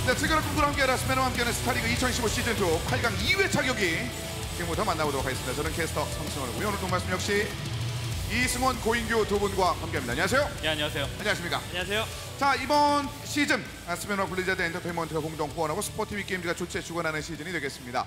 네, 특별한 꿈꾸와 함께하라 스페너와 함께하는 스타리그 2015 시즌2 8강 2회차 경기 지금부터 만나보도록 하겠습니다. 저는 캐스터 성승원이고요. 오늘 또 말씀 역시 이승원, 고인규 두 분과 함께합니다. 안녕하세요. 네, 안녕하세요. 안녕하십니까. 안녕하세요. 자, 이번 시즌 스페너 블리자드 엔터테인먼트가 공동 후원하고 스포티비 게임즈가 조치해 주관하는 시즌이 되겠습니다.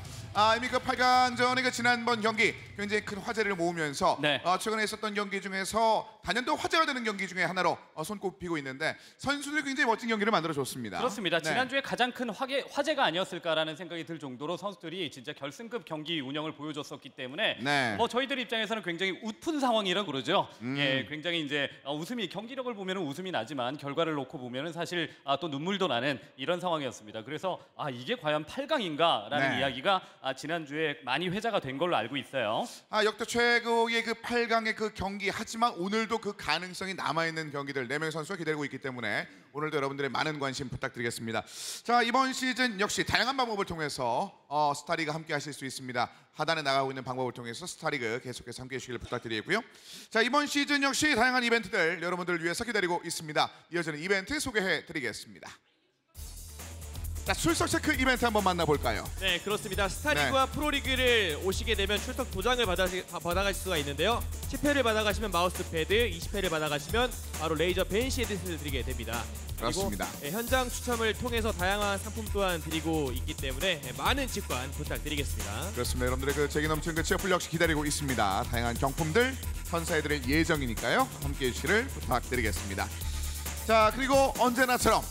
이미 그 8강전의 그 지난번 경기 굉장히 큰 화제를 모으면서 네. 최근에 있었던 경기 중에서 단연도 화제가 되는 경기 중에 하나로 손꼽히고 있는데 선수들이 굉장히 멋진 경기를 만들어줬습니다. 그렇습니다. 네. 지난주에 가장 큰 화제가 아니었을까라는 생각이 들 정도로 선수들이 진짜 결승급 경기 운영을 보여줬었기 때문에 네. 저희들 입장에서는 굉장히 웃픈 상황이라 그러죠. 예, 굉장히 이제 웃음이 경기력을 보면은 웃음이 나지만 결과를 놓고 보면은 사실 또 눈물도 나는 이런 상황이었습니다. 그래서 이게 과연 8강인가라는 네. 이야기가 지난주에 많이 회자가 된 걸로 알고 있어요. 역대 최고의 그 8강의 그 경기 하지만 오늘도 그 가능성이 남아있는 경기들 4명의 선수가 기다리고 있기 때문에 오늘도 여러분들의 많은 관심 부탁드리겠습니다. 자, 이번 시즌 역시 다양한 방법을 통해서 스타리그 함께 하실 수 있습니다. 하단에 나가고 있는 방법을 통해서 스타리그 계속해서 함께 해주시길 부탁드리고요. 자, 이번 시즌 역시 다양한 이벤트들 여러분들을 위해서 기다리고 있습니다. 이어지는 이벤트 소개해 드리겠습니다. 자, 출석 체크 이벤트 한번 만나볼까요? 네, 그렇습니다. 스타리그와 프로리그를 오시게 되면 출석 도장을 받아가실 수가 있는데요. 10회를 받아가시면 마우스패드, 20회를 받아가시면 바로 레이저 벤시 헤드셋을 드리게 됩니다. 그렇습니다. 그리고 현장 추첨을 통해서 다양한 상품 또한 드리고 있기 때문에 많은 직관 부탁드리겠습니다. 그렇습니다. 여러분들의 그 재기 넘치는 그 취업을 역시 기다리고 있습니다. 다양한 경품들 선사해드릴 예정이니까요. 함께해 주시기를 부탁드리겠습니다. 자, 그리고 언제나처럼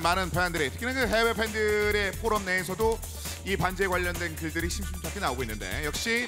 많은 팬들이 특히나 그 해외 팬들의 포럼 내에서도 이 반지에 관련된 글들이 심심찮게 나오고 있는데 역시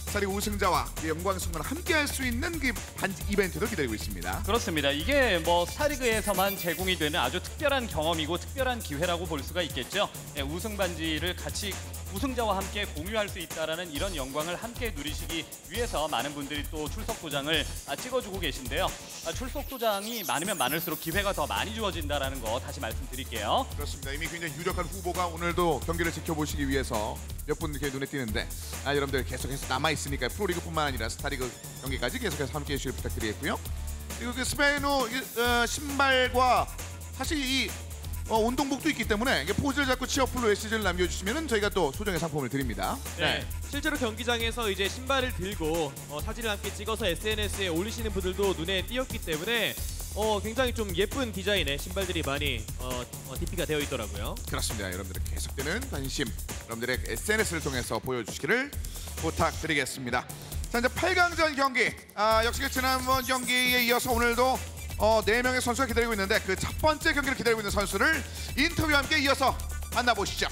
스타리그 우승자와 영광스러운 함께할 수 있는 그 반지 이벤트도 기다리고 있습니다. 그렇습니다. 이게 스타리그에서만 제공이 되는 아주 특별한 경험이고 특별한 기회라고 볼 수가 있겠죠. 우승 반지를 같이 우승자와 함께 공유할 수 있다라는 이런 영광을 함께 누리시기 위해서 많은 분들이 또 출석 도장을 찍어주고 계신데요. 출석 도장이 많으면 많을수록 기회가 더 많이 주어진다라는 거 다시 말씀드릴게요. 그렇습니다. 이미 굉장히 유력한 후보가 오늘도 경기를 지켜보시기 위해서 몇 분 이렇게 눈에 띄는데 여러분들 계속해서 남아있으니까 프로리그뿐만 아니라 스타리그 경기까지 계속해서 함께해 주시길 부탁드리겠고요. 그리고 그 스페누 신발과 사실 이 운동복도 있기 때문에 포즈를 잡고 취업풀로 메시지를 남겨주시면 저희가 또 소정의 상품을 드립니다. 네. 실제로 경기장에서 이제 신발을 들고 사진을 함께 찍어서 SNS에 올리시는 분들도 눈에 띄었기 때문에 굉장히 좀 예쁜 디자인의 신발들이 많이 DP가 되어 있더라고요. 그렇습니다. 여러분들의 계속되는 관심 여러분들의 SNS를 통해서 보여주시기를 부탁드리겠습니다. 자, 이제 8강전 경기 역시 그 지난번 경기에 이어서 오늘도 4명의 선수가 기다리고 있는데 그 첫 번째 경기를 기다리고 있는 선수를 인터뷰와 함께 이어서 만나보시죠.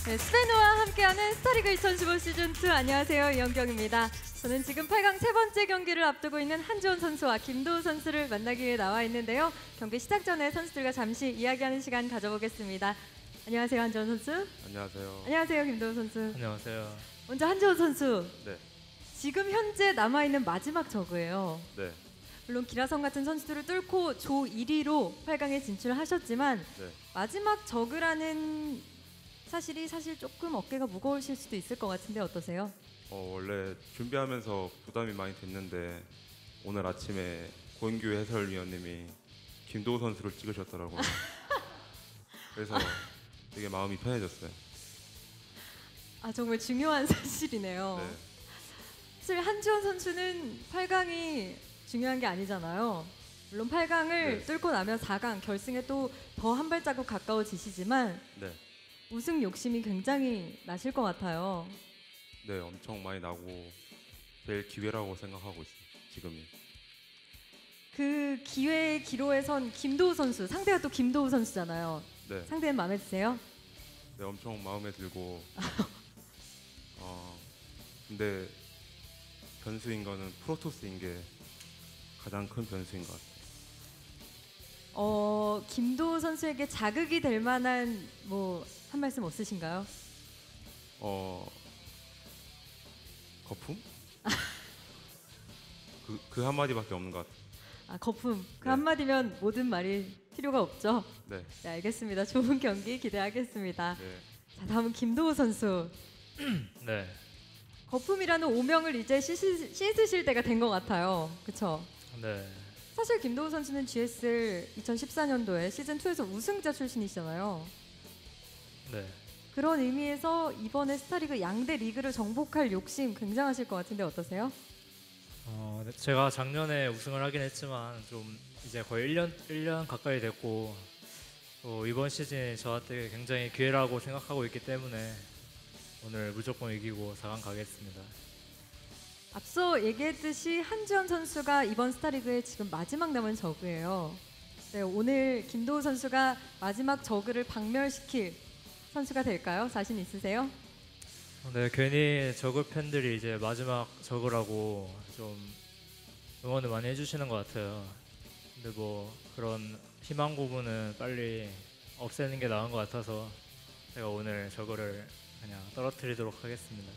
네, 스페누와 함께하는 스타리그 2015 시즌2 안녕하세요, 이영경입니다. 저는 지금 8강 세 번째 경기를 앞두고 있는 한지원 선수와 김도우 선수를 만나기 위해 나와 있는데요. 경기 시작 전에 선수들과 잠시 이야기하는 시간 가져보겠습니다. 안녕하세요, 한지원 선수. 안녕하세요. 안녕하세요, 김도우 선수. 안녕하세요. 먼저 한지원 선수. 네. 지금 현재 남아있는 마지막 저그예요. 네. 물론 기라성 같은 선수들을 뚫고 조 1위로 8강에 진출하셨지만 네. 마지막 저그라는 사실이 조금 어깨가 무거우실 수도 있을 것 같은데 어떠세요? 원래 준비하면서 부담이 많이 됐는데 오늘 아침에 고인규 해설위원님이 김도우 선수를 찍으셨더라고요. 그래서 되게 마음이 편해졌어요. 정말 중요한 사실이네요. 네. 사실 한지원 선수는 8강이 중요한 게 아니잖아요. 물론 8강을 네. 뚫고 나면 4강 결승에 또 더 한 발자국 가까워지시지만 네. 우승 욕심이 굉장히 나실 것 같아요. 네, 엄청 많이 나고 제일 기회라고 생각하고 있어요. 지금이. 그 기회의 기로에 선 김도우 선수, 상대가 또 김도우 선수잖아요. 네. 상대는 마음에 드세요? 네, 엄청 마음에 들고. 근데 변수인 거는 프로토스인 게 가장 큰 변수인 것 같아요. 김도우 선수에게 자극이 될 만한 한 말씀 없으신가요? 거품? 그 한마디밖에 없는 것 같아요. 거품. 그 네. 한마디면 모든 말이 필요가 없죠? 네. 네, 알겠습니다. 좋은 경기 기대하겠습니다. 네. 자, 다음은 김도우 선수. 네. 거품이라는 오명을 이제 씻으실 때가 된 것 같아요. 그렇죠? 네. 사실 김도우 선수는 GSL 2014년도에 시즌 2에서 우승자 출신이시잖아요. 네. 그런 의미에서 이번에 스타리그 양대 리그를 정복할 욕심 굉장하실 것 같은데 어떠세요? 네, 제가 작년에 우승을 하긴 했지만 좀 이제 거의 1년 가까이 됐고 또 이번 시즌이 저한테 굉장히 기회라고 생각하고 있기 때문에 오늘 무조건 이기고 4강 가겠습니다. 앞서 얘기했듯이 한지원 선수가 이번 스타리그의 지금 마지막 남은 저그예요. 네, 오늘 김도우 선수가 마지막 저그를 박멸시킬 선수가 될까요? 자신 있으세요? 네, 괜히 저그 팬들이 이제 마지막 저그라고 좀 응원을 많이 해주시는 것 같아요. 근데 뭐 그런 희망 고문은 빨리 없애는 게 나은 것 같아서 제가 오늘 저그를 그냥 떨어뜨리도록 하겠습니다.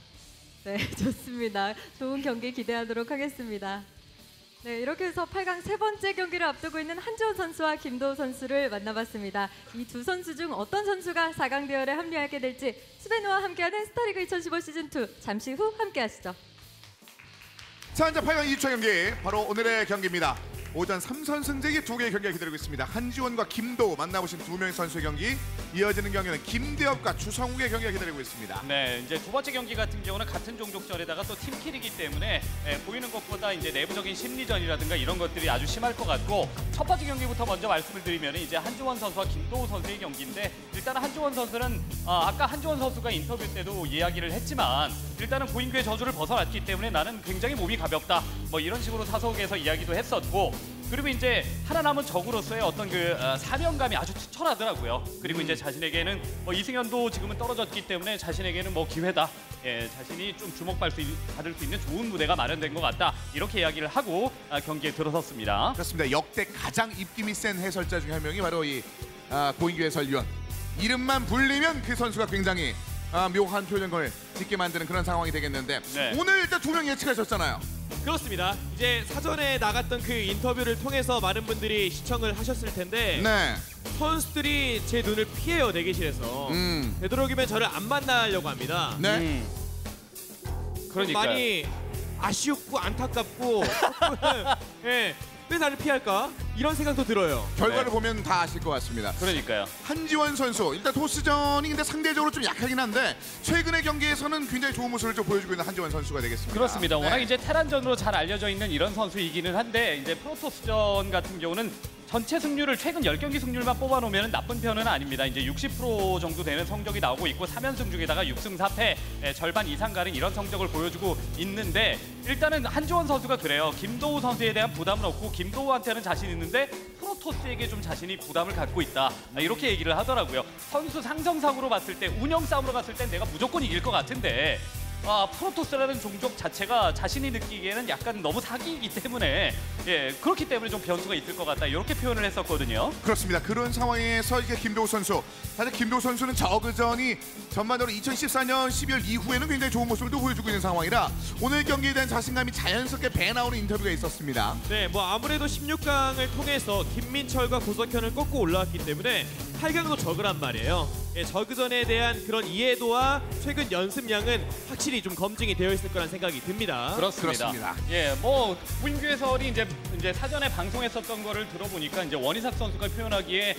네, 좋습니다. 좋은 경기 기대하도록 하겠습니다. 네, 이렇게 해서 8강 세 번째 경기를 앞두고 있는 한지원 선수와 김도우 선수를 만나봤습니다. 이 두 선수 중 어떤 선수가 4강 대열에 합류하게 될지 스베누와 함께하는 스타리그 2015 시즌2 잠시 후 함께하시죠. 자, 이제 8강 2차 경기 바로 오늘의 경기입니다. 오전 3선승제기 2개의 경기가 기다리고 있습니다. 한지원과 김도우 만나보신 두 명의 선수의 경기, 이어지는 경기는 김대엽과 주성욱의 경기가 기다리고 있습니다. 네, 이제 두 번째 경기 같은 경우는 같은 종족전에다가 또 팀킬이기 때문에 보이는 것보다 이제 내부적인 심리전이라든가 이런 것들이 아주 심할 것 같고, 첫 번째 경기부터 먼저 말씀을 드리면 이제 한지원 선수와 김도우 선수의 경기인데, 일단은 한지원 선수는 아까 한지원 선수가 인터뷰 때도 이야기를 했지만 일단은 고인규의 저주를 벗어났기 때문에 나는 굉장히 몸이 가볍다, 뭐 이런 식으로 사석에서 이야기도 했었고, 그리고 이제 하나 남은 적으로서의 어떤 그 사명감이 아주 투철하더라고요. 그리고 이제 자신에게는 이승현도 지금은 떨어졌기 때문에 자신에게는 뭐 기회다. 예, 자신이 좀 주목받을 수 있는 좋은 무대가 마련된 것 같다. 이렇게 이야기를 하고 경기에 들어섰습니다. 그렇습니다. 역대 가장 입김이 센 해설자 중에 한 명이 바로 이 고인규 해설위원. 이름만 불리면 그 선수가 굉장히 묘한 표정을 짓게 만드는 그런 상황이 되겠는데, 네. 오늘 일단 두 명 예측하셨잖아요. 그렇습니다. 이제 사전에 나갔던 그 인터뷰를 통해서 많은 분들이 시청을 하셨을 텐데 네. 선수들이 제 눈을 피해요, 대기실에서. 되도록이면 저를 안 만나려고 합니다. 네. 좀 그러니까요. 많이 아쉬웠고 안타깝고 예, 왜 나를 피할까? 이런 생각도 들어요. 결과를 네. 보면 다 아실 것 같습니다. 그러니까요. 한지원 선수 일단 토스전이 근데 상대적으로 좀 약하긴 한데 최근의 경기에서는 굉장히 좋은 모습을 좀 보여주고 있는 한지원 선수가 되겠습니다. 그렇습니다. 워낙 네. 이제 테란전으로 잘 알려져 있는 이런 선수이기는 한데, 이제 프로토스전 같은 경우는 전체 승률을 최근 10경기 승률만 뽑아놓으면 나쁜 편은 아닙니다. 이제 60% 정도 되는 성적이 나오고 있고 3연승 중에다가 6승 4패 절반 이상 가는 이런 성적을 보여주고 있는데, 일단은 한지원 선수가 그래요. 김도우 선수에 대한 부담은 없고 김도우한테는 자신 있는데 프로토스에게 좀 자신이 부담을 갖고 있다. 이렇게 얘기를 하더라고요. 선수 상성상으로 봤을 때, 운영 싸움으로 봤을 땐 내가 무조건 이길 것 같은데 프로토스라는 종족 자체가 자신이 느끼기에는 약간 너무 사기이기 때문에, 예, 그렇기 때문에 좀 변수가 있을 것 같다, 이렇게 표현을 했었거든요. 그렇습니다. 그런 상황에서 이제 김도우 선수, 사실 김도우 선수는 저그전이 전반적으로 2014년 12월 이후에는 굉장히 좋은 모습을 또 보여주고 있는 상황이라 오늘 경기에 대한 자신감이 자연스럽게 배 나오는 인터뷰가 있었습니다. 네, 뭐 아무래도 16강을 통해서 김민철과 고석현을 꺾고 올라왔기 때문에 8강도 적으란 말이에요. 예, 저그전에 대한 그런 이해도와 최근 연습량은 확실히 좀 검증이 되어 있을 거란 생각이 듭니다. 그렇습니다. 예, 뭐 고인규 해설이 이제 사전에 방송했었던 거를 들어보니까 이제 원희삭 선수가 표현하기에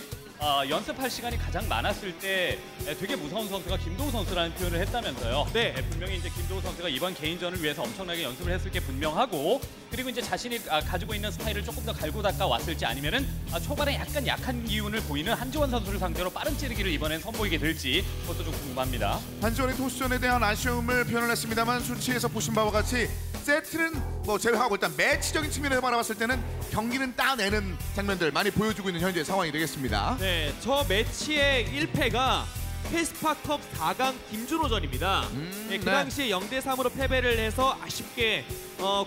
연습할 시간이 가장 많았을 때 되게 무서운 선수가 김도우 선수라는 표현을 했다면서요. 네. 분명히 이제 김도우 선수가 이번 개인전을 위해서 엄청나게 연습을 했을 게 분명하고, 그리고 이제 자신이 가지고 있는 스타일을 조금 더 갈고 닦아 왔을지, 아니면은 초반에 약간 약한 기운을 보이는 한지원 선수를 상대로 빠른 찌르기를 이번엔 선보이게 될지, 그것도 좀 궁금합니다. 한지원이 토스전에 대한 아쉬움을 표현을 했습니다만, 수치에서 보신 바와 같이 세트는 뭐 제외하고 일단 매치적인 측면에서 바라봤을 때는 경기는 따내는 장면들 많이 보여주고 있는 현재 상황이 되겠습니다. 네, 저 매치의 1패가 페스파컵 4강 김준호전입니다. 네, 그 네. 당시에 0대3으로 패배를 해서 아쉽게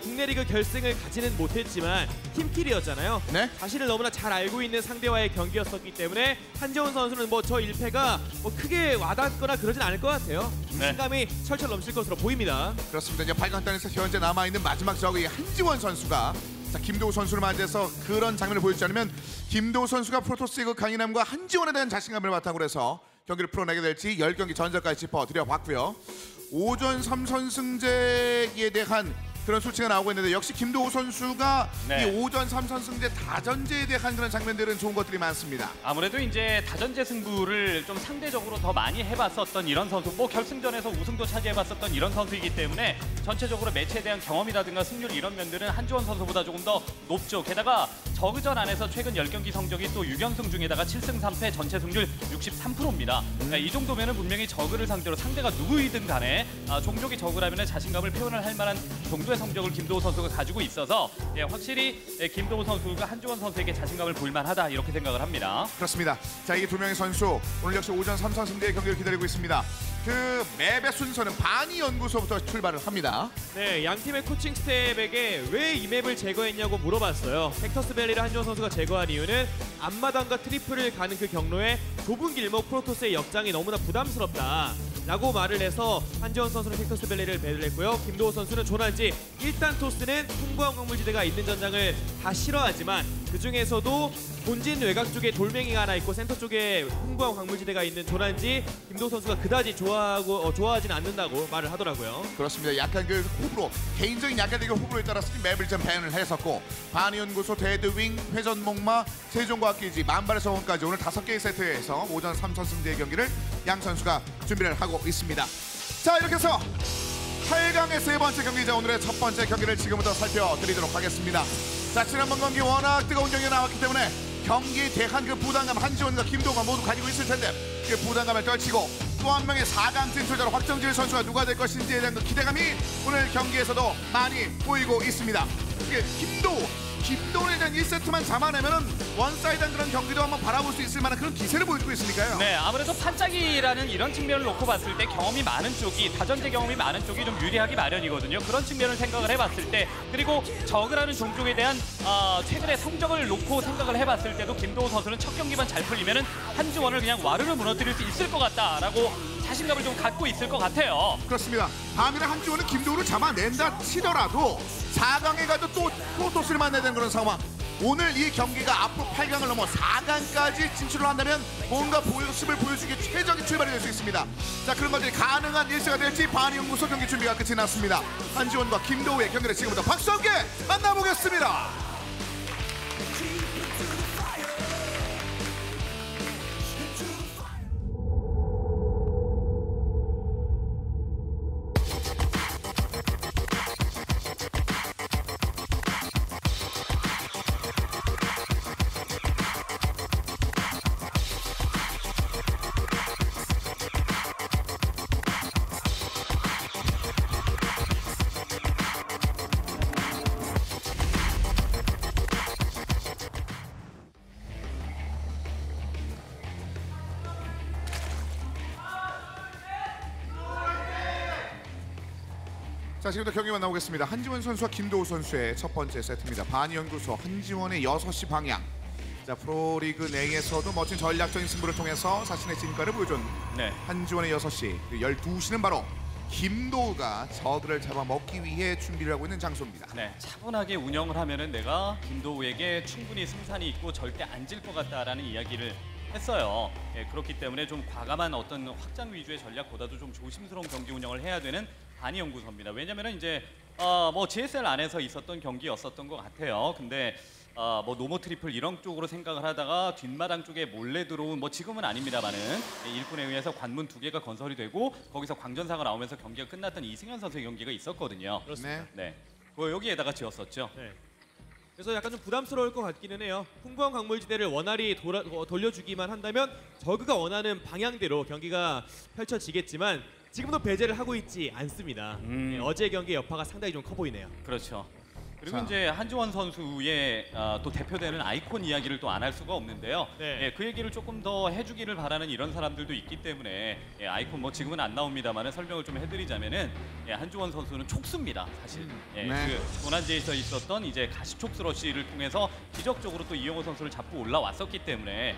국내 리그 결승을 가지는 못했지만 팀킬이었잖아요. 네. 자신을 너무나 잘 알고 있는 상대와의 경기였었기 때문에 한재원 선수는 뭐 저 1패가 뭐 크게 와닿거나 그러진 않을 것 같아요. 자신감이 철철 넘칠 것으로 보입니다. 그렇습니다. 이제 8강단에서 현재 남아있는 마지막 적의 한지원 선수가 김도우 선수를 맞이해서 그런 장면을 보여주지 않으면 김도우 선수가 프로토스의 그 강인함과 한지원에 대한 자신감을 바탕으로 해서 경기를 풀어내게 될지 10경기 전적까지 짚어드려봤고요. 오전 3선승제에 대한 그런 수치가 나오고 있는데 역시 김도우 선수가 네. 이 오전 3선승제 다전제에 대한 그런 장면들은 좋은 것들이 많습니다. 아무래도 이제 다전제 승부를 좀 상대적으로 더 많이 해봤었던 이런 선수, 뭐 결승전에서 우승도 차지해봤었던 이런 선수이기 때문에 전체적으로 매치에 대한 경험이라든가 승률 이런 면들은 한지원 선수보다 조금 더 높죠. 게다가 저그전 안에서 최근 10경기 성적이 또 6연승 중에다가 7승 3패 전체 승률 63%입니다. 그러니까 이 정도면은 분명히 저그를 상대로 상대가 누구이든 간에 종족이 저그라면 자신감을 표현을 할 만한 정도의 성적을 김도우 선수가 가지고 있어서 확실히 김도우 선수가 한지원 선수에게 자신감을 볼만하다 이렇게 생각을 합니다. 그렇습니다. 자, 이 두 명의 선수 오늘 역시 오전 3선승제의 경기를 기다리고 있습니다. 그 맵의 순서는 바니 연구소부터 출발을 합니다. 네, 양 팀의 코칭 스텝에게 왜 이 맵을 제거했냐고 물어봤어요. 헥터스 밸리를 한지원 선수가 제거한 이유는 앞마당과 트리플을 가는 그 경로에 좁은 길목 프로토스의 역장이 너무나 부담스럽다 라고 말을 해서 한지원 선수는 헥터스 밸리를 배를 했고요. 김도우 선수는 조난지 일단 토스는 풍부한 광물지대가 있는 전장을 다 싫어하지만 그 중에서도 본진 외곽 쪽에 돌멩이가 하나 있고 센터 쪽에 풍부한 광물지대가 있는 조난지 김도우 선수가 그다지 좋아하진 않는다고 말을 하더라고요. 그렇습니다. 약간 그 호불호, 개인적인 약간 그 호불호에 따라서 맵을 좀 배연을 했었고 바니 연구소, 데드윙, 회전목마, 세종과학기지, 만발의 서원까지 오늘 5개의 세트에서 오전 3선승제의 경기를 양 선수가 준비를 하고 있습니다. 자, 이렇게 해서 8강의 세 번째 경기자 오늘의 첫 번째 경기를 지금부터 살펴드리도록 하겠습니다. 자, 지난번 경기 워낙 뜨거운 경기가 나왔기 때문에 경기에 대한 그 부담감 한지원과 김도우가 모두 가지고 있을 텐데 그 부담감을 떨치고 또 한 명의 4강 진출자로 확정지을 선수가 누가 될 것인지에 대한 그 기대감이 오늘 경기에서도 많이 보이고 있습니다. 이게 김도우에 대한 1세트만 잡아내면은 원사이드한 그런 경기도 한번 바라볼 수 있을 만한 그런 기세를 보여주고 있으니까요. 네, 아무래도 판짜기라는 이런 측면을 놓고 봤을 때 경험이 많은 쪽이, 다전제 경험이 많은 쪽이 좀 유리하기 마련이거든요. 그런 측면을 생각을 해봤을 때, 그리고 저그라는 종족에 대한 최근의 성적을 놓고 생각을 해봤을 때도 김도우 선수는 첫 경기만 잘 풀리면은 한지원을 그냥 와르르 무너뜨릴 수 있을 것 같다라고 자신감을 좀 갖고 있을 것 같아요. 그렇습니다. 다음에는 한지원은 김도우를 잡아낸다 치더라도 4강에 가도 또 프로토스를 만나야 되는 그런 상황. 오늘 이 경기가 앞으로 8강을 넘어 4강까지 진출을 한다면 뭔가 모습을 보여주기 최적의 출발이 될 수 있습니다. 자, 그런 것들이 가능한 일세가 될지 바니 연구소 경기 준비가 끝이 났습니다. 한지원과 김도우의 경기를 지금부터 박수와 함께 만나보겠습니다. 자, 지금부터 경기 만나보겠습니다. 한지원 선수와 김도우 선수의 첫 번째 세트입니다. 바니 연구소 한지원의 6시 방향. 자, 프로리그 내에서도 멋진 전략적인 승부를 통해서 자신의 진가를 보여준 한지원의 6시, 12시는 바로 김도우가 저그를 잡아먹기 위해 준비를 하고 있는 장소입니다. 네, 차분하게 운영을 하면은 내가 김도우에게 충분히 승산이 있고 절대 안 질 것 같다라는 이야기를 했어요. 예, 그렇기 때문에 좀 과감한 어떤 확장 위주의 전략보다도 좀 조심스러운 경기 운영을 해야 되는 바니 연구소입니다. 왜냐면은 이제 뭐 GSL 안에서 있었던 경기였었던 것 같아요. 근데 뭐 노모 트리플 이런 쪽으로 생각을 하다가 뒷마당 쪽에 몰래 들어온, 뭐 지금은 아닙니다만은 일꾼에 의해서 관문 2개가 건설이 되고 거기서 광전사가 나오면서 경기가 끝났던 이승현 선수의 경기가 있었거든요. 그렇습니다. 네, 그거 여기에다가 지었었죠. 네. 그래서 약간 좀 부담스러울 것 같기는 해요. 풍부한 광물지대를 원활히 돌려주기만 한다면 저그가 원하는 방향대로 경기가 펼쳐지겠지만 지금도 배제를 하고 있지 않습니다. 네, 어제 경기의 여파가 상당히 좀 커 보이네요. 그렇죠. 그리고 자. 이제 한지원 선수의 또 대표되는 아이콘 이야기를 또 안 할 수가 없는데요. 네. 예, 그 얘기를 조금 더 해주기를 바라는 이런 사람들도 있기 때문에 예, 아이콘 뭐 지금은 안 나옵니다만 설명을 좀 해드리자면은 예, 한지원 선수는 촉수입니다, 사실. 예, 네. 그 도난지에서 있었던 이제 가시촉수 러시를 통해서 기적적으로 또 이영호 선수를 잡고 올라왔었기 때문에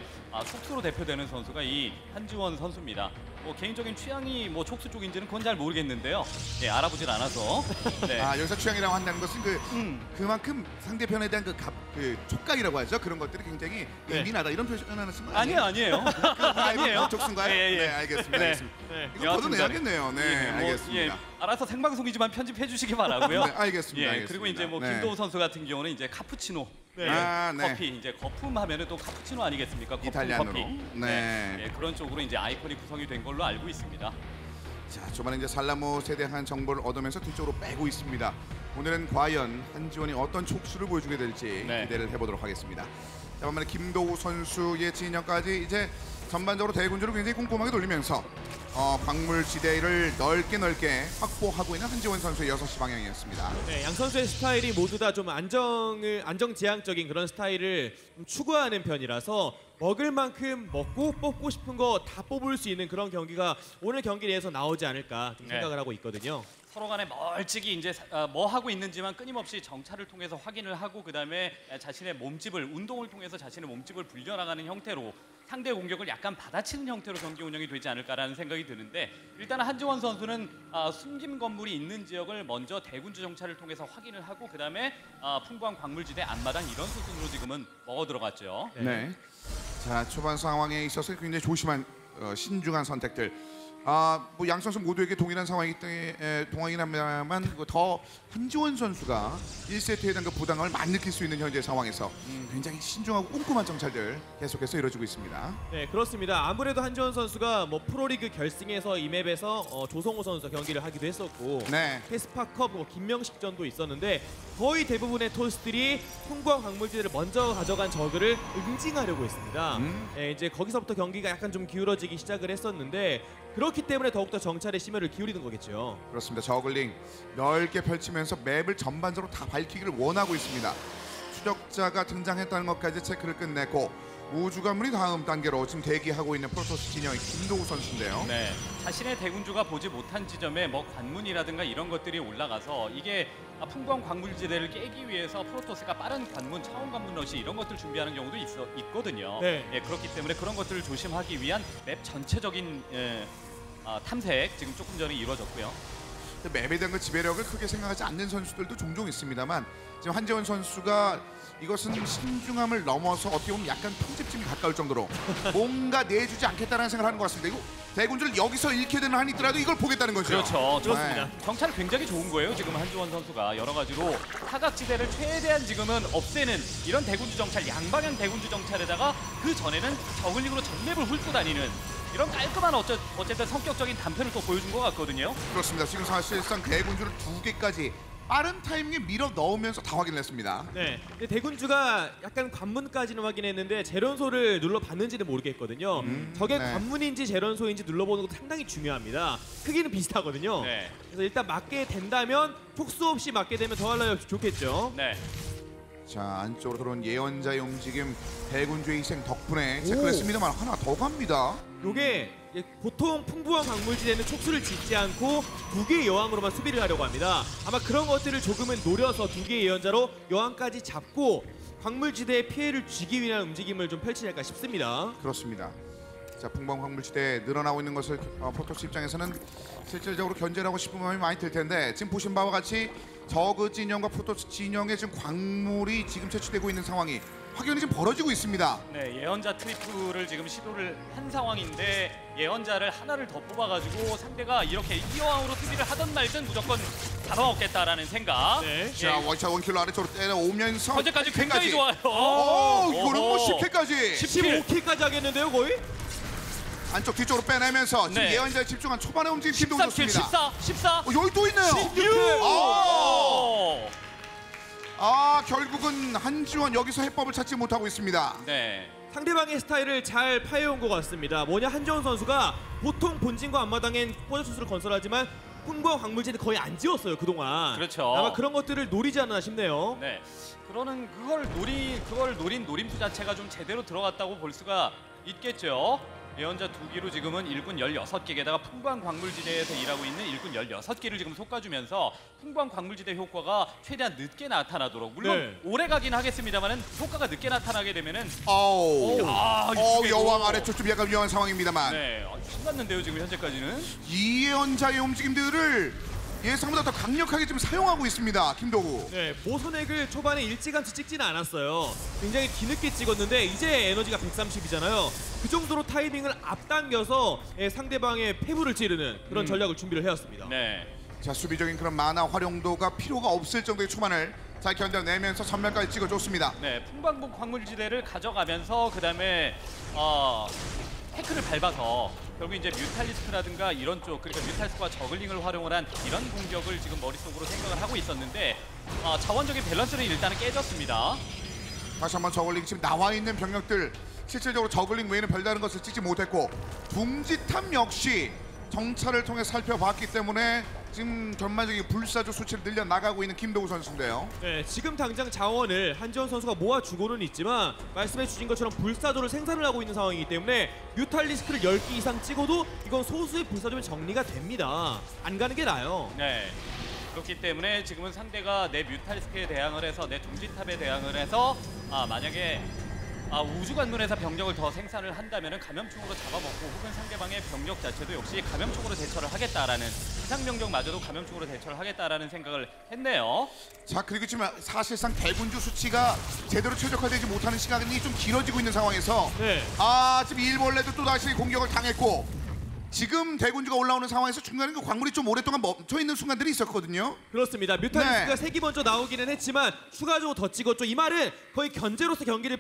촉수로 대표되는 선수가 이 한지원 선수입니다. 뭐 개인적인 취향이 뭐 촉수 쪽인지는 그건 잘 모르겠는데요. 예, 알아보질 않아서. 네. 여기서 취향이라고 한다는 것은 그 그만큼 상대편에 대한 그 촉각이라고 하죠. 그런 것들이 굉장히 네. 예민하다 이런 표현을 쓴 거 아니에요, 아니에요. 아니에요. 족순가요? 예, 예. 네, 알겠습니다. 네. 알겠습니다. 네. 이거 여하튼 걷어내야겠네요. 네, 예, 뭐, 알겠습니다. 예, 알아서 생방송이지만 편집해 주시기 바라고요. 네, 알겠습니다. 예, 알겠습니다. 그리고 이제 뭐 네. 김도우 선수 같은 경우는 이제 카푸치노, 네. 아, 네. 커피, 이제 거품 하면은 또 카푸치노 아니겠습니까? 거품 이탈리안으로. 커피. 네. 예, 그런 쪽으로 이제 아이콘이 구성이 된 걸로 알고 있습니다. 자, 초반에 이제 살라모스에 대한 정보를 얻으면서 뒤쪽으로 빼고 있습니다. 오늘은 과연 한지원이 어떤 촉수를 보여주게 될지 네. 기대를 해보도록 하겠습니다. 자, 반면에 김도우 선수의 진영까지 이제 전반적으로 대군주를 굉장히 꼼꼼하게 돌리면서 광물지대를 넓게 확보하고 있는 한지원 선수의 6시 방향이었습니다. 네, 양 선수의 스타일이 모두 다 좀 안정지향적인 그런 스타일을 좀 추구하는 편이라서 먹을 만큼 먹고 뽑고 싶은 거 다 뽑을 수 있는 그런 경기가 오늘 경기 내에서 나오지 않을까 좀 네. 생각을 하고 있거든요. 서로 간에 멀찍이 이제 뭐 하고 있는지만 끊임없이 정찰을 통해서 확인을 하고 그다음에 자신의 몸집을 운동을 통해서 자신의 몸집을 불려나가는 형태로 상대 공격을 약간 받아치는 형태로 경기 운영이 되지 않을까라는 생각이 드는데 일단 한지원 선수는 숨긴 건물이 있는 지역을 먼저 대군주 정찰을 통해서 확인을 하고 그다음에 풍부한 광물지대 앞마당 이런 수순으로 지금은 먹어 들어갔죠. 네. 자, 초반 상황에 있어서 굉장히 조심한 신중한 선택들. 뭐 양 선수 모두에게 동일한 상황이기 때문에 동황이긴 합니다만 더 한지원 선수가 1세트에 대한 그 부담감을 많이 느낄 수 있는 현재 상황에서 굉장히 신중하고 꼼꼼한 정찰들 계속해서 이루어지고 있습니다. 네, 그렇습니다. 아무래도 한지원 선수가 뭐 프로리그 결승에서 이 맵에서 조성호 선수와 경기를 하기도 했었고 네. 페스파컵 김명식전도 있었는데 거의 대부분의 토스들이 풍부한 광물지대를 먼저 가져간 저그를 응징하려고 했습니다. 네, 이제 거기서부터 경기가 약간 좀 기울어지기 시작을 했었는데 그렇기 때문에 더욱더 정찰에 심혈을 기울이는 거겠죠. 그렇습니다. 저글링 넓게 펼치면서 맵을 전반적으로 다 밝히기를 원하고 있습니다. 추적자가 등장했다는 것까지 체크를 끝내고 우주 관문이 다음 단계로 지금 대기하고 있는 프로토스 진영의 김도우 선수인데요. 네, 자신의 대군주가 보지 못한 지점에 뭐 관문이라든가 이런 것들이 올라가서 이게 풍부한 광물지대를 깨기 위해서 프로토스가 빠른 관문, 차원 관문 러시 이런 것들 준비하는 경우도 있거든요. 네. 예, 그렇기 때문에 그런 것들을 조심하기 위한 맵 전체적인 탐색 지금 조금 전에 이루어졌고요. 맵에 대한 그 지배력을 크게 생각하지 않는 선수들도 종종 있습니다만 지금 한재원 선수가 이것은 신중함을 넘어서 어떻게 보면 약간 편집점이 가까울 정도로 뭔가 내주지 않겠다는 생각을 하는 것 같습니다. 이거 대군주를 여기서 잃게 되는 한이 있더라도 이걸 보겠다는 거죠. 그렇죠. 그렇습니다. 정찰 굉장히 좋은 거예요. 지금 한지원 선수가 여러 가지로 사각지대를 최대한 지금은 없애는 이런 대군주 정찰, 양방향 대군주 정찰에다가 그 전에는 저글링으로 전맵을 훑고 다니는 이런 깔끔한 어쨌든 성격적인 단편을 또 보여준 것 같거든요. 그렇습니다. 지금 사실상 대군주를 2개까지 빠른 타이밍에 밀어 넣으면서 다 확인을 했습니다. 네, 근데 대군주가 약간 관문까지는 확인했는데 재련소를 눌러봤는지는 모르겠거든요. 저게 네. 관문인지 재련소인지 눌러보는 것도 상당히 중요합니다. 크기는 비슷하거든요. 네. 그래서 일단 맞게 된다면 폭수 없이 맞게 되면 더할라요 좋겠죠. 네. 자, 안쪽으로 들어온 예언자의 움직임 대군주의 희생 덕분에 체크를 했습니다만 하나 더 갑니다. 요게 보통 풍부한 광물지대는 촉수를 짓지 않고 2개의 여왕으로만 수비를 하려고 합니다. 아마 그런 것들을 조금은 노려서 2개의 예언자로 여왕까지 잡고 광물지대에 피해를 주기 위한 움직임을 좀 펼치지 않을까 싶습니다. 그렇습니다. 자, 풍부한 광물지대에 늘어나고 있는 것을 프로토스 입장에서는 실질적으로 견제를 하고 싶은 마음이 많이 들 텐데 지금 보신 바와 같이 저그 진영과 프로토스 진영에 지금 광물이 지금 채취되고 있는 상황이 확연히 지금 벌어지고 있습니다. 네, 예언자 트리플을 지금 시도를 한 상황인데 예언자를 하나를 더 뽑아가지고 상대가 이렇게 이어왕으로 수비를 하던 말든 무조건 잡아먹겠다라는 생각. 네. 자, 원차 원킬로 아래쪽으로 때려오면서 현재까지 굉장히 좋아요. 오, 이거는 뭐 어허. 10회까지 15킬까지 하겠는데요 거의? 안쪽 뒤쪽으로 빼내면서 지금 네. 예언자에 집중한 초반의 움직임 힘도 13킬, 좋습니다. 14. 여기 또 있네요. 16. 결국은 한지원 여기서 해법을 찾지 못하고 있습니다. 네. 상대방의 스타일을 잘 파해온 것 같습니다. 뭐냐 한지원 선수가 보통 본진과 앞마당엔 포저투스를 건설하지만 풍부한 광물지대 거의 안 지었어요 그동안. 그렇죠. 아마 그런 것들을 노리지 않나 싶네요. 네. 그러는 그걸 노린 노림수 자체가 좀 제대로 들어갔다고 볼 수가 있겠죠. 예언자 2기로 지금은 일군 16개 게다가 풍부한 광물지대에서 일하고 있는 일군 16개를 지금 솟아주면서 풍부한 광물지대 효과가 최대한 늦게 나타나도록 물론 네. 오래 가긴 하겠습니다만은 효과가 늦게 나타나게 되면은 어우, 이쪽에도- 여왕 아래쪽 좀 약간 위험한 상황입니다만 네, 신났는데요 지금 현재까지는. 이 예언자의 움직임들을 예상보다 더 강력하게 지금 사용하고 있습니다. 김도구. 네, 모선액을 초반에 일찌감치 찍지는 않았어요. 굉장히 뒤늦게 찍었는데 이제 에너지가 130이잖아요. 그 정도로 타이밍을 앞당겨서 상대방의 폐부를 찌르는 그런 전략을 준비를 해왔습니다. 네. 자, 수비적인 그런 만화 활용도가 필요가 없을 정도의 초반을 잘 견뎌내면서 전멸까지 찍어줬습니다. 네, 풍광북 광물지대를 가져가면서 그다음에 태클을 밟아서 결국 이제 뮤탈리스크라든가 이런 쪽, 그러니까 뮤탈리스크와 저글링을 활용을 한 이런 공격을 지금 머릿속으로 생각을 하고 있었는데 자원적인 밸런스는 일단은 깨졌습니다. 다시 한번 저글링 지금 나와 있는 병력들 실질적으로 저글링 외에는 별다른 것을 찍지 못했고 둥지탑 역시 정찰을 통해 살펴봤기 때문에 지금 전반적인 불사조 수치를 늘려 나가고 있는 김도구 선수인데요. 네, 지금 당장 자원을 한지원 선수가 모아주고는 있지만 말씀해 주신 것처럼 불사조를 생산을 하고 있는 상황이기 때문에 뮤탈리스크를 10개 이상 찍어도 이건 소수의 불사조면 정리가 됩니다. 안 가는 게 나아요. 네. 그렇기 때문에 지금은 상대가 내 뮤탈리스크에 대항을 해서 내 둥지탑에 대항을 해서 만약에 우주관문에서 병력을 더 생산을 한다면 감염충으로 잡아먹고 혹은 상대방의 병력 자체도 역시 감염충으로 대처를 하겠다라는 지상병력마저도 감염충으로 대처를 하겠다라는 생각을 했네요. 자, 그리고 지금 사실상 대군주 수치가 제대로 최적화되지 못하는 시간이 좀 길어지고 있는 상황에서 네. 지금 일벌레도 또 다시 공격을 당했고 지금 대군주가 올라오는 상황에서 중간에 그 광물이 좀 오랫동안 멈춰 있는 순간들이 있었거든요. 그렇습니다. 뮤탈리스크가 네. 3기 먼저 나오기는 했지만 추가적으로 더 찍었죠. 이 말은 거의 견제로서 경기를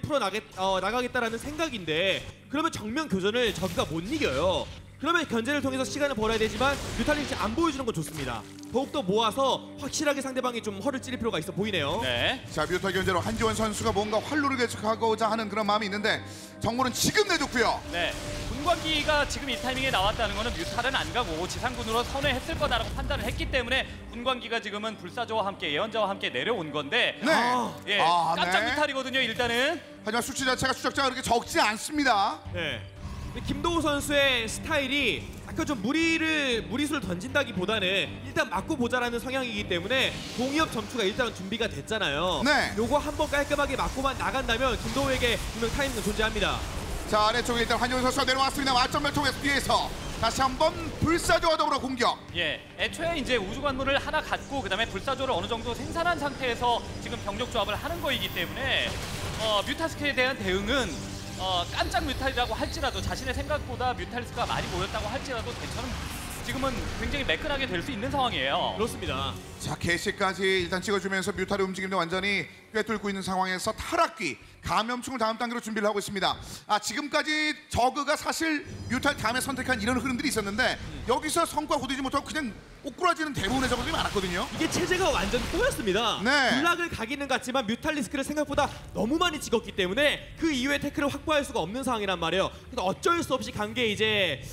나가겠다라는 생각인데 그러면 정면 교전을 저기가 못 이겨요. 그러면 견제를 통해서 시간을 벌어야 되지만 뮤탈리스크 안 보여주는 건 좋습니다. 더욱더 모아서 확실하게 상대방이 좀 허를 찌를 필요가 있어 보이네요. 네. 자, 뮤탈 견제로 한지원 선수가 뭔가 활로를 개척하고자 하는 그런 마음이 있는데 정보는 지금 내줬고요. 네. 분광기가 지금 이 타이밍에 나왔다는 거는 뮤탈은 안 가고 지상군으로 선회했을 거다라고 판단을 했기 때문에 분광기가 지금은 불사조와 함께 예언자와 함께 내려온 건데 네. 예, 아, 깜짝 네. 뮤탈이거든요. 일단은 하지만 수치 자체가 추적자가 그렇게 적지 않습니다. 네. 근데 김도우 선수의 스타일이 약간 좀 무리수를 던진다기보다는 일단 맞고 보자라는 성향이기 때문에 공이업 점추가 일단 준비가 됐잖아요. 네. 요거 한번 깔끔하게 맞고만 나간다면 김도우에게 분명 타이밍은 존재합니다. 자, 아래쪽에 일단 한지원 선수가 내려왔습니다. 맞점을 통해서 뒤에서 다시 한번 불사조와 더불어 공격. 예, 애초에 이제 우주관문을 하나 갖고 그다음에 불사조를 어느 정도 생산한 상태에서 지금 병력 조합을 하는 거이기 때문에 뮤탈리스크에 대한 대응은 깜짝 뮤탈이라고 할지라도 자신의 생각보다 뮤탈리스크가 많이 모였다고 할지라도 대처는 지금은 굉장히 매끈하게 될 수 있는 상황이에요. 그렇습니다. 자, 개시까지 일단 찍어주면서 뮤탈의 움직임도 완전히 꿰뚫고 있는 상황에서 타락기 감염충을 다음 단계로 준비를 하고 있습니다. 지금까지 저그가 사실 뮤탈 다음에 선택한 이런 흐름들이 있었는데 여기서 성과 거두지 못하고 그냥 꼬꾸라지는 대부분의 저그들이 많았거든요. 이게 체제가 완전 꼬였습니다. 네. 블락을 가기는 같지만 뮤탈리스크를 생각보다 너무 많이 찍었기 때문에 그 이후에 태클을 확보할 수가 없는 상황이란 말이에요. 그러니까 어쩔 수 없이 간 게 이제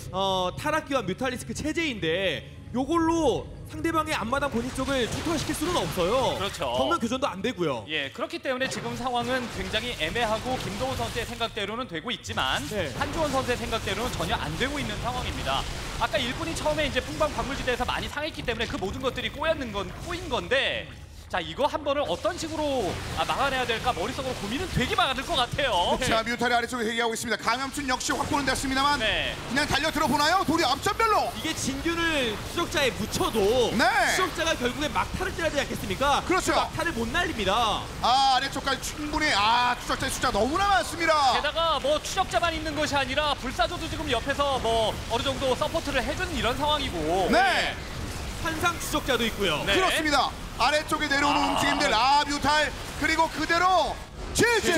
타락기와 뮤탈리스크 체제인데 요걸로 상대방의 앞마당 본인 쪽을 초토화시킬 수는 없어요. 그렇죠. 정면 교전도 안 되고요. 예, 그렇기 때문에 지금 상황은 굉장히 애매하고 김도우 선수의 생각대로는 되고 있지만 네. 한주원 선수의 생각대로는 전혀 안 되고 있는 상황입니다. 아까 일꾼이 처음에 이제 풍광 광물지대에서 많이 상했기 때문에 그 모든 것들이 꼬인 건데 자, 이거 한 번을 어떤 식으로 막아내야 될까 머릿속으로 고민은 되게 많을 것 같아요. 자, 뮤탈이 아래쪽에 대기하고 있습니다. 감염충 역시 확보는 됐습니다만 네. 그냥 달려 들어보나요? 도리 앞전별로. 이게 진균을 추적자에 묻혀도 네. 추적자가 결국에 막타를 때려야 되지 않겠습니까? 그렇죠. 그 막타를 못 날립니다. 아래쪽까지 충분히 추적자의 숫자 너무나 많습니다. 게다가 뭐 추적자만 있는 것이 아니라 불사조도 지금 옆에서 뭐 어느 정도 서포트를 해주는 이런 상황이고. 네. 환상 추적자도 있고요. 네. 그렇습니다. 아래쪽에 내려오는 움직임들 뮤탈 그리고 그대로 GG!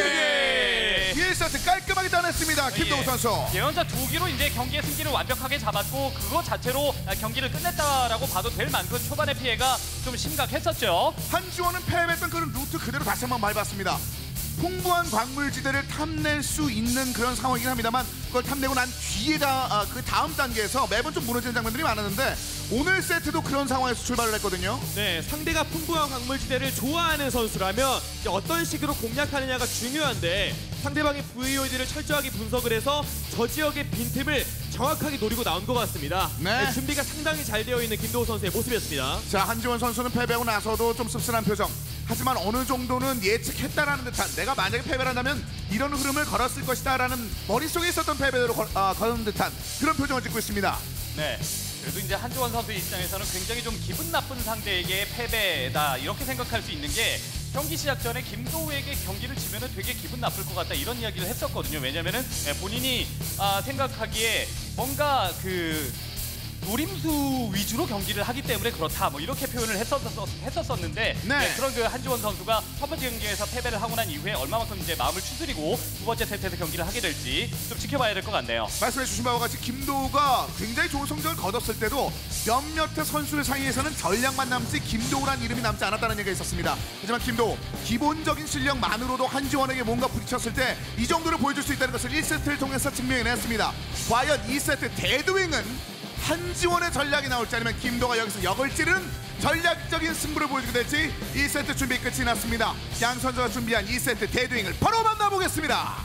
1세트 깔끔하게 따냈습니다. 김도우 예. 선수. 예언자 2기로 이제 경기의 승기를 완벽하게 잡았고 그거 자체로 경기를 끝냈다라고 봐도 될 만큼 초반의 피해가 좀 심각했었죠. 한지원은 패배했던 그런 루트 그대로 다시 한번 밟았습니다. 풍부한 광물지대를 탐낼 수 있는 그런 상황이긴 합니다만 그걸 탐내고 난 뒤에가 그 다음 단계에서 매번 좀 무너지는 장면들이 많았는데 오늘 세트도 그런 상황에서 출발을 했거든요. 네, 상대가 풍부한 광물지대를 좋아하는 선수라면 이제 어떤 식으로 공략하느냐가 중요한데 상대방의 VOD를 철저하게 분석을 해서 저 지역의 빈틈을 정확하게 노리고 나온 것 같습니다. 네. 준비가 상당히 잘 되어 있는 김도우 선수의 모습이었습니다. 자, 한지원 선수는 패배하고 나서도 좀 씁쓸한 표정. 하지만 어느 정도는 예측했다라는 듯한 내가 만약에 패배를 한다면 이런 흐름을 걸었을 것이다라는 머릿속에 있었던 패배대로 거는 듯한 그런 표정을 짓고 있습니다. 네. 그래도 이제 한지원 선수 입장에서는 굉장히 좀 기분 나쁜 상대에게 패배다 이렇게 생각할 수 있는 게 경기 시작 전에 김도우에게 경기를 지면은 되게 기분 나쁠 것 같다 이런 이야기를 했었거든요. 왜냐면은 본인이 생각하기에 뭔가 그 노림수 위주로 경기를 하기 때문에 그렇다 뭐 이렇게 표현을 했었었는데 네. 그런 그 한지원 선수가 첫 번째 경기에서 패배를 하고 난 이후에 얼마만큼 이제 마음을 추스리고 두 번째 세트에서 경기를 하게 될지 좀 지켜봐야 될 것 같네요. 말씀해 주신 바와 같이 김도우가 굉장히 좋은 성적을 거뒀을 때도 몇몇의 선수들 사이에서는 전략만 남지 김도우란 이름이 남지 않았다는 얘기가 있었습니다. 하지만 김도우 기본적인 실력만으로도 한지원에게 뭔가 부딪혔을 때 이 정도를 보여줄 수 있다는 것을 1세트를 통해서 증명해냈습니다. 과연 2세트 데드윙은 한지원의 전략이 나올지 아니면 김도가 여기서 역을 찌르는 전략적인 승부를 보여주게 될지 2세트 준비 끝이 났습니다. 양 선수가 준비한 2세트 데드윙을 바로 만나보겠습니다.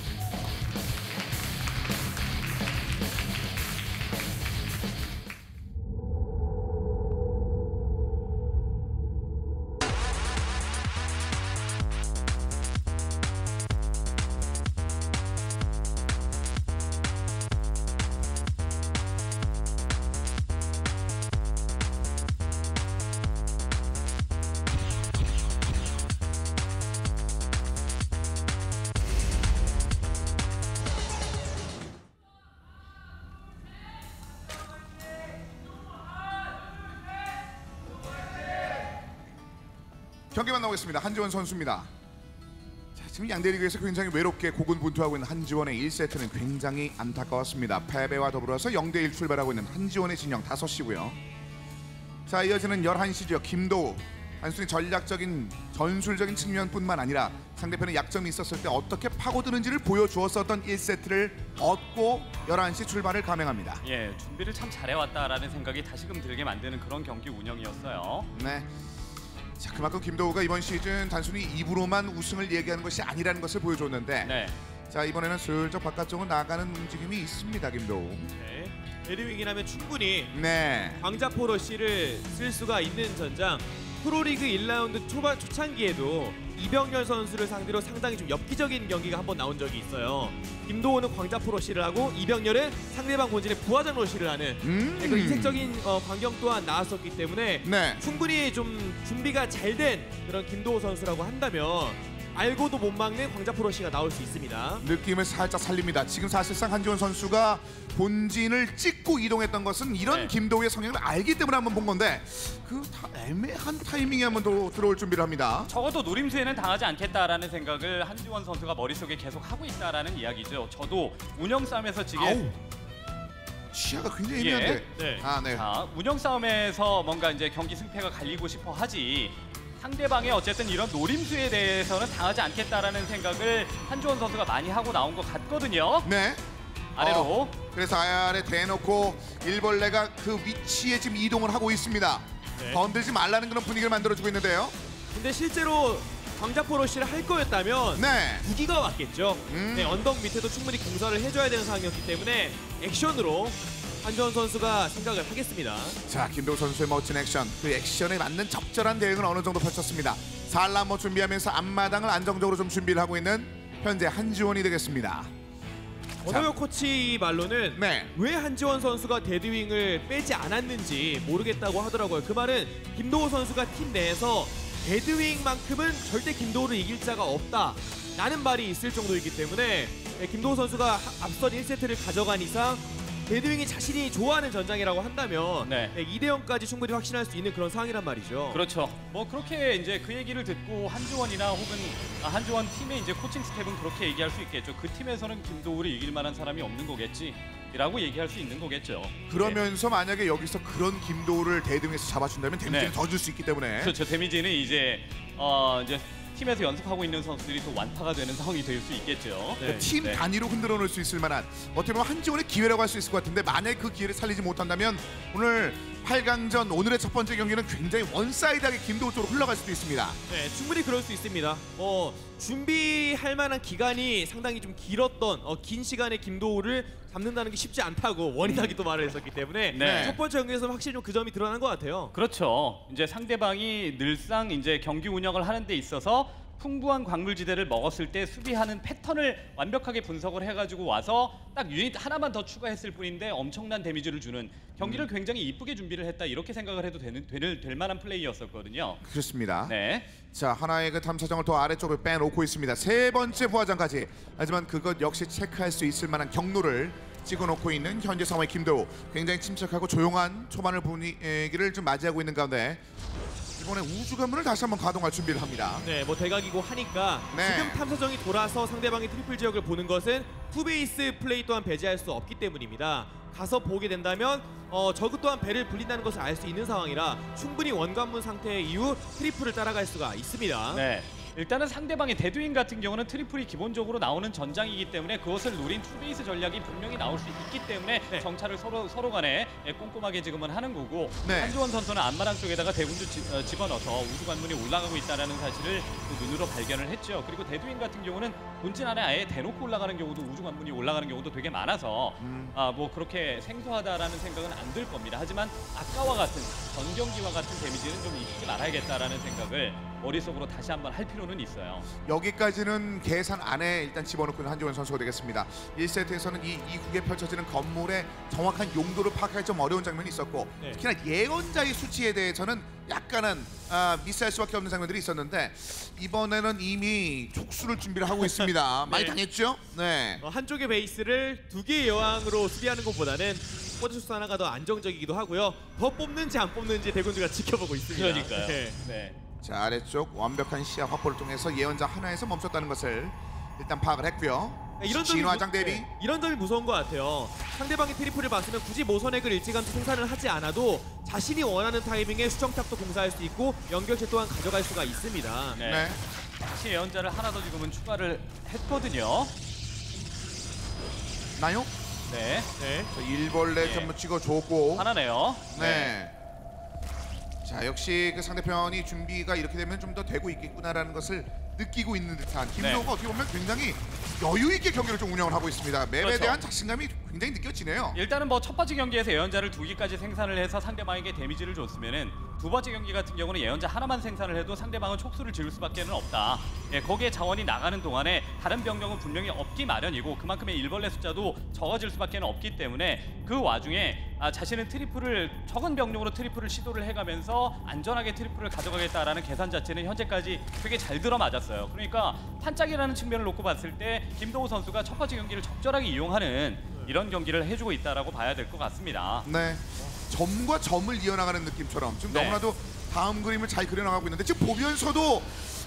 경기 만나보겠습니다. 한지원 선수입니다. 자, 지금 양대리그에서 굉장히 외롭게 고군분투하고 있는 한지원의 1세트는 굉장히 안타까웠습니다. 패배와 더불어서 0대1 출발하고 있는 한지원의 진영 5시고요. 자, 이어지는 11시죠. 김도우. 단순히 전략적인 전술적인 측면뿐만 아니라 상대편의 약점이 있었을 때 어떻게 파고드는지를 보여주었었던 1세트를 얻고 11시 출발을 감행합니다. 예, 준비를 참 잘해왔다라는 생각이 다시금 들게 만드는 그런 경기 운영이었어요. 네. 자, 그만큼 김도우가 이번 시즌 단순히 입으로만 우승을 얘기하는 것이 아니라는 것을 보여줬는데 네. 자, 이번에는 슬쩍 바깥쪽으로 나가는 움직임이 있습니다. 김도우. 네. 데드윙이라면 충분히 네. 광자포 러쉬를 쓸 수가 있는 전장. 프로리그 1라운드 초창기에도 이병렬 선수를 상대로 상당히 좀 엽기적인 경기가 한번 나온 적이 있어요. 김도호는 광자포 러쉬를 하고 이병렬은 상대방 본진에 부하장 러쉬를 하는 그 이색적인 광경 또한 나왔었기 때문에 네. 충분히 좀 준비가 잘 된 그런 김도호 선수라고 한다면 알고도 못 막는 광자포 러쉬가 나올 수 있습니다. 느낌을 살짝 살립니다. 지금 사실상 한지원 선수가 본진을 찍고 이동했던 것은 이런 네. 김도우의 성향을 알기 때문에 한번 본 건데 그 애매한 타이밍에 한번 더 들어올 준비를 합니다. 적어도 노림수에는 당하지 않겠다라는 생각을 한지원 선수가 머릿속에 계속 하고 있다라는 이야기죠. 저도 운영 싸움에서 지금 아우. 시야가 굉장히 예. 애매한데. 네. 아, 네. 자, 운영 싸움에서 뭔가 이제 경기 승패가 갈리고 싶어 하지 상대방의 어쨌든 이런 노림수에 대해서는 당하지 않겠다라는 생각을 한지원 선수가 많이 하고 나온 것 같거든요. 네. 아래로. 그래서 아래 대놓고 일벌레가 그 위치에 지금 이동을 하고 있습니다. 네. 건들지 말라는 그런 분위기를 만들어주고 있는데요. 근데 실제로 광자포 러쉬를 할 거였다면 네. 무기가 왔겠죠. 음. 네, 언덕 밑에도 충분히 공사를 해줘야 되는 상황이었기 때문에 액션으로 한지원 선수가 생각을 하겠습니다. 자, 김도우 선수의 멋진 액션, 그 액션에 맞는 적절한 대응을 어느 정도 펼쳤습니다. 살라모 준비하면서 앞마당을 안정적으로 좀 준비를 하고 있는 현재 한지원이 되겠습니다. 원호혁 코치 말로는 네. 왜 한지원 선수가 데드윙을 빼지 않았는지 모르겠다고 하더라고요. 그 말은 김도호 선수가 팀 내에서 데드윙만큼은 절대 김도호를 이길 자가 없다 라는 말이 있을 정도이기 때문에 김도호 선수가 앞선 1세트를 가져간 이상 데드윙이 자신이 좋아하는 전장이라고 한다면 네. 2대0까지 충분히 확신할 수 있는 그런 상황이란 말이죠. 그렇죠. 뭐 그렇게 이제 그 얘기를 듣고 한지원이나 혹은 한지원 팀의 이제 코칭 스텝은 그렇게 얘기할 수 있겠죠. 그 팀에서는 김도우를 이길 만한 사람이 없는 거겠지라고 얘기할 수 있는 거겠죠. 그러면서 만약에 여기서 그런 김도우를 대등에서 잡아준다면 데미지를 네. 더 줄 수 있기 때문에 그렇죠. 데미지는 이제 팀에서 연습하고 있는 선수들이 또 완파가 되는 상황이 될 수 있겠죠. 네. 팀 네. 단위로 흔들어 놓을 수 있을 만한 어떻게 보면 한지원의 기회라고 할 수 있을 것 같은데 만약에 그 기회를 살리지 못한다면 오늘 8강전 오늘의 첫 번째 경기는 굉장히 원사이드하게 김도우 쪽으로 흘러갈 수도 있습니다. 네, 충분히 그럴 수 있습니다. 준비할 만한 기간이 상당히 좀 길었던 긴 시간에 김도우를 잡는다는 게 쉽지 않다고 원인하기 또 말을 했었기 때문에 네. 첫 번째 경기에서는 확실히 좀 그 점이 드러난 것 같아요. 그렇죠. 이제 상대방이 늘상 이제 경기 운영을 하는 데 있어서 풍부한 광물지대를 먹었을 때 수비하는 패턴을 완벽하게 분석을 해가지고 와서 딱 유닛 하나만 더 추가했을 뿐인데 엄청난 데미지를 주는 경기를 굉장히 이쁘게 준비를 했다 이렇게 생각을 해도 될 만한 플레이였었거든요. 그렇습니다. 네. 자, 하나의 그 탐사정을 더 아래쪽으로 빼놓고 있습니다. 세 번째 부하장까지. 하지만 그것 역시 체크할 수 있을 만한 경로를 찍어놓고 있는 현재 상황의 김도우. 굉장히 침착하고 조용한 초반을 분위기를 좀 맞이하고 있는 가운데 이번에 우주 관문을 다시 한번 가동할 준비를 합니다. 네, 뭐 대각이고 하니까 네. 지금 탐사정이 돌아서 상대방의 트리플 지역을 보는 것은 투베이스 플레이 또한 배제할 수 없기 때문입니다. 가서 보게 된다면 저그 또한 배를 불린다는 것을 알 수 있는 상황이라 충분히 원관문 상태 이후 트리플을 따라갈 수가 있습니다. 네. 일단은 상대방의 데드윈 같은 경우는 트리플이 기본적으로 나오는 전장이기 때문에 그것을 노린 투베이스 전략이 분명히 나올 수 있기 때문에 네. 정찰을 서로 간에 꼼꼼하게 지금은 하는 거고 네. 한주원 선수는 안마랑 쪽에다가 대군주 집어넣어서 우주관문이 올라가고 있다는 사실을 또 눈으로 발견을 했죠. 그리고 데드윈 같은 경우는 본진 안에 아예 대놓고 올라가는 경우도 우주관문이 올라가는 경우도 되게 많아서 뭐 그렇게 생소하다라는 생각은 안 들 겁니다. 하지만 아까와 같은 전 경기와 같은 데미지는 좀 입지 말아야겠다라는 생각을 머릿속으로 다시 한번 할 필요는 있어요. 여기까지는 계산 안에 일단 집어넣고 있는 한지원 선수가 되겠습니다. 1세트에서는 이 이국에 펼쳐지는 건물의 정확한 용도를 파악할 좀 어려운 장면이 있었고 네. 특히나 예언자의 수치에 대해서는 약간은 미스할 수밖에 없는 장면들이 있었는데 이번에는 이미 촉수를 준비를 하고 있습니다. 많이 네. 당했죠? 네. 한쪽의 베이스를 두 개의 여왕으로 수비하는 것보다는 포지션 하나가 더 안정적이기도 하고요. 더 뽑는지 안 뽑는지 대군주가 지켜보고 있습니다. 그러니까요. 네. 네. 자, 아래쪽 완벽한 시야 확보를 통해서 예언자 하나에서 멈췄다는 것을 일단 파악을 했고요. 이런 점이 진화장 대비. 네, 이런 점이 무서운 것 같아요. 상대방이 트리플을 봤으면 굳이 모선액을 일찌감치 생산을 하지 않아도 자신이 원하는 타이밍에 수정탑도 공사할 수 있고 연결체 또한 가져갈 수가 있습니다. 네. 네. 다시 예언자를 하나 더 지금은 추가를 했거든요. 나요? 네. 네. 저 일벌레 예. 좀 찍어줬고. 하나네요. 네. 자, 역시 그 상대편이 준비가 이렇게 되면 좀 더 되고 있겠구나라는 것을 느끼고 있는 듯한 김도우가 네. 어떻게 보면 굉장히 여유 있게 경기를 좀 운영을 하고 있습니다. 맵에 그렇죠. 대한 자신감이 굉장히 느껴지네요. 일단은 뭐 첫 번째 경기에서 예언자를 2기까지 생산을 해서 상대방에게 데미지를 줬으면은 두 번째 경기 같은 경우는 예언자 하나만 생산을 해도 상대방은 촉수를 지을 수밖에는 없다. 예, 거기에 자원이 나가는 동안에 다른 병력은 분명히 없기 마련이고 그만큼의 일벌레 숫자도 적어질 수밖에는 없기 때문에 그 와중에 자신은 트리플을 적은 병력으로 트리플을 시도를 해가면서 안전하게 트리플을 가져가겠다라는 계산 자체는 현재까지 되게 잘 들어맞았어요. 그러니까 판짝이라는 측면을 놓고 봤을 때 김도우 선수가 첫 번째 경기를 적절하게 이용하는 이런 경기를 해주고 있다라고 봐야 될 것 같습니다. 네. 점과 점을 이어나가는 느낌처럼 지금 네. 너무나도 다음 그림을 잘 그려나가고 있는데 지금 보면서도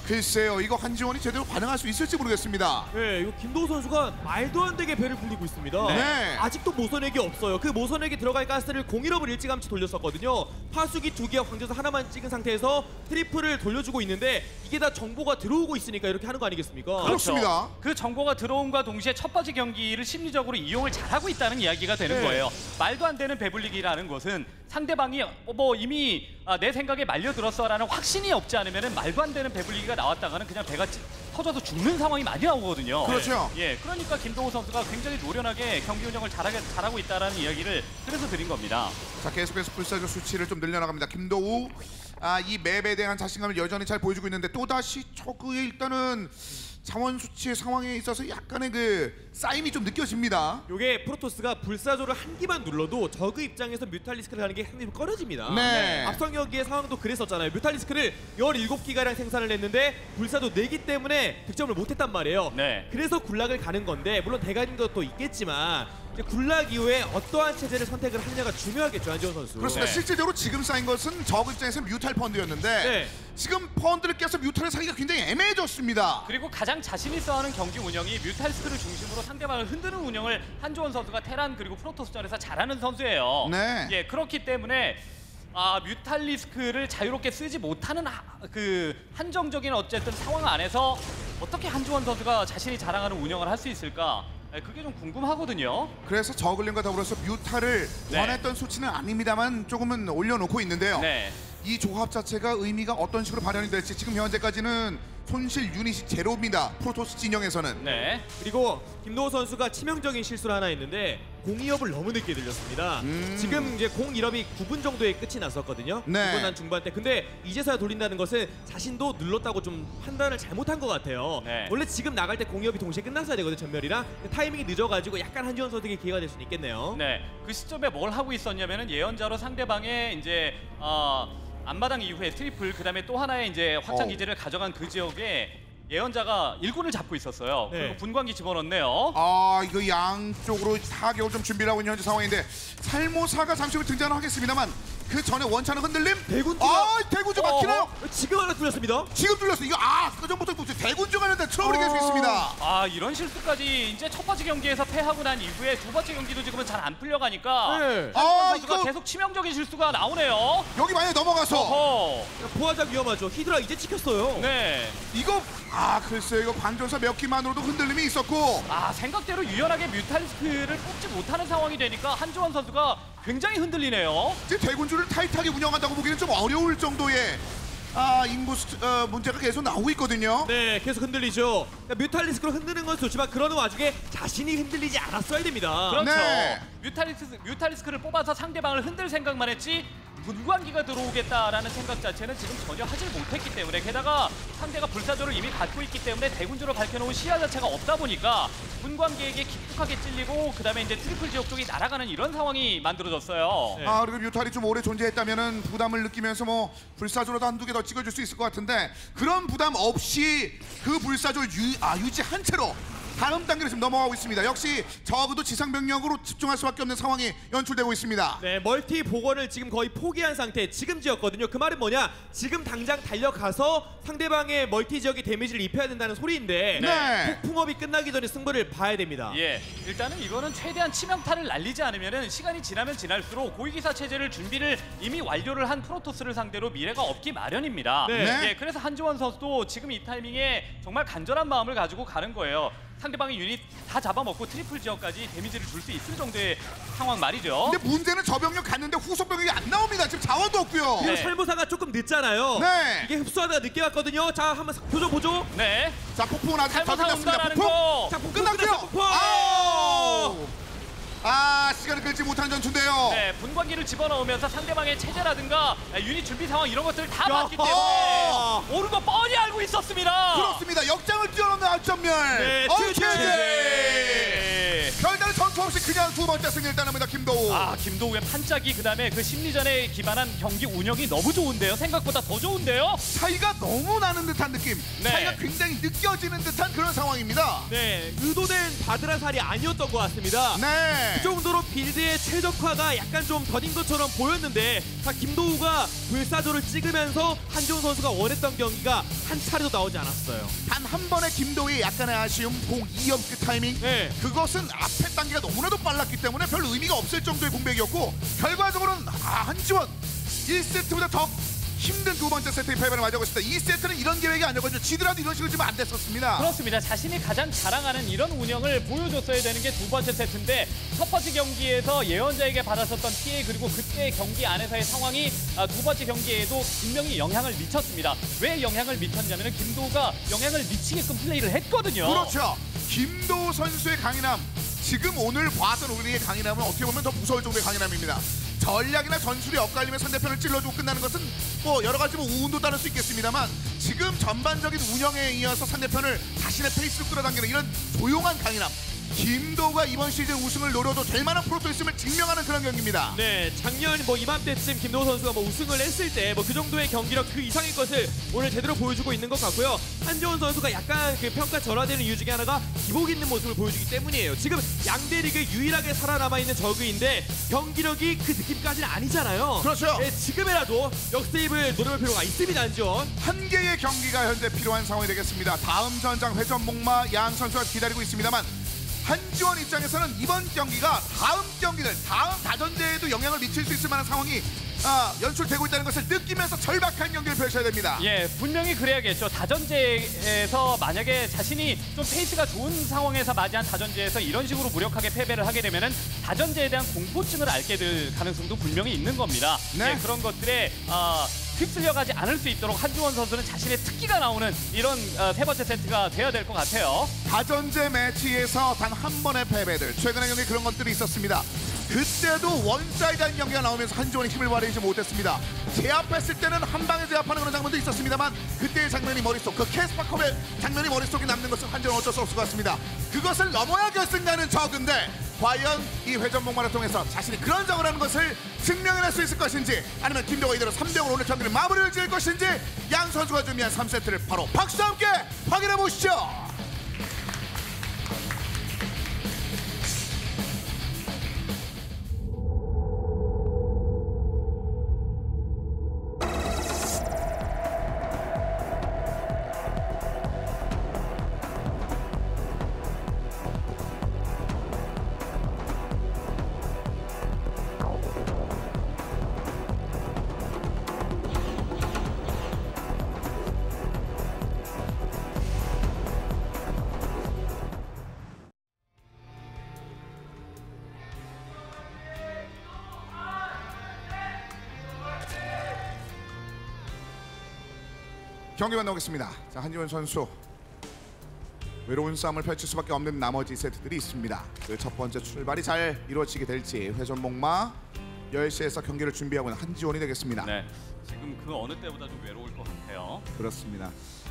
글쎄요, 이거 한지원이 제대로 반응할 수 있을지 모르겠습니다. 네, 이거 김도우 선수가 말도 안 되게 배를 불리고 있습니다. 네. 아직도 모선액이 없어요. 그 모선액에 들어갈 가스를 공일업을 일찌감치 돌렸었거든요. 파수기 2개와 광전사 하나만 찍은 상태에서 트리플을 돌려주고 있는데 이게 다 정보가 들어오고 있으니까 이렇게 하는 거 아니겠습니까? 그렇습니다. 그 정보가 들어옴과 동시에 첫 번째 경기를 심리적으로 이용을 잘하고 있다는 이야기가 되는 네. 거예요. 말도 안 되는 배불리기라는 것은 상대방이 뭐 이미 내 생각에 말려들었어라는 확신이 없지 않으면 말도 안 되는 배불리기가 나왔다가는 그냥 배가 터져서 죽는 상황이 많이 나오거든요. 그렇죠. 예, 그러니까 김도우 선수가 굉장히 노련하게 경기 운영을 잘하고 있다는 이야기를 그래서 드린 겁니다. 자, 계속해서 불사조 수치를 좀 늘려나갑니다. 김도우. 이 맵에 대한 자신감을 여전히 잘 보여주고 있는데 또다시 저그의 일단은 자원 수치의 상황에 있어서 약간의 그 싸임이 좀 느껴집니다. 요게 프로토스가 불사조를 한 기만 눌러도 저그 입장에서 뮤탈리스크를 하는 게 상당히 꺼려집니다. 네. 앞선 경기의 상황도 그랬었잖아요. 뮤탈리스크를 17기가량 생산을 했는데 불사조 4기 때문에 득점을 못했단 말이에요. 네. 그래서 굴락을 가는 건데 물론 대가림도 또 있겠지만 이제 굴락 이후에 어떠한 체제를 선택을 하느냐가 중요하겠죠, 한지원 선수. 그렇습니다. 네. 실제적으로 지금 쌓인 것은 저그 입장에서 뮤탈 펀드였는데 네. 지금 펀드를 껴서 뮤탈을 사기가 굉장히 애매해졌습니다. 그리고 가장 자신 있어 하는 경기 운영이 뮤탈리스크를 중심으로 상대방을 흔드는 운영을 한조원 선수가 테란 그리고 프로토스전에서 잘하는 선수예요. 네. 예, 그렇기 때문에 뮤탈리스크를 자유롭게 쓰지 못하는 그 한정적인 어쨌든 상황 안에서 어떻게 한조원 선수가 자신이 자랑하는 운영을 할 수 있을까? 예, 그게 좀 궁금하거든요. 그래서 저글링과 더불어서 뮤탈을 네. 원했던 수치는 아닙니다만 조금은 올려놓고 있는데요. 네. 이 조합 자체가 의미가 어떤 식으로 발현이 될지 지금 현재까지는 손실 유닛이 제로입니다. 프로토스 진영에서는. 네. 그리고 김도호 선수가 치명적인 실수를 하나 했는데 공 2업을 너무 늦게 들렸습니다. 지금 이제 공 1업이 9분 정도에 끝이 났었거든요. 네. 9분 한 중반 때. 근데 이제서야 돌린다는 것은 자신도 눌렀다고 좀 판단을 잘못한 것 같아요. 네. 원래 지금 나갈 때 공 2업이 동시에 끝났어야 되거든요. 전멸이랑. 타이밍이 늦어가지고 약간 한지원 선수에게 기회가 될 수는 있겠네요. 네. 그 시점에 뭘 하고 있었냐면은 예언자로 상대방의 이제 앞마당 이후에 트리플 그다음에 또 하나의 이제 확장 기지를 가져간 그 지역에 예언자가 일꾼을 잡고 있었어요. 네. 그리고 분광기 집어넣네요. 이거 양쪽으로 타격을 좀 준비를 하고 있는 현재 상황인데 살모사가 잠시 후에 등장을 하겠습니다만 그 전에 원차는 흔들림. 대군주 막히나요? 지금 하나 뚫렸습니다. 지금 뚫렸어. 이거 그 전부터 대군주가 있는데 트러블이 계속 있습니다. 이런 실수까지 이제 첫 번째 경기에서 패하고 난 이후에 두 번째 경기도 지금은 잘 안 풀려가니까 네. 한지원 선수가 이거 계속 치명적인 실수가 나오네요. 여기 만약에 넘어가서 어허. 부하장 위험하죠. 히드라 이제 찍혔어요. 네. 이거 글쎄요. 이거 관전사 몇 기만으로도 흔들림이 있었고 생각대로 유연하게 뮤탈리스크를 뽑지 못하는 상황이 되니까 한지원 선수가 굉장히 흔들리네요. 지금 대군주를 타이트하게 운영한다고 보기는 좀 어려울 정도의 인구 문제가 계속 나오고 있거든요. 네, 계속 흔들리죠. 그러니까 뮤탈리스크로 흔드는 건 좋지만 그러는 와중에 자신이 흔들리지 않았어야 됩니다. 그렇죠. 네. 뮤탈리스크를 뽑아서 상대방을 흔들 생각만 했지 분광기가 들어오겠다라는 생각 자체는 지금 전혀 하질 못했기 때문에 게다가 상대가 불사조를 이미 갖고 있기 때문에 대군주로 밝혀놓은 시야 자체가 없다 보니까 분광기에게 깊숙하게 찔리고 그 다음에 이제 트리플 지역 쪽이 날아가는 이런 상황이 만들어졌어요. 네. 그리고 뮤탈이 좀 오래 존재했다면은 부담을 느끼면서 뭐 불사조라도 한두 개 더 찍어줄 수 있을 것 같은데 그런 부담 없이 그 불사조를 유지한 채로 다음 단계로 지금 넘어가고 있습니다. 역시 적어도 지상병력으로 집중할 수밖에 없는 상황이 연출되고 있습니다. 네, 멀티 복원을 지금 거의 포기한 상태. 지금 지었거든요. 그 말은 뭐냐? 지금 당장 달려가서 상대방의 멀티 지역에 데미지를 입혀야 된다는 소리인데 네. 폭풍업이 끝나기 전에 승부를 봐야 됩니다. 예, 일단은 이거는 최대한 치명타를 날리지 않으면은 시간이 지나면 지날수록 고위기사 체제를 준비를 이미 완료를 한 프로토스를 상대로 미래가 없기 마련입니다. 네. 예, 그래서 한지원 선수도 지금 이 타이밍에 정말 간절한 마음을 가지고 가는 거예요. 상대방의 유닛 다 잡아먹고 트리플 지역까지 데미지를 줄 수 있을 정도의 상황 말이죠. 근데 문제는 저 병력 갔는데 후속 병력이 안 나옵니다. 지금 자원도 없고요. 그리고 네. 살모사가 조금 늦잖아요. 네. 이게 흡수하다가 늦게 왔거든요. 자, 한번 표정 보죠. 네. 자, 폭풍은 아직 더 살모사 끝났습니다. 온다라는 폭풍! 거. 자, 폭풍 끝났고요. 끝났어, 폭풍! 시간을 끌지 못하는 전투인데요. 네, 분광기를 집어넣으면서 상대방의 체제라든가 유닛 준비 상황 이런 것들을 다 야. 봤기 때문에 오른 거 뻔히 알고 있었습니다. 그렇습니다. 역장을 뛰어넘는 안전멸. 네, 네. 별다른 전투 없이 그냥 두 번째 승리를 따냅니다. 김도우. 김도우의 판짜기 그다음에 그 심리전에 기반한 경기 운영이 너무 좋은데요. 생각보다 더 좋은데요. 차이가 너무 나는 듯한 느낌. 네. 차이가 굉장히 느껴지는 듯한 그런 상황입니다. 네, 의도된 바드라살이 아니었던 것 같습니다. 네. 그 정도로 빌드의 최적화가 약간 좀 더딘 것처럼 보였는데 김도우가 불사조를 찍으면서 한지원 선수가 원했던 경기가 한 차례도 나오지 않았어요. 단 한 번의 김도우의 약간의 아쉬움, 공 2업 그 타이밍. 네. 그것은 앞에 단계가 너무나도 빨랐기 때문에 별 의미가 없을 정도의 공백이었고 결과적으로는 한지원 1세트보다 더 힘든 두 번째 세트의 패배를 맞이하고 있습니다. 2세트는 이런 계획이 아니었거든요. 지더라도 이런 식으로 지면 안 됐었습니다. 그렇습니다. 자신이 가장 자랑하는 이런 운영을 보여줬어야 되는 게 두 번째 세트인데 첫 번째 경기에서 예언자에게 받았었던 피해 그리고 그때 경기 안에서의 상황이 두 번째 경기에도 분명히 영향을 미쳤습니다. 왜 영향을 미쳤냐면 김도우가 영향을 미치게끔 플레이를 했거든요. 그렇죠. 김도우 선수의 강인함. 지금 오늘 봤던 우리의 강인함은 어떻게 보면 더 무서울 정도의 강인함입니다. 전략이나 전술이 엇갈리면 상대편을 찔러주고 끝나는 것은 뭐 여러 가지 우운도 따를 수 있겠습니다만 지금 전반적인 운영에 이어서 상대편을 자신의 페이스로 끌어당기는 이런 조용한 강인함. 김도우가 이번 시즌 우승을 노려도 될 만한 프로토스임을 증명하는 그런 경기입니다. 네, 작년 이맘때쯤 김도우 선수가 우승을 했을 때 그 정도의 경기력 그 이상의 것을 오늘 제대로 보여주고 있는 것 같고요. 한지원 선수가 약간 그 평가 전환되는 이유 중에 하나가 기복 있는 모습을 보여주기 때문이에요. 지금 양대 리그 유일하게 살아남아 있는 저그인데 경기력이 그 느낌까지는 아니잖아요. 그렇죠. 네, 지금이라도 역세입을 노려볼 필요가 있습니다, 한지원. 한 개의 경기가 현재 필요한 상황이 되겠습니다. 다음 전장 회전 목마 양 선수가 기다리고 있습니다만 한지원 입장에서는 이번 경기가 다음 경기들, 다음 다전제에도 영향을 미칠 수 있을 만한 상황이 연출되고 있다는 것을 느끼면서 절박한 경기를 펼쳐야 됩니다. 예, 분명히 그래야겠죠. 다전제에서 만약에 자신이 좀 페이스가 좋은 상황에서 맞이한 다전제에서 이런 식으로 무력하게 패배를 하게 되면은 다전제에 대한 공포증을 앓게 될 가능성도 분명히 있는 겁니다. 네. 예, 그런 것들에 휩쓸려가지 않을 수 있도록 한지원 선수는 자신의 특기가 나오는 이런 세 번째 세트가 돼야 될 것 같아요. 다전제 매치에서 단 한 번의 패배들, 최근의 경기 그런 것들이 있었습니다. 그때도 원사이드한 경기가 나오면서 한지원이 힘을 발휘하지 못했습니다. 제압했을 때는 한 방에 제압하는 그런 장면도 있었습니다만 그때의 장면이 머릿속, 그 캐스파컵의 장면이 머릿속에 남는 것은 한지원 어쩔 수 없을 것 같습니다. 그것을 넘어야 결승가는 저근데 과연 이 회전목마를 통해서 자신이 그런 적을 하는 것을 증명해낼 수 있을 것인지, 아니면 김도호가 이대로 3대0으로 오늘 경기를 마무리를 지을 것인지, 양 선수가 준비한 3세트를 바로 박수와 함께 확인해 보시죠. 경기만 나오겠습니다. 자, 한지원 선수 외로운 싸움을 펼칠 수밖에 없는 나머지 세트들이 있습니다. 그 첫 번째 출발이 잘 이루어지게 될지, 회전목마 10시에서 경기를 준비하고 있는 한지원이 되겠습니다. 네, 지금 그 어느 때보다 좀 외로울 것 같아요. 그렇습니다.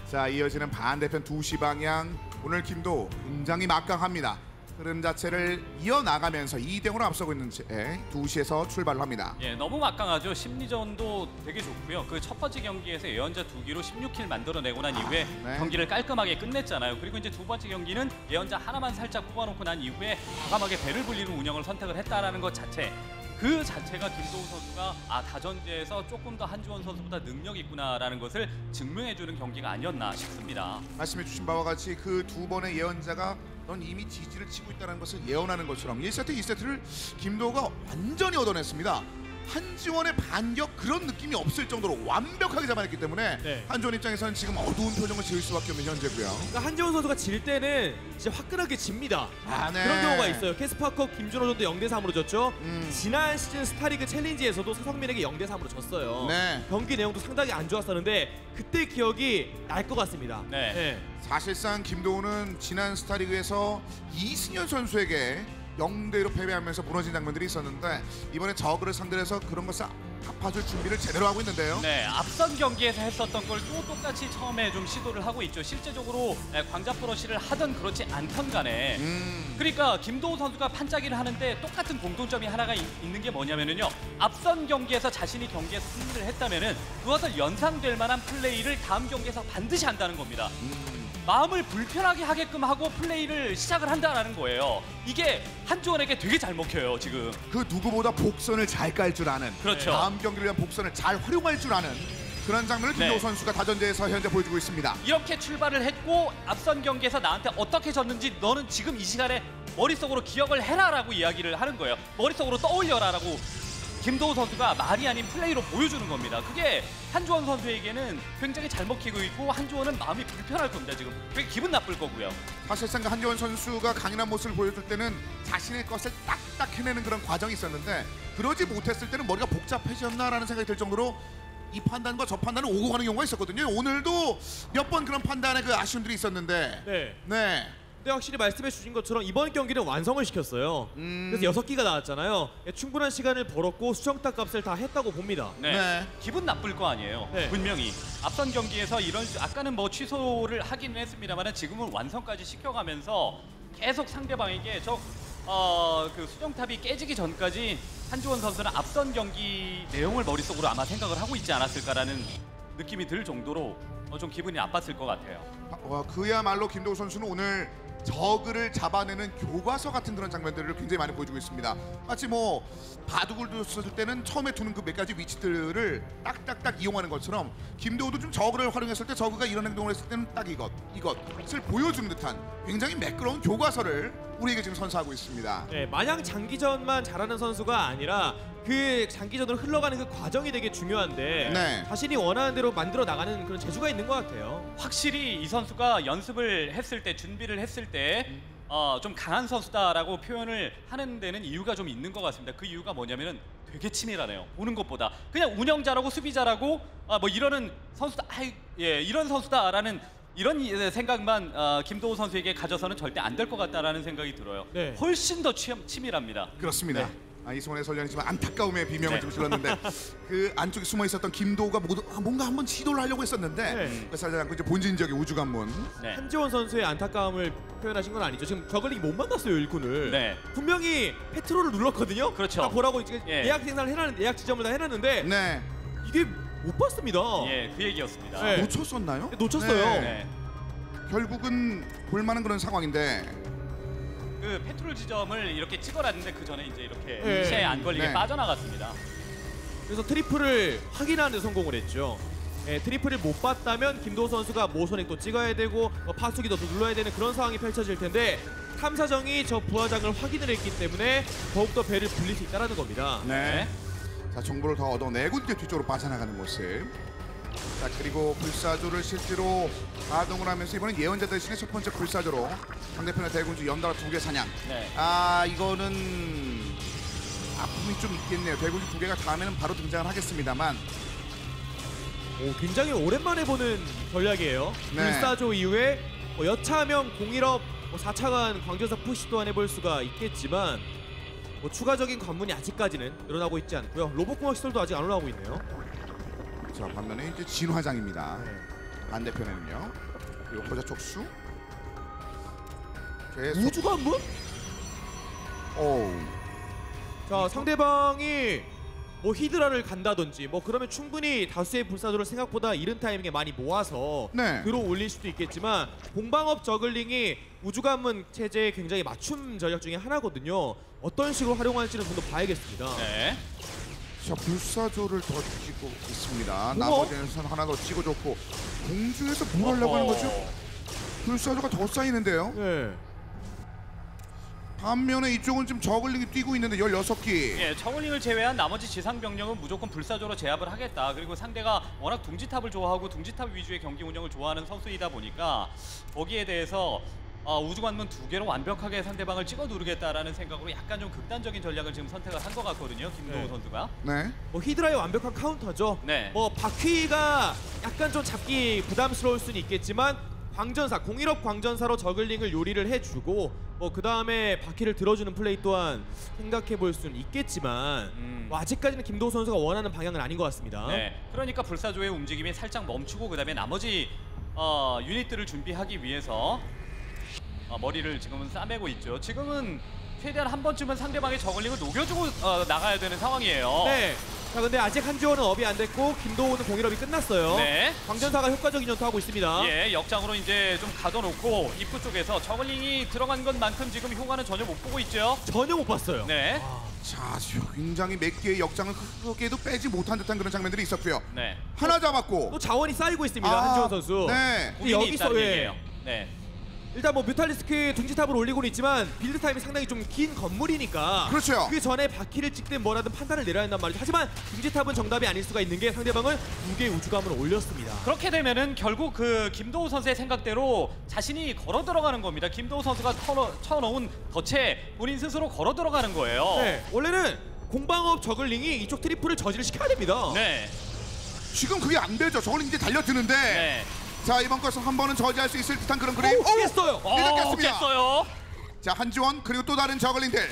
자, 이어지는 반대편 2시 방향, 오늘 김도 굉장히 막강합니다. 흐름 자체를 이어나가면서 2대0으로 앞서고 있는 채 2시에서 출발을 합니다. 예, 너무 막강하죠. 심리전도 되게 좋고요. 그 첫 번째 경기에서 예언자 2기로 16킬 만들어내고 난 이후에 네. 경기를 깔끔하게 끝냈잖아요. 그리고 이제 두 번째 경기는 예언자 하나만 살짝 뽑아놓고 난 이후에 과감하게 배를 불리는 운영을 선택을 했다라는 것 자체, 그 자체가 김도우 선수가 다전제에서 조금 더 한지원 선수보다 능력이 있구나라는 것을 증명해주는 경기가 아니었나 싶습니다. 말씀해 주신 바와 같이 그 두 번의 예언자가 넌 이미 지지를 치고 있다는 것을 예언하는 것처럼 1세트, 2세트를 김도우가 완전히 얻어냈습니다. 한지원의 반격 그런 느낌이 없을 정도로 완벽하게 잡아냈기 때문에 네. 한지원 입장에서는 지금 어두운 표정을 지을 수밖에 없는 현재고요. 그러니까 한지원 선수가 질 때는 진짜 화끈하게 집니다. 네. 그런 경우가 있어요. 캐스파컵 김준호 전도 0대3으로 졌죠. 음. 지난 시즌 스타리그 챌린지에서도 서성민에게 0대3으로 졌어요. 네. 경기 내용도 상당히 안 좋았었는데 그때 기억이 날 것 같습니다. 네. 사실상 김도우는 지난 스타리그에서 이승현 선수에게 0대1로 패배하면서 무너진 장면들이 있었는데 이번에 저그를 상대로 해서 그런 것을 갚아줄 준비를 제대로 하고 있는데요. 네, 앞선 경기에서 했었던 걸 또 똑같이 처음에 좀 시도를 하고 있죠. 실제적으로 광자 프로시를 하든 그렇지 않던 간에 그러니까 김도우 선수가 판짜기를 하는데 똑같은 공통점이 하나가 있는 게 뭐냐면요. 앞선 경기에서 자신이 경기에서 승리를 했다면은 그것을 연상될 만한 플레이를 다음 경기에서 반드시 한다는 겁니다. 마음을 불편하게 하게끔 하고 플레이를 시작을 한다라는 거예요. 이게 한지원에게 되게 잘 먹혀요, 지금. 그 누구보다 복선을 잘 깔 줄 아는, 그렇죠. 다음 경기를 위한 복선을 잘 활용할 줄 아는 그런 장면을 김도우 네. 선수가 다전제에서 현재 보여주고 있습니다. 이렇게 출발을 했고 앞선 경기에서 나한테 어떻게 졌는지 너는 지금 이 시간에 머릿속으로 기억을 해라라고 이야기를 하는 거예요. 머릿속으로 떠올려라라고 김도우 선수가 말이 아닌 플레이로 보여주는 겁니다. 그게 한지원 선수에게는 굉장히 잘 먹히고 있고 한지원은 마음이 불편할 겁니다. 지금 되게 기분 나쁠 거고요. 사실상 한지원 선수가 강인한 모습을 보여줄 때는 자신의 것을 딱딱 해내는 그런 과정이 있었는데 그러지 못했을 때는 머리가 복잡해졌나라는 생각이 들 정도로 이 판단과 저 판단을 오고 가는 경우가 있었거든요. 오늘도 몇 번 그런 판단에 그 아쉬움들이 있었는데 네. 근데 확실히 말씀해 주신 것처럼 이번 경기는 완성을 시켰어요. 그래서 6기가 나왔잖아요. 충분한 시간을 벌었고 수정타 값을 다 했다고 봅니다. 네. 네. 기분 나쁠 거 아니에요. 네. 분명히 앞선 경기에서 이런 아까는 뭐 취소를 하긴 했습니다만 지금은 완성까지 시켜가면서 계속 상대방에게 그 수정탑이 깨지기 전까지 한지원 선수는 앞선 경기 내용을 머릿속으로 아마 생각을 하고 있지 않았을까라는 느낌이 들 정도로 좀 기분이 나빴을 것 같아요. 그야말로 김도우 선수는 오늘 저그를 잡아내는 교과서 같은 그런 장면들을 굉장히 많이 보여주고 있습니다. 마치 뭐 바둑을 뒀을 때는 처음에 두는 그 몇 가지 위치들을 딱딱딱 이용하는 것처럼 김도우도 좀 저그를 활용했을 때 저그가 이런 행동을 했을 때는 딱 이것을 보여주는 듯한 굉장히 매끄러운 교과서를 우리에게 지금 선사하고 있습니다. 네, 마냥 장기전만 잘하는 선수가 아니라 그 장기전으로 흘러가는 그 과정이 되게 중요한데 네. 자신이 원하는 대로 만들어 나가는 그런 재주가 있는 것 같아요. 확실히 이 선수가 연습을 했을 때 준비를 했을 때 좀 강한 선수다라고 표현을 하는 데는 이유가 좀 있는 것 같습니다. 그 이유가 뭐냐면은 되게 치밀하네요. 보는 것보다 그냥 운영 잘하고 수비 잘하고 뭐 이러는 선수다, 이런 선수다라는 이런 생각만 김도우 선수에게 가져서는 절대 안 될 것 같다라는 생각이 들어요. 네. 훨씬 더 치밀합니다. 그렇습니다. 네. 이승원의 설련이지만 안타까움의 비명을 좀 질렀는데 그 안쪽에 숨어 있었던 김도우가 뭔가 한번 시도를 하려고 했었는데 네. 그래서 하지 않고 이제 본진적인 우주관문. 네. 한지원 선수의 안타까움을 표현하신 건 아니죠. 지금 저글링이 못 만났어요 일꾼을. 네. 분명히 페트롤을 눌렀거든요. 그렇죠. 다 보라고 이제 예. 예약 생산을 해놨는데 예약 지점을 다 해놨는데 네. 이게 못 봤습니다. 예, 그 얘기였습니다. 네. 놓쳤었나요? 놓쳤어요. 네. 네. 결국은 볼만한 그런 상황인데. 그 페트롤 지점을 이렇게 찍어놨는데 그 전에 이제 이렇게 네. 시야에 안 걸리게 네. 빠져나갔습니다. 그래서 트리플을 확인하는 데 성공을 했죠. 트리플을 못 봤다면 김도우 선수가 모선액도 찍어야 되고 파수기도 더 눌러야 되는 그런 상황이 펼쳐질 텐데 탐사정이 저 부하장을 확인을 했기 때문에 더욱더 배를 불릴 수 있다는 겁니다. 네. 자, 정보를 더 얻어내고 이제 뒤쪽으로 빠져나가는 모습. 자, 그리고 불사조를 실제로 가동을 하면서 이번엔 예언자 대신에 첫 번째 불사조로 상대편의 대군주 연달아 2개 사냥. 네. 이거는 아픔이 좀 있겠네요. 대군주 2개가 다음에는 바로 등장을 하겠습니다만. 굉장히 오랜만에 보는 전략이에요. 네. 불사조 이후에 여차하면 01업 4차관 광전사 푸시 또한 해볼 수가 있겠지만 추가적인 관문이 아직까지는 일어나고 있지 않고요. 로봇공학 시설도 아직 안 올라오고 있네요. 자, 반면에 이제 진화장입니다. 네. 반대편에는요. 그리고 호자 촉수. 계속. 우주관문? 오우. 자, 상대방이 히드라를 간다든지 그러면 충분히 다수의 불사조를 생각보다 이른 타이밍에 많이 모아서 네. 들어 올릴 수도 있겠지만 공방업 저글링이 우주관문 체제에 굉장히 맞춤 전략 중에 하나거든요. 어떤 식으로 활용할지는 좀 더 봐야겠습니다. 네. 자, 불사조를 더 찍고 있습니다. 우와. 나머지는 선 하나 더 찍어줬고 공중에서 뭘 하려고 하는 거죠? 불사조가 더 쌓이는데요. 네. 반면에 이쪽은 지금 저글링이 뛰고 있는데 16기. 예, 저글링을 제외한 나머지 지상 병력은 무조건 불사조로 제압을 하겠다. 그리고 상대가 워낙 둥지탑을 좋아하고 둥지탑 위주의 경기 운영을 좋아하는 선수이다 보니까 거기에 대해서 우주관문 2개로 완벽하게 상대방을 찍어 누르겠다라는 생각으로 약간 좀 극단적인 전략을 지금 선택을 한 것 같거든요. 김도우 네. 선수가. 네. 히드라의 완벽한 카운터죠. 네. 바퀴가 약간 좀 잡기 부담스러울 수는 있겠지만 광전사 01업 광전사로 저글링을 요리를 해주고 그 다음에 바퀴를 들어주는 플레이 또한 생각해 볼 수는 있겠지만 아직까지는 김도우 선수가 원하는 방향은 아닌 것 같습니다. 네. 그러니까 불사조의 움직임이 살짝 멈추고 그다음에 나머지 유닛들을 준비하기 위해서 머리를 지금은 싸매고 있죠. 지금은 최대한 한 번쯤은 상대방의 저글링을 녹여주고 나가야 되는 상황이에요. 네. 자, 근데 아직 한지원은 업이 안 됐고 김도우는 01업이 끝났어요. 네. 광전사가 효과적인 전투하고 있습니다. 예, 역장으로 이제 좀 가둬놓고 입구 쪽에서 저글링이 들어간 것만큼 지금 효과는 전혀 못 보고 있죠. 전혀 못 봤어요. 네. 자, 굉장히 몇 개의 역장을 크게도 빼지 못한 듯한 그런 장면들이 있었고요. 네. 하나 잡았고. 또 자원이 쌓이고 있습니다. 한지원 선수. 네. 근데 고민이 있다는 예. 얘기예요. 네. 일단 뮤탈리스크 둥지탑을 올리고는 있지만 빌드 타임이 상당히 좀 긴 건물이니까 그렇죠. 그 전에 바퀴를 찍든 뭐라든 판단을 내려야 한단 말이죠. 하지만 둥지탑은 정답이 아닐 수가 있는 게 상대방은 2개의 우주감을 올렸습니다. 그렇게 되면은 결국 그 김도우 선수의 생각대로 자신이 걸어 들어가는 겁니다. 김도우 선수가 쳐놓은 덫에 본인 스스로 걸어 들어가는 거예요. 네, 원래는 공방업 저글링이 이쪽 트리플을 저지를 시켜야 됩니다. 네. 지금 그게 안 되죠. 저글링 이제 달려드는데. 네. 자, 이번 것은 한 번은 저지할 수 있을 듯한 그런 그림. 오, 깼어요. 깼습니다. 깼어요. 자, 한지원 그리고 또 다른 저글링들.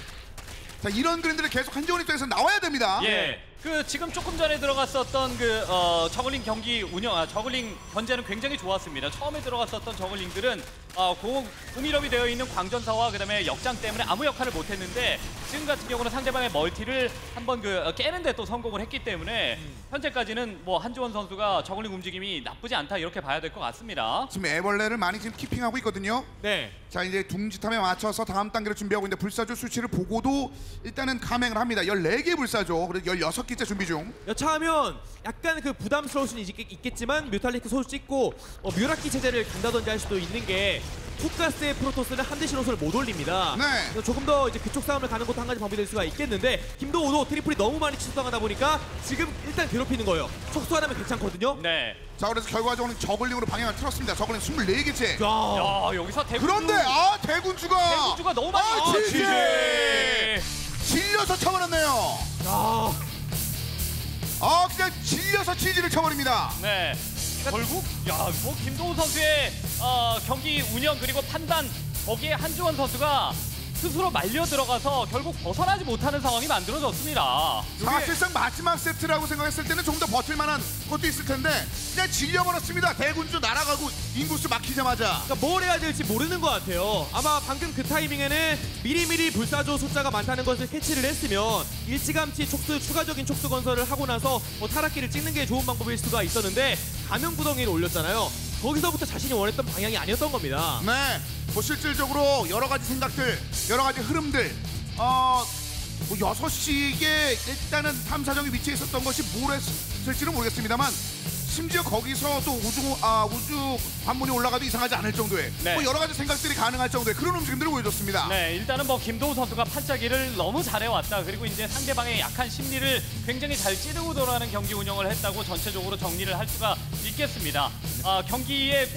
자, 이런 그림들을 계속 한지원 입장에서 나와야 됩니다. 예. 그 지금 조금 전에 들어갔었던 그 저글링 경기 운영, 저글링 견제는 굉장히 좋았습니다. 처음에 들어갔었던 저글링들은 공일업이 되어 있는 광전사와 그다음에 역장 때문에 아무 역할을 못했는데 지금 같은 경우는 상대방의 멀티를 한번 깨는데 또 성공을 했기 때문에 현재까지는 뭐 한지원 선수가 저글링 움직임이 나쁘지 않다 이렇게 봐야 될 것 같습니다. 지금 애벌레를 많이 지금 키핑하고 있거든요. 네. 자, 이제 둥지탐에 맞춰서 다음 단계를 준비하고 있는데 불사조 수치를 보고도 일단은 감행을 합니다. 14개 불사조 그리고 16개 6기째 준비 중. 여차하면 약간 그 부담스러울 수는 있겠지만 뮤탈리스크 소수 찍고 뮤라키 체제를 간다든지 할 수도 있는 게 투가스의 프로토스는 한 대씩 로스를 못 올립니다. 네. 그래서 조금 더 이제 그쪽 싸움을 가는 것도 한 가지 방법이 될 수가 있겠는데 김도호도 트리플이 너무 많이 치수당하다 보니까 지금 일단 괴롭히는 거예요. 촉수 하나면 괜찮거든요. 네. 자, 그래서 결과적으로 저글링으로 방향을 틀었습니다. 저글링 24개째. 야, 야, 여기서 대군주. 그런데 대군주가 대군주가 너무 많이 지지! 질려서 쳐버렸네요. 야. 그냥 질려서 치즈를 쳐버립니다. 네. 결국 뭐 김도우 선수의 경기 운영 그리고 판단 거기에 한지원 선수가 스스로 말려 들어가서 결국 벗어나지 못하는 상황이 만들어졌습니다. 사실상 마지막 세트라고 생각했을 때는 좀 더 버틸만한 것도 있을 텐데 그냥 질려버렸습니다. 대군주 날아가고 인구수 막히자마자. 그러니까 뭘 해야 될지 모르는 것 같아요. 아마 방금 그 타이밍에는 미리미리 불사조 숫자가 많다는 것을 캐치를 했으면 일찌감치 추가적인 촉수 건설을 하고 나서 타락기를 찍는 게 좋은 방법일 수가 있었는데 감염구덩이를 올렸잖아요. 거기서부터 자신이 원했던 방향이 아니었던 겁니다. 네, 뭐 실질적으로 여러 가지 생각들, 여러 가지 흐름들, 뭐 6시에 일단은 탐사정이 위치해 있었던 것이 뭘 했을지는 모르겠습니다만 심지어 거기서 또 우주 관문이 올라가도 이상하지 않을 정도의 네. 뭐 여러 가지 생각들이 가능할 정도의 그런 움직임들을 보여줬습니다. 네, 일단은 뭐 김도우 선수가 판짜기를 너무 잘해왔다. 그리고 이제 상대방의 약한 심리를 굉장히 잘 찌르고 돌아가는 경기 운영을 했다고 전체적으로 정리를 할 수가 있겠습니다. 경기의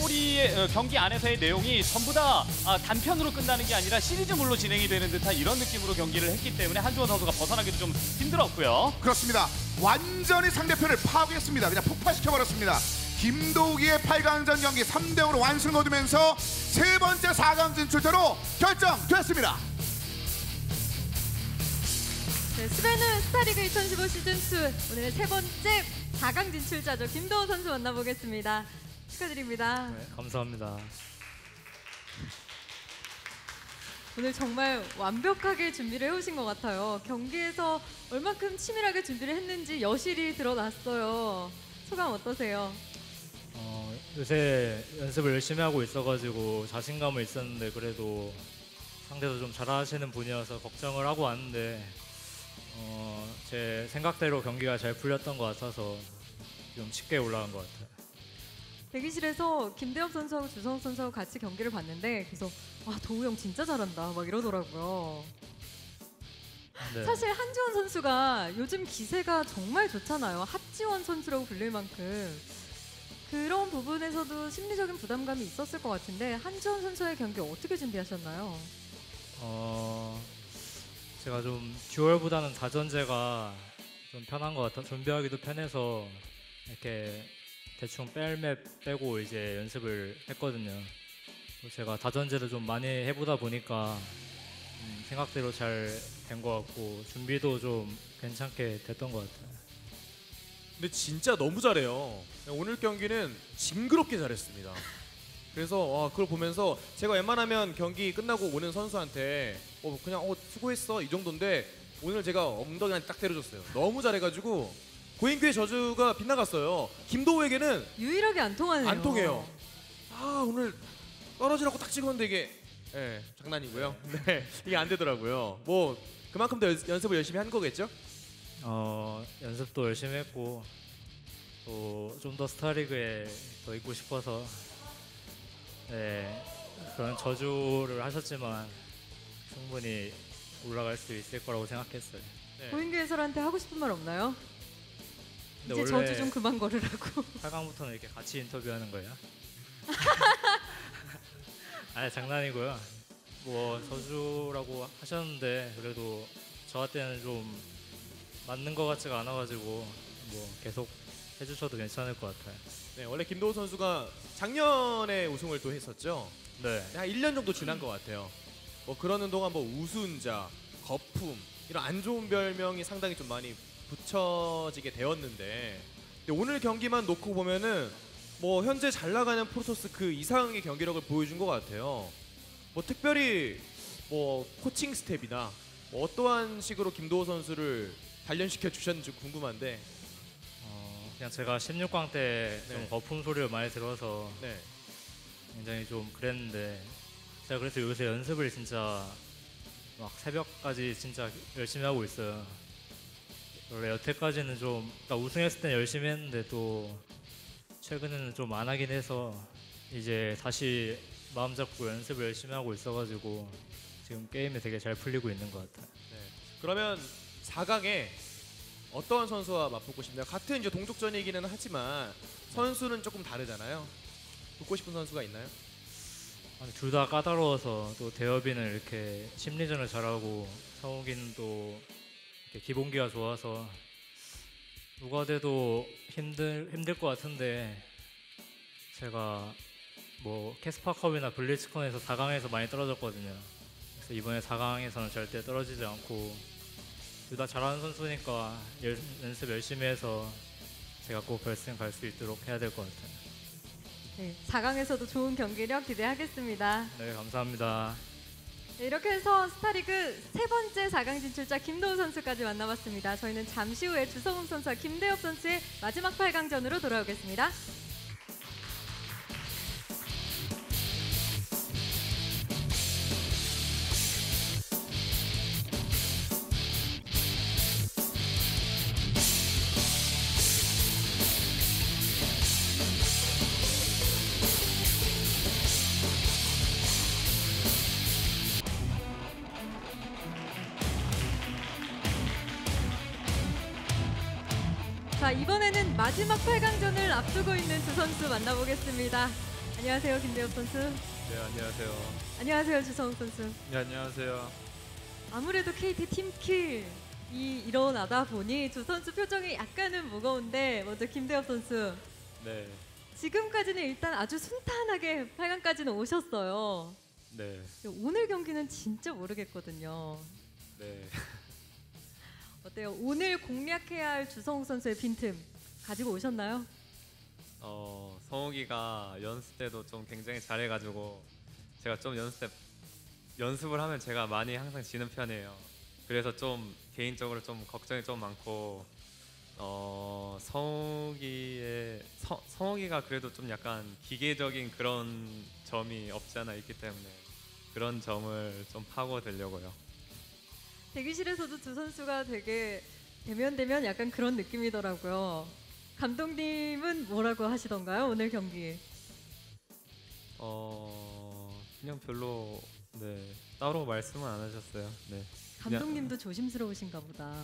경기 안에서의 내용이 전부 다 단편으로 끝나는 게 아니라 시리즈물로 진행이 되는 듯한 이런 느낌으로 경기를 했기 때문에 한주원 선수가 벗어나기도 좀 힘들었고요. 그렇습니다. 완전히 상대편을 파괴했습니다. 그냥 폭파시켜버렸습니다. 김도욱의 8강전 경기 3대0으로 완승을 거두면서 세 번째 4강 진출자로 결정됐습니다. 네, 스베누 스타리그 2015 시즌2 오늘의 세 번째 4강 진출자죠. 김도호 선수 만나보겠습니다. 축하드립니다. 네, 감사합니다. 오늘 정말 완벽하게 준비를 해오신 것 같아요. 경기에서 얼만큼 치밀하게 준비를 했는지 여실히 드러났어요. 소감 어떠세요? 요새 연습을 열심히 하고 있어가지고 자신감은 있었는데 그래도 상대도 좀 잘하시는 분이어서 걱정을 하고 왔는데 제 생각대로 경기가 잘 풀렸던 것 같아서 좀 쉽게 올라간 것 같아요. 대기실에서 김대엽 선수하고 주성욱 선수하고 같이 경기를 봤는데 그래서 도우 형 진짜 잘한다 막 이러더라고요. 네. 사실 한지원 선수가 요즘 기세가 정말 좋잖아요. 핫지원 선수라고 불릴 만큼 그런 부분에서도 심리적인 부담감이 있었을 것 같은데 한지원 선수의 경기 어떻게 준비하셨나요? 제가 좀 듀얼보다는 다전제가 좀 편한 것 같아. 준비하기도 편해서 이렇게 대충 뺄맵 빼고 이제 연습을 했거든요. 제가 다전제를 좀 많이 해보다 보니까 생각대로 잘 된 것 같고 준비도 좀 괜찮게 됐던 것 같아요. 근데 진짜 너무 잘해요. 오늘 경기는 징그럽게 잘했습니다. 그래서 그걸 보면서 제가 웬만하면 경기 끝나고 오는 선수한테 그냥 수고했어 이 정도인데 오늘 제가 엉덩이한테 딱 때려줬어요. 너무 잘해가지고 고인규의 저주가 빗나갔어요. 김도우에게는 유일하게 안 통하네요. 안 통해요. 오늘 떨어지라고 딱 찍었는데 이게 장난이고요. 네, 이게 안 되더라고요. 뭐 그만큼 더 연습을 열심히 한 거겠죠? 연습도 열심히 했고 또 좀 더 스타리그에 더 있고 싶어서 그런 저주를 하셨지만 충분히 올라갈 수 있을 거라고 생각했어요. 네. 고인규 해설한테 하고 싶은 말 없나요? 근데 이제 원래 저주 좀 그만 걸으라고. 8강부터는 이렇게 같이 인터뷰하는 거예요? 아니 장난이고요. 뭐 저주라고 하셨는데 그래도 저한테는 좀 맞는 것 같지가 않아가지고 뭐 계속 해주셔도 괜찮을 것 같아요. 네, 원래 김도우 선수가 작년에 우승을 또 했었죠. 네. 한 1년 정도 지난 것 같아요. 뭐 그러는 동안 뭐 우순자, 거품 이런 안 좋은 별명이 상당히 좀 많이 붙여지게 되었는데 근데 오늘 경기만 놓고 보면은 뭐 현재 잘 나가는 프로토스 그 이상의 경기력을 보여준 것 같아요. 뭐 특별히 뭐 코칭 스텝이나 뭐 어떠한 식으로 김도호 선수를 단련시켜 주셨는지 궁금한데. 그냥 제가 16강 때 좀 네. 거품 소리를 많이 들어서 네. 굉장히 좀 그랬는데 제가 그래서 요새 연습을 진짜 막 새벽까지 진짜 열심히 하고 있어요. 원래 여태까지는 좀 그러니까 우승했을 땐 열심히 했는데 또 최근에는 좀 안 하긴 해서 이제 다시 마음 잡고 연습을 열심히 하고 있어가지고 지금 게임이 되게 잘 풀리고 있는 것 같아요. 네. 그러면 4강에 어떤 선수와 맞붙고 싶나요? 같은 이제 동족전이기는 하지만 선수는 조금 다르잖아요. 붙고 싶은 선수가 있나요? 둘 다 까다로워서 또 대여비는 이렇게 심리전을 잘하고 성욱이는 또 이렇게 기본기가 좋아서 누가 돼도 힘들 것 같은데 제가 뭐 캐스파컵이나 블리츠컨에서 4강에서 많이 떨어졌거든요. 그래서 이번에 4강에서는 절대 떨어지지 않고 둘 다 잘하는 선수니까 연습 열심히 해서 제가 꼭 결승 갈 수 있도록 해야 될 것 같아요. 네, 4강에서도 좋은 경기력 기대하겠습니다. 네, 감사합니다. 네, 이렇게 해서 스타리그 세 번째 4강 진출자 김도우 선수까지 만나봤습니다. 저희는 잠시 후에 주성욱 선수와 김대엽 선수의 마지막 8강전으로 돌아오겠습니다. 자, 이번에는 마지막 8강전을 앞두고 있는 두 선수 만나보겠습니다. 안녕하세요, 김대엽 선수. 네, 안녕하세요. 안녕하세요, 주성욱 선수. 네, 안녕하세요. 아무래도 KT 팀킬이 일어나다 보니 두 선수 표정이 약간은 무거운데 먼저 김대엽 선수. 네, 지금까지는 일단 아주 순탄하게 8강까지는 오셨어요. 네, 오늘 경기는 진짜 모르겠거든요. 네. 어때요? 오늘 공략해야 할 주성욱 선수의 빈틈 가지고 오셨나요? 성욱이가 연습 때도 좀 굉장히 잘해가지고 제가 좀 연습을 하면 제가 많이 항상 지는 편이에요. 그래서 좀 개인적으로 좀 걱정이 좀 많고 성욱이가 그래도 좀 약간 기계적인 그런 점이 없지 않아 있기 때문에 그런 점을 좀 파고들려고요. 대기실에서도 두 선수가 되게 대면 약간 그런 느낌이더라고요. 감독님은 뭐라고 하시던가요? 오늘 경기. 그냥 별로 네 따로 말씀은 안 하셨어요. 네. 감독님도 조심스러우신가 보다.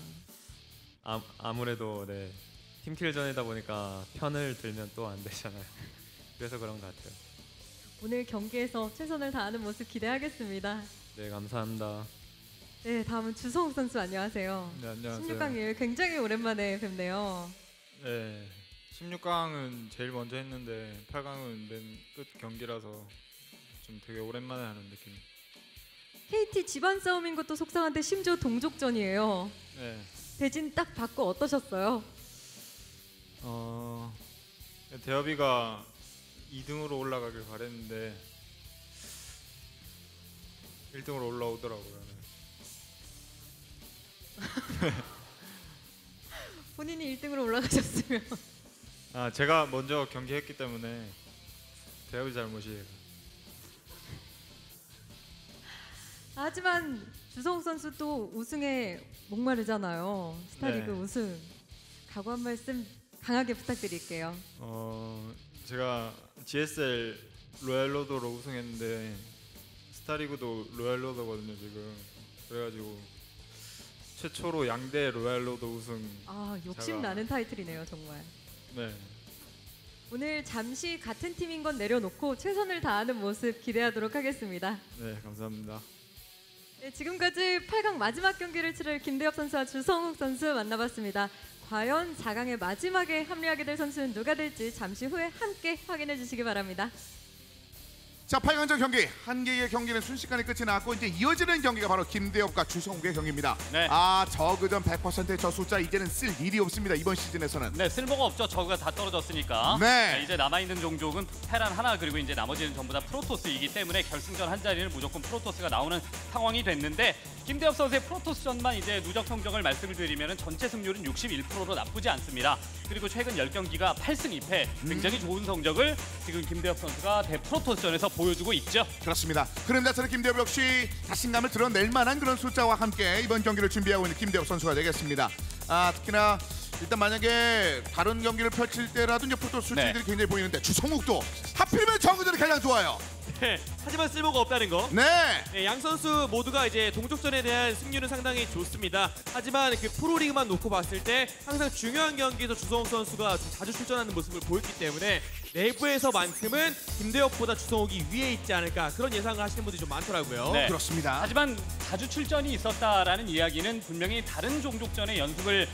아무래도 네 팀킬전이다 보니까 편을 들면 또 안 되잖아요. 그래서 그런 것 같아요. 오늘 경기에서 최선을 다하는 모습 기대하겠습니다. 네, 감사합니다. 네, 다음은 주성욱 선수 안녕하세요. 네, 안녕하세요. 16강이에요. 굉장히 오랜만에 뵙네요. 네, 16강은 제일 먼저 했는데 8강은 맨 끝 경기라서 좀 되게 오랜만에 하는 느낌. KT 집안 싸움인 것도 속상한데 심지어 동족전이에요. 네, 대진 딱 받고 어떠셨어요? 대엽이가 2등으로 올라가길 바랬는데 1등으로 올라오더라고요. 네. 본인이 1등으로 올라가셨으면. 아, 제가 먼저 경기했기 때문에 대엽이 잘못이에요. 하지만 주성욱 선수 또 우승에 목마르잖아요. 스타리그 네. 우승. 각오 한 말씀 강하게 부탁드릴게요. 제가 GSL 로얄로더로 우승했는데 스타리그도 로얄로더거든요 지금. 그래가지고 최초로 양대 로얄로더 우승. 아, 욕심 나는 타이틀이네요, 정말. 네. 오늘 잠시 같은 팀인 건 내려놓고 최선을 다하는 모습 기대하도록 하겠습니다. 네, 감사합니다. 네, 지금까지 8강 마지막 경기를 치를 김대엽 선수와 주성욱 선수 만나봤습니다. 과연 4강의 마지막에 합류하게 될 선수는 누가 될지 잠시 후에 함께 확인해 주시기 바랍니다. 자, 8강전 경기 한 개의 경기는 순식간에 끝이 났고 이제 이어지는 경기가 바로 김대엽과 주성욱의 경기입니다. 네. 아, 저그전 100%의 저 숫자 이제는 쓸 일이 없습니다. 이번 시즌에서는. 네, 쓸모가 없죠. 저그가 다 떨어졌으니까. 네. 이제 남아있는 종족은 테란 하나 그리고 이제 나머지는 전부 다 프로토스이기 때문에 결승전 한 자리는 무조건 프로토스가 나오는 상황이 됐는데 김대엽 선수의 프로토스전만 이제 누적 성적을 말씀을 드리면 전체 승률은 61%로 나쁘지 않습니다. 그리고 최근 10경기가 8승 2패 굉장히 좋은 성적을 지금 김대엽 선수가 대프로토스전에서 보여주고 있죠. 그렇습니다. 그런 자체는 김대엽 역시 자신감을 드러낼 만한 그런 숫자와 함께 이번 경기를 준비하고 있는 김대엽 선수가 되겠습니다. 특히나 일단 만약에 다른 경기를 펼칠 때라도 이제 프로토스 수치들이 굉장히 보이는데 주성욱도 하필이면 정규전이 가장 좋아요. 네, 하지만 쓸모가 없다는 거. 네. 네, 양 선수 모두가 이제 동족전에 대한 승률은 상당히 좋습니다. 하지만 그 프로리그만 놓고 봤을 때 항상 중요한 경기에서 주성욱 선수가 좀 자주 출전하는 모습을 보였기 때문에 내부에서만큼은 김대엽보다 주성욱이 위에 있지 않을까 그런 예상을 하시는 분들이 좀 많더라고요. 네. 그렇습니다. 하지만 자주 출전이 있었다라는 이야기는 분명히 다른 종족전의 연습을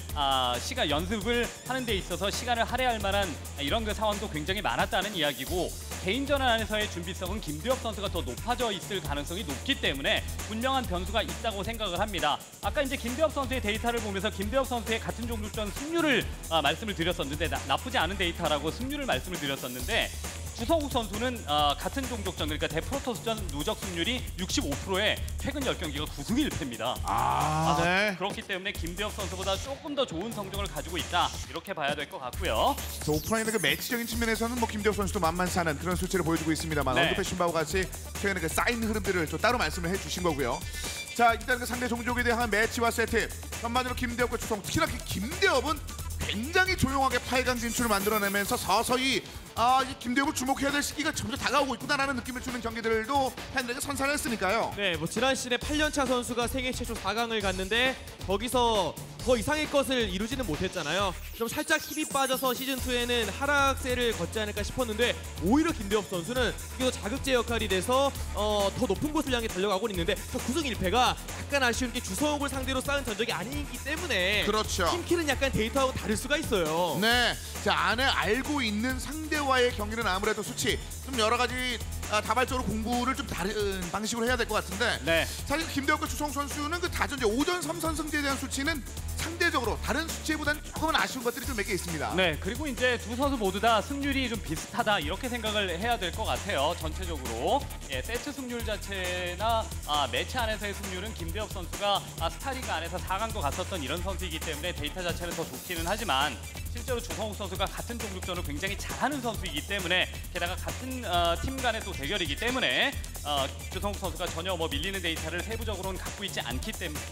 하는 데 있어서 시간을 할애할 만한 이런 그 상황도 굉장히 많았다는 이야기고 개인전 안에서의 준비성은 김대엽 선수가 더 높아져 있을 가능성이 높기 때문에 분명한 변수가 있다고 생각을 합니다. 아까 이제 김대엽 선수의 데이터를 보면서 김대엽 선수의 같은 종족전 승률을 말씀을 드렸었는데 나쁘지 않은 데이터라고 승률을 말씀을 드렸었는데 주성욱 선수는 같은 종족전 그러니까 대프로토스전 누적 승률이 65%에 최근 10경기가 9승 1패입니다. 네. 그렇기 때문에 김대엽 선수보다 조금 더 좋은 성적을 가지고 있다 이렇게 봐야 될 것 같고요. 오프라인의 그 매치적인 측면에서는 뭐 김대엽 선수도 만만치 않은 그런 수치를 보여주고 있습니다만 네. 언급해주신 바와 같이 최근에 그 쌓인 흐름들을 또 따로 말씀을 해주신 거고요. 자 일단 그 상대 종족에 대한 매치와 세트 전반적으로 김대엽과 주성욱 특히나 그 김대엽은 굉장히 조용하게 8강 진출을 만들어내면서 서서히 이 김대엽을 주목해야 될 시기가 점점 다가오고 있구나라는 느낌을 주는 경기들도 팬들에게 선사를 했으니까요. 네, 뭐 지난 시즌에 8년차 선수가 세계 최초 4강을 갔는데 거기서 더 이상의 것을 이루지는 못했잖아요. 좀 살짝 힘이 빠져서 시즌2에는 하락세를 걷지 않을까 싶었는데 오히려 김대엽 선수는 이게 더 자극제 역할이 돼서 더 높은 곳을 향해 달려가고 있는데 저 9승 1패가 약간 아쉬운 게 주성욱을 상대로 쌓은 전적이 아니기 때문에 그렇죠. 팀킬은 약간 데이터하고 다를 수가 있어요. 네, 자 안에 알고 있는 상대와의 경기는 아무래도 수치 좀 여러 가지 다발적으로 공부를 좀 다른 방식으로 해야 될 것 같은데 네. 사실 김대엽과 주성욱 선수는 그 다전제 5전 3선승제에 대한 수치는 상대적으로 다른 수치보다는 조금은 아쉬운 것들이 좀 몇 개 있습니다. 네, 그리고 이제 두 선수 모두 다 승률이 좀 비슷하다 이렇게 생각을 해야 될 것 같아요. 전체적으로 세트 승률 자체나 매치 안에서의 승률은 김대엽 선수가 스타리그 안에서 4강도 갔었던 이런 선수이기 때문에 데이터 자체는 더 좋기는 하지만 실제로 주성욱 선수가 같은 종족전을 굉장히 잘하는 선수이기 때문에 게다가 같은 팀 간의 또 대결이기 때문에 주성욱 선수가 전혀 뭐 밀리는 데이터를 세부적으로는 갖고 있지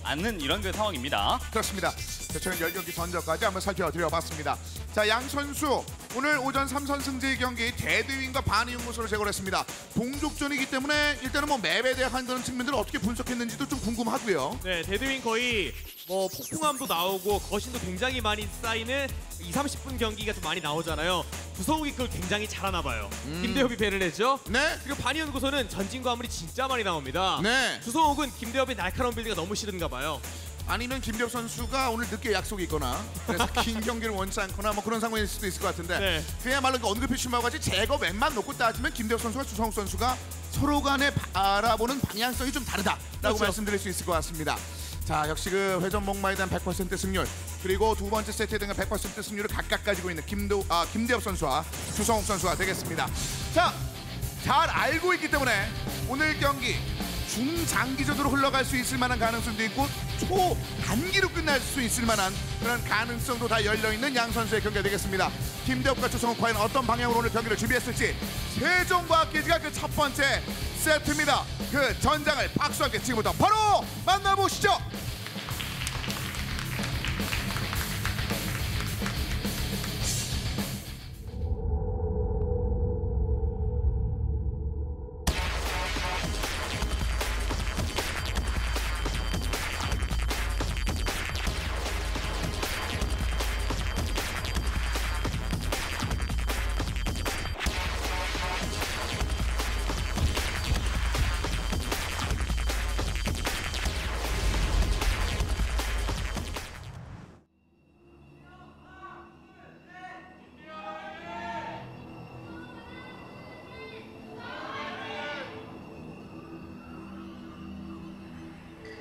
않는 이런 그 상황입니다. 그렇습니다. 최근 10경기 전적까지 한번 살펴드려봤습니다. 자, 양 선수 오늘 오전 3선승제 경기 데드윈과 바니윤무소를 제거를 했습니다. 동족전이기 때문에 일단은 뭐 맵에 대한 그런 측면들을 어떻게 분석했는지도 좀 궁금하고요. 네, 데드윈 거의 뭐 폭풍함도 나오고 거신도 굉장히 많이 쌓이는 20-30분 경기가 좀 많이 나오잖아요. 주성욱이 그걸 굉장히 잘하나 봐요. 김대엽이 배를 내죠. 네. 그리고 바니연구소는 전진 과물이 진짜 많이 나옵니다. 네. 주성욱은 김대엽의 날카로운 빌드가 너무 싫은가 봐요. 아니면 김대엽 선수가 오늘 늦게 약속이 있거나 그래서 긴 경기를 원치 않거나 뭐 그런 상황일 수도 있을 것 같은데 네. 그야말로 언급해 주신 바와 같이 제거 맵만 놓고 따지면 김대엽 선수와 주성욱 선수가 서로 간에 바라보는 방향성이 좀 다르다라고 그렇죠. 말씀드릴 수 있을 것 같습니다. 자, 역시 그 회전 목마에 대한 100% 승률 그리고 두 번째 세트에 대한 100% 승률을 각각 가지고 있는 김대엽 선수와 주성욱 선수가 되겠습니다. 자, 잘 알고 있기 때문에 오늘 경기 중장기전으로 흘러갈 수 있을 만한 가능성도 있고 초단기로 끝날 수 있을 만한 그런 가능성도 다 열려있는 양 선수의 경기가 되겠습니다. 김대엽과 주성욱 과연 어떤 방향으로 오늘 경기를 준비했을지 세종과 깨지가 그 첫 번째 세트입니다. 그 전장을 박수와 함께 지금부터 바로 만나보시죠.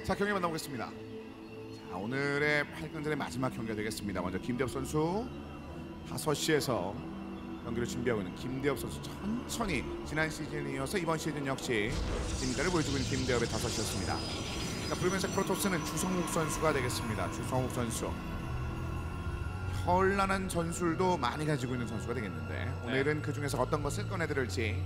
자, 경기 만나보겠습니다. 자, 오늘의 8강전의 마지막 경기가 되겠습니다. 먼저 김대엽 선수 5시에서 경기를 준비하고 있는 김대엽 선수 천천히 지난 시즌에 이어서 이번 시즌 역시 진가를 보여주고 있는 김대엽의 5시였습니다. 자, 붉은색 프로토스는 주성욱 선수가 되겠습니다. 주성욱 선수. 현란한 전술도 많이 가지고 있는 선수가 되겠는데 오늘은 그 중에서 어떤 것을 꺼내들을지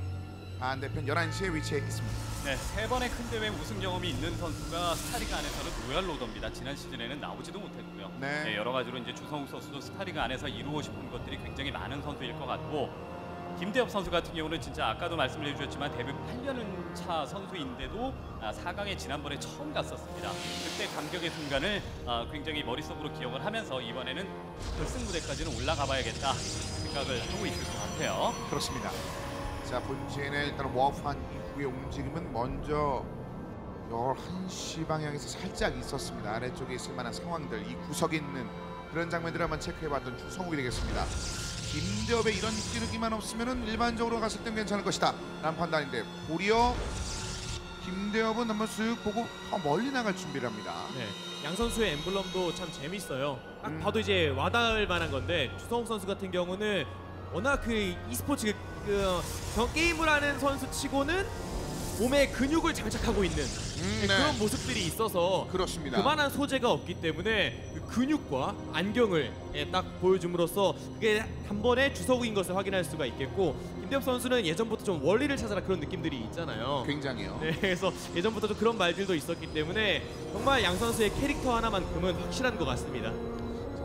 반대편 11시에 위치해 있습니다. 네, 3번의 큰 대회 우승 경험이 있는 선수가 스타리그 안에서는 로얄 로더입니다. 지난 시즌에는 나오지도 못했고요. 네. 여러 가지로 이제 주성욱 선수도 스타리그 안에서 이루고 싶은 것들이 굉장히 많은 선수일 것 같고 김대엽 선수 같은 경우는 진짜 아까도 말씀을 해주셨지만 데뷔 8년 차 선수인데도 4강에 지난번에 처음 갔었습니다. 그때 감격의 순간을 굉장히 머릿속으로 기억을 하면서 이번에는 결승 무대까지는 올라가 봐야겠다 생각을 하고 있을 것 같아요. 그렇습니다. 자, 본진에 일단 워프한 이후의 움직임은 먼저 11시 방향에서 살짝 있었습니다. 아래쪽에 있을 만한 상황들, 이 구석에 있는 그런 장면들을 한번 체크해봤던 주성욱이 되겠습니다. 김대엽의 이런 찌르기만 없으면 일반적으로 갔을 땐 괜찮을 것이다 라는 판단인데 도리어 김대엽은 한번 쓱 보고 멀리 나갈 준비를 합니다. 네, 양 선수의 엠블럼도 참 재밌어요. 딱 봐도 음. 이제 와닿을 만한 건데 주성욱 선수 같은 경우는 워낙 그 e스포츠 게임을 하는 선수치고는 몸에 근육을 장착하고 있는 네. 그런 모습들이 있어서 그렇습니다. 그만한 소재가 없기 때문에 그 근육과 안경을 딱 보여줌으로써 그게 단번에 주성욱인 것을 확인할 수가 있겠고 김대엽 선수는 예전부터 좀 원리를 찾아라 그런 느낌들이 있잖아요. 굉장히요. 네, 그래서 예전부터 좀 그런 말들도 있었기 때문에 정말 양 선수의 캐릭터 하나만큼은 확실한 것 같습니다.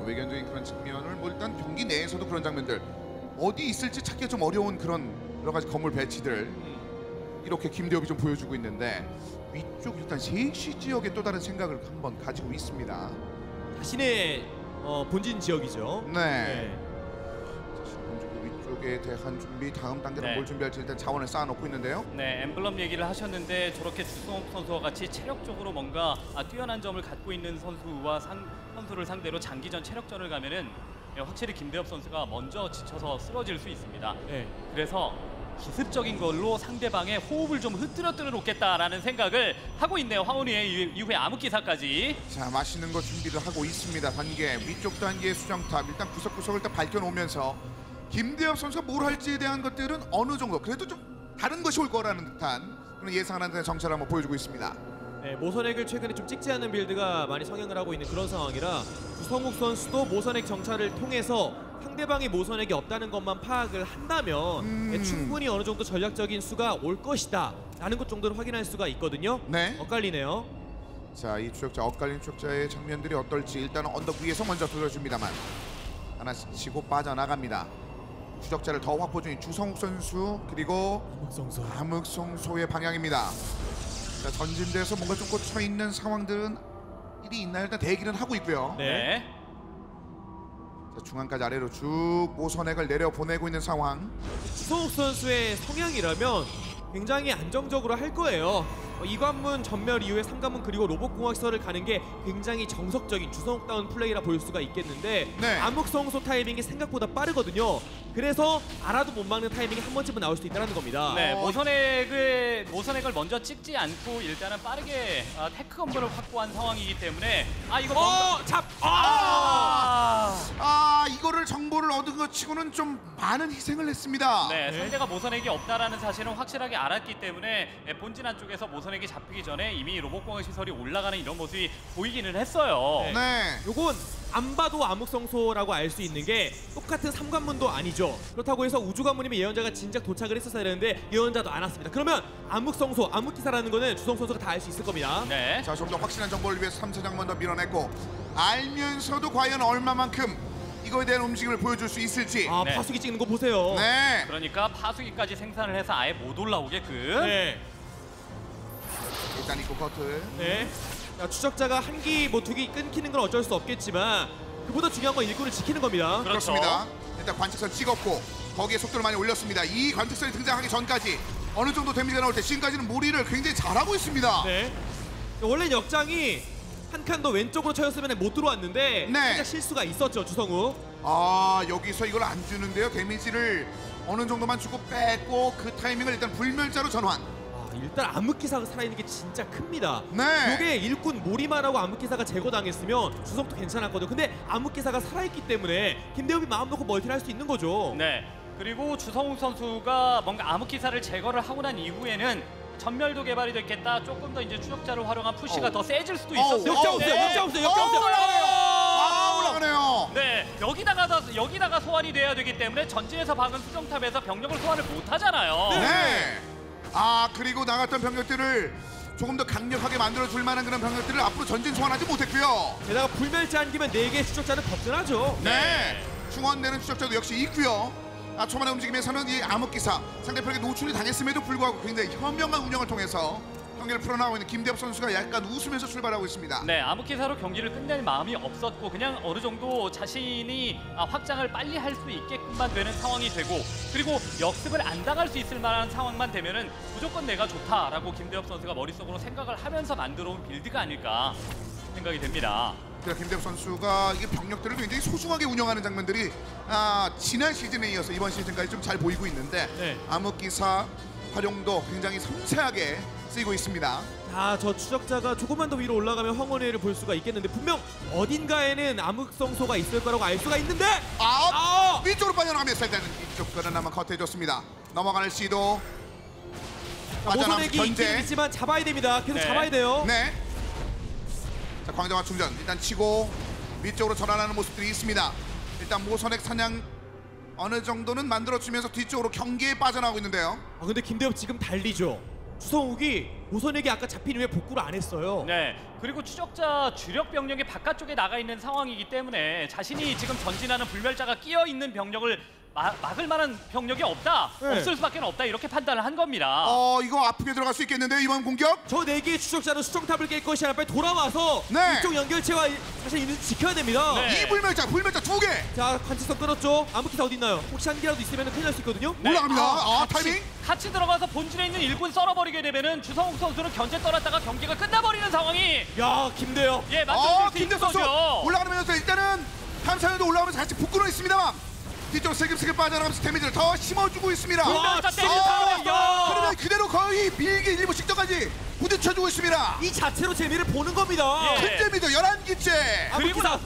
외견적인 그런 측면을 뭐 일단 경기 내에서도 그런 장면들 어디 있을지 찾기가 좀 어려운 그런 여러 가지 건물 배치들 이렇게 김대엽이 좀 보여주고 있는데 위쪽 일단 3시 지역에 또 다른 생각을 한번 가지고 있습니다. 자신의 본진 지역이죠. 네. 위쪽에 대한 준비, 다음 단계로 네. 뭘 준비할지 일단 자원을 쌓아놓고 있는데요. 네, 엠블럼 얘기를 하셨는데 저렇게 주성욱 선수와 같이 체력적으로 뭔가 뛰어난 점을 갖고 있는 선수를 상대로 장기전 체력전을 가면은 확실히 김대엽 선수가 먼저 지쳐서 쓰러질 수 있습니다. 네. 그래서 기습적인 걸로 상대방의 호흡을 좀 흐트러뜨려 놓겠다라는 생각을 하고 있네요. 황혼이의 이후에 암흑기사까지. 자, 맛있는 거 준비를 하고 있습니다. 단계 위쪽 단계의 수정탑 일단 구석구석을 일단 밝혀놓으면서 김대엽 선수가 뭘 할지에 대한 것들은 어느 정도 그래도 좀 다른 것이 올 거라는 듯한 그런 예상하는 정찰을 한번 보여주고 있습니다. 네, 모선액을 최근에 좀 찍지 않는 빌드가 많이 성행을 하고 있는 그런 상황이라 주성욱 선수도 모선액 정찰을 통해서 상대방이 모선액이 없다는 것만 파악을 한다면 네, 충분히 어느 정도 전략적인 수가 올 것이다 라는 것 정도는 확인할 수가 있거든요. 네. 엇갈리네요. 자, 이 추적자 엇갈린 추적자의 장면들이 어떨지 일단 언덕 위에서 먼저 돌려줍니다만 하나씩 치고 빠져나갑니다. 추적자를 더 확보 중인 주성욱 선수 그리고 암흑성소의 방향입니다. 자, 전진대에서 뭔가 좀 꽂혀 있는 상황들은 일이 있나요? 일단 대기는 하고 있고요. 네. 자, 중앙까지 아래로 쭉 모선액을 내려 보내고 있는 상황. 주성욱 선수의 성향이라면 굉장히 안정적으로 할 거예요. 이 관문 전멸 이후에 3관문 그리고 로봇공학시설을 가는 게 굉장히 정석적인 주성욱다운 플레이라 볼 수가 있겠는데 네. 암흑성소 타이밍이 생각보다 빠르거든요. 그래서 알아도 못 막는 타이밍이 한 번쯤은 나올 수 있다는 겁니다. 네, 모선액을 먼저 찍지 않고 일단은 빠르게 테크 건물을 확보한 상황이기 때문에 이거 이거를 정보를 얻은 것 치고는 좀 많은 희생을 했습니다. 네, 상대가 모선액이 없다라는 사실은 확실하게 알았기 때문에 본진 안쪽에서 모선액이 잡히기 전에 이미 로봇공학 시설이 올라가는 이런 모습이 보이기는 했어요. 네. 요건 안 봐도 암흑성소라고 알 수 있는 게 똑같은 3관문도 아니죠. 그렇다고 해서 우주관문이면 예언자가 진작 도착을 했었어야 되는데 예언자도 안 왔습니다. 그러면 암흑성소, 암흑기사라는 거는 주성욱 선수가 다 알 수 있을 겁니다. 네. 자, 좀 더 확실한 정보를 위해서 3차장만 더 밀어냈고 알면서도 과연 얼마만큼 이거에 대한 움직임을 보여줄 수 있을지. 네. 파수기 찍는 거 보세요. 네. 그러니까 파수기까지 생산을 해서 아예 못 올라오게끔. 네. 일단 입고 커트. 네. 자, 추적자가 한 기, 뭐 두 기 끊기는 건 어쩔 수 없겠지만 그보다 중요한 건 일꾼을 지키는 겁니다. 그렇죠. 그렇습니다. 일단 관측선 찍었고 거기에 속도를 많이 올렸습니다. 이 관측선이 등장하기 전까지 어느 정도 데미지가 나올 때 지금까지는 무리를 굉장히 잘하고 있습니다. 네. 원래 역장이 한 칸 더 왼쪽으로 쳐였으면 못 들어왔는데 네. 살짝 실수가 있었죠, 주성욱. 여기서 이걸 안 주는데요. 데미지를 어느 정도만 주고 뺐고 그 타이밍을 일단 불멸자로 전환. 일단 암흑기사가 살아있는 게 진짜 큽니다. 네. 이게 일꾼 몰이만 하고 암흑기사가 제거당했으면 주성도 괜찮았거든요. 근데 암흑기사가 살아있기 때문에 김대엽이 마음 놓고 멀티를 할 수 있는 거죠. 네. 그리고 주성욱 선수가 뭔가 암흑기사를 제거를 하고 난 이후에는 전멸도 개발이 됐겠다. 조금 더 이제 추적자를 활용한 푸시가 더 세질 수도 있었어요. 역장 없어요. 역장 없어요. 역장 없어요. 올라가네요. 네, 여기다가 소환이 돼야 되기 때문에 전진에서 박은 수정탑에서 병력을 소환을 못 하잖아요. 네. 그리고 나갔던 병력들을 조금 더 강력하게 만들어줄 만한 그런 병력들을 앞으로 전진 소환하지 못했고요. 게다가 불멸자 안기면 4개의 추적자는 든든하죠. 네. 충원되는 추적자도 역시 있고요. 초반의 움직임에서는 이 암흑기사 상대편에게 노출이 당했음에도 불구하고 굉장히 현명한 운영을 통해서 경기를 풀어나가고 있는 김대엽 선수가 약간 웃으면서 출발하고 있습니다. 네, 암흑기사로 경기를 끝낼 마음이 없었고 그냥 어느 정도 자신이 확장을 빨리 할 수 있게끔만 되는 상황이 되고 그리고 역습을 안 당할 수 있을 만한 상황만 되면은 무조건 내가 좋다라고 김대엽 선수가 머릿속으로 생각을 하면서 만들어온 빌드가 아닐까 생각이 됩니다. 김대엽 선수가 이게 병력들을 굉장히 소중하게 운영하는 장면들이 지난 시즌에 이어서 이번 시즌까지 좀 잘 보이고 있는데 네. 암흑기사 활용도 굉장히 섬세하게 쓰이고 있습니다. 자, 저 추적자가 조금만 더 위로 올라가면 황혼회를 볼 수가 있겠는데 분명 어딘가에는 암흑성소가 있을 거라고 알 수가 있는데 위쪽으로 빠져나가면서 일단은 이쪽 거는 한번 커트해줬습니다. 넘어가는 시도 모선액이 있긴 견제. 있지만 잡아야 됩니다. 계속 네. 잡아야 돼요. 네. 자, 광정화 충전 일단 치고 위쪽으로 전환하는 모습들이 있습니다. 일단 모선액 사냥 어느 정도는 만들어주면서 뒤쪽으로 경기에 빠져나오고 있는데요. 근데 김대엽 지금 달리죠. 주성욱이 모선액이 아까 잡힌 후에 복구를 안 했어요. 네, 그리고 추적자 주력 병력이 바깥쪽에 나가 있는 상황이기 때문에 자신이 지금 전진하는 불멸자가 끼어 있는 병력을 막을 만한 병력이 없다, 네. 없을 수밖에 없다 이렇게 판단을 한 겁니다. 이거 아프게 들어갈 수 있겠는데요, 이번 공격? 저 4개의 추적자는 수정탑을 깰 것이 아니라 빨리 돌아와서 네. 이쪽 연결체와 자신 있는지 지켜야 됩니다. 네. 이 불멸자 2개! 자, 관측선 끊었죠. 암흑기사 어디 있나요? 혹시 한 개라도 있으면 큰일 날 수 있거든요. 네. 올라갑니다. 타이밍! 같이 들어가서 본진에 있는 일꾼 썰어버리게 되면은 주성욱 선수는 견제 떨었다가 경기가 끝나버리는 상황이 야, 김대엽. 만들어질 수 김대 있는 선수 거죠. 올라가면서 일단은 탐사연도 올라오면서 같이 붙고는 있습니다만 뒤쪽 슬금슬금 빠져나가면서 데미지를 더 심어주고 있습니다. 불멸자 때리는 상황이죠. 그러면 그대로 거의 밀기 일부 직전까지 부딪혀주고 있습니다. 이 자체로 재미를 보는 겁니다. 예. 큰 재미도 11기째. 그리고 암흑기사.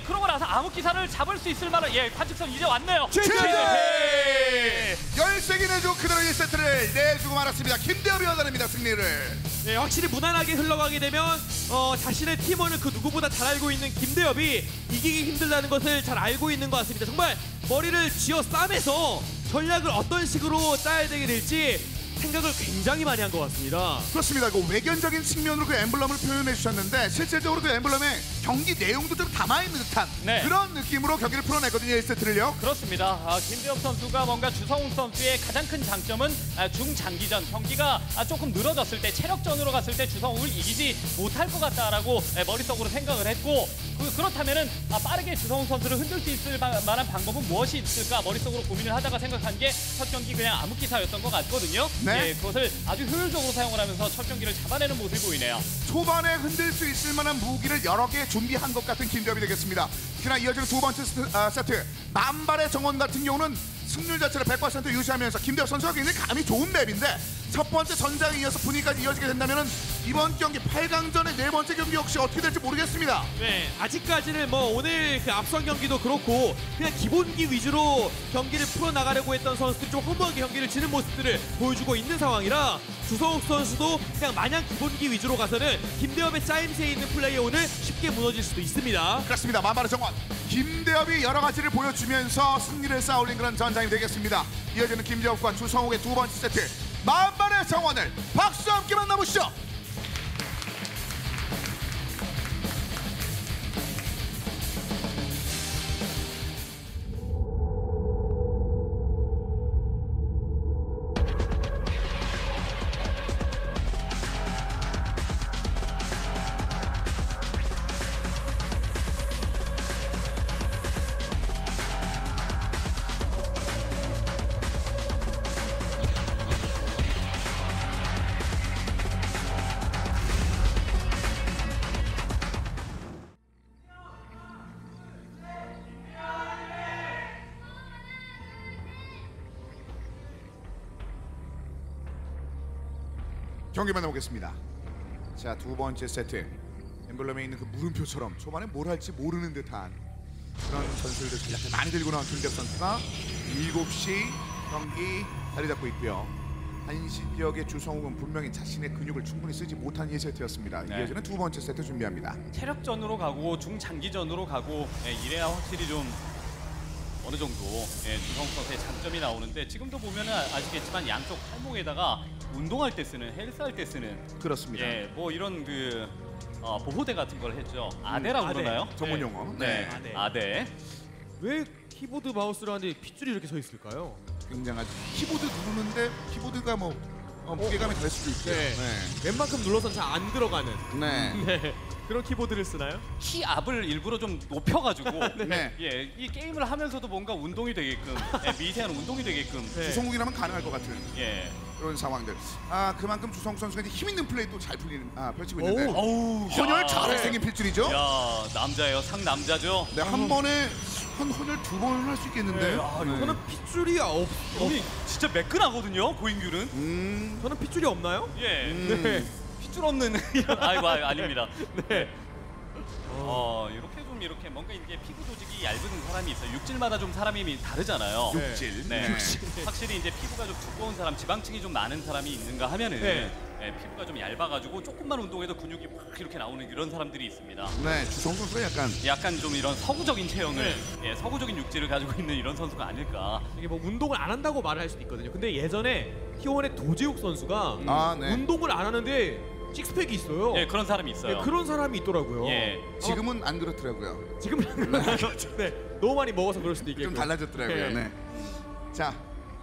그러고 나서 암흑기사를 잡을 수 있을 만한 관측선 이제 왔네요. 최대! 13개 내주고 그대로 1세트를 내주고 말았습니다. 김대엽이 얻어냅니다, 승리를. 네, 확실히 무난하게 흘러가게 되면 자신의 팀원을 그 누구보다 잘 알고 있는 김대엽이 이기기 힘들다는 것을 잘 알고 있는 것 같습니다. 정말 머리를 쥐어 싸매서 전략을 어떤 식으로 짜야 되게 될지 생각을 굉장히 많이 한 것 같습니다. 그렇습니다. 그 외견적인 측면으로 그 엠블럼을 표현해 주셨는데 실질적으로 그 엠블럼의 경기 내용도 좀 담아있는 듯한 네. 그런 느낌으로 경기를 풀어냈거든요, 1세트를요. 그렇습니다. 김대엽 선수가 뭔가 주성욱 선수의 가장 큰 장점은 중장기전 경기가 조금 늘어졌을 때 체력전으로 갔을 때 주성욱을 이기지 못할 것 같다라고 머릿속으로 생각을 했고 그렇다면은 빠르게 주성욱 선수를 흔들 수 있을 만한 방법은 무엇이 있을까 머릿속으로 고민을 하다가 생각한 게 첫 경기 그냥 암흑기사였던 것 같거든요. 네. 그것을 아주 효율적으로 사용을 하면서 첫 경기를 잡아내는 모습이 보이네요. 초반에 흔들 수 있을 만한 무기를 여러 개 준비한 것 같은 김대엽이 되겠습니다. 특히나 이어지는 두 번째 세트 만발의 정원 같은 경우는 승률 자체를 100% 유지하면서 김대엽 선수가 굉장히 감이 좋은 맵인데 첫 번째 전장에 이어서 분위기까지 이어지게 된다면 이번 경기 8강전의 네 번째 경기 역시 어떻게 될지 모르겠습니다. 네, 아직까지는 오늘 그 앞선 경기도 그렇고 그냥 기본기 위주로 경기를 풀어나가려고 했던 선수들이 좀 허무하게 경기를 지는 모습들을 보여주고 있는 상황이라 주성욱 선수도 그냥 마냥 기본기 위주로 가서는 김대엽의 짜임새에 있는 플레이에 오늘 쉽게 무너질 수도 있습니다. 그렇습니다. 만발의 정원 김대엽이 여러 가지를 보여주면서 승리를 쌓아올린 그런 전장이 되겠습니다. 이어지는 김대엽과 주성욱의 두 번째 세트 만발의 정원을 박수와 함께 만나보시죠. 경기 만나보겠습니다. 자, 두 번째 세트 엠블럼에 있는 그 물음표처럼 초반에 뭘 할지 모르는 듯한 그런 전술들 전략을 많이 들고 나온 김대엽 선수가 7시 경기 자리 잡고 있고요. 한시 지역의 주성욱은 분명히 자신의 근육을 충분히 쓰지 못한 1세트였습니다. 네. 이어지는 두 번째 세트 준비합니다. 체력전으로 가고 중장기전으로 가고 이래야 확실히 좀 어느 정도 주성욱 선수의 장점이 나오는데 지금도 보면은 아시겠지만 양쪽 팔목에다가 운동할 때 쓰는 헬스할 때 쓰는 그렇습니다. 뭐 이런 그 보호대 같은 걸 했죠. 아대라고 아대. 그러나요? 전문 용어. 네. 아대. 아대. 왜 키보드 마우스를 하는데 핏줄이 이렇게 서 있을까요? 굉장하죠. 키보드 누르는데 키보드가 뭐 무게감이 될 수도 있고요. 네. 웬만큼 눌러서 잘 안 들어가는 네. 네. 그런 키보드를 쓰나요? 키 압을 일부러 좀 높여가지고 네. 이 게임을 하면서도 뭔가 운동이 되게끔 미세한 운동이 되게끔 네. 주성욱이라면 가능할 것 같은 예. 그런 상황들. 그만큼 주성욱 선수가 이제 힘 있는 플레이 또 잘 펼치고 있는데 어우, 헌혈 야. 잘할 생긴 필줄이죠. 야, 남자예요. 상남자죠. 네, 한 번에 한 헌혈 두 번 할 수 있겠는데요. 네. 저는 핏줄이 여기 진짜 매끈하거든요. 고인규는. 저는 핏줄이 없나요? 예. 네. 핏줄 없는 이런 아닙니다. 네. 이렇게 뭔가 이게 피부 조직이 얇은 사람이 있어요. 육질마다 좀 사람이 다르잖아요. 네. 육질. 네. 확실히 이제 피부가 좀 두꺼운 사람, 지방층이 좀 많은 사람이 있는가 하면은 네. 피부가 좀 얇아가지고 조금만 운동해도 근육이 확 이렇게 나오는 이런 사람들이 있습니다. 네, 주성욱 선수가 약간 좀 이런 서구적인 체형을, 서구적인 육질을 가지고 있는 이런 선수가 아닐까. 이게 뭐 운동을 안 한다고 말을 할 수도 있거든요. 근데 예전에 T1의 도재욱 선수가 네. 운동을 안 하는데 식스팩이 있어요. 예, 그런 사람이 있어요. 네, 그런 사람이 있더라고요. 예. 지금은 안 그렇더라고요. 지금은 안 그러나요? 네, 너무 많이 먹어서 그럴 수도 있겠고. 좀 달라졌더라고요. 네. 네. 자,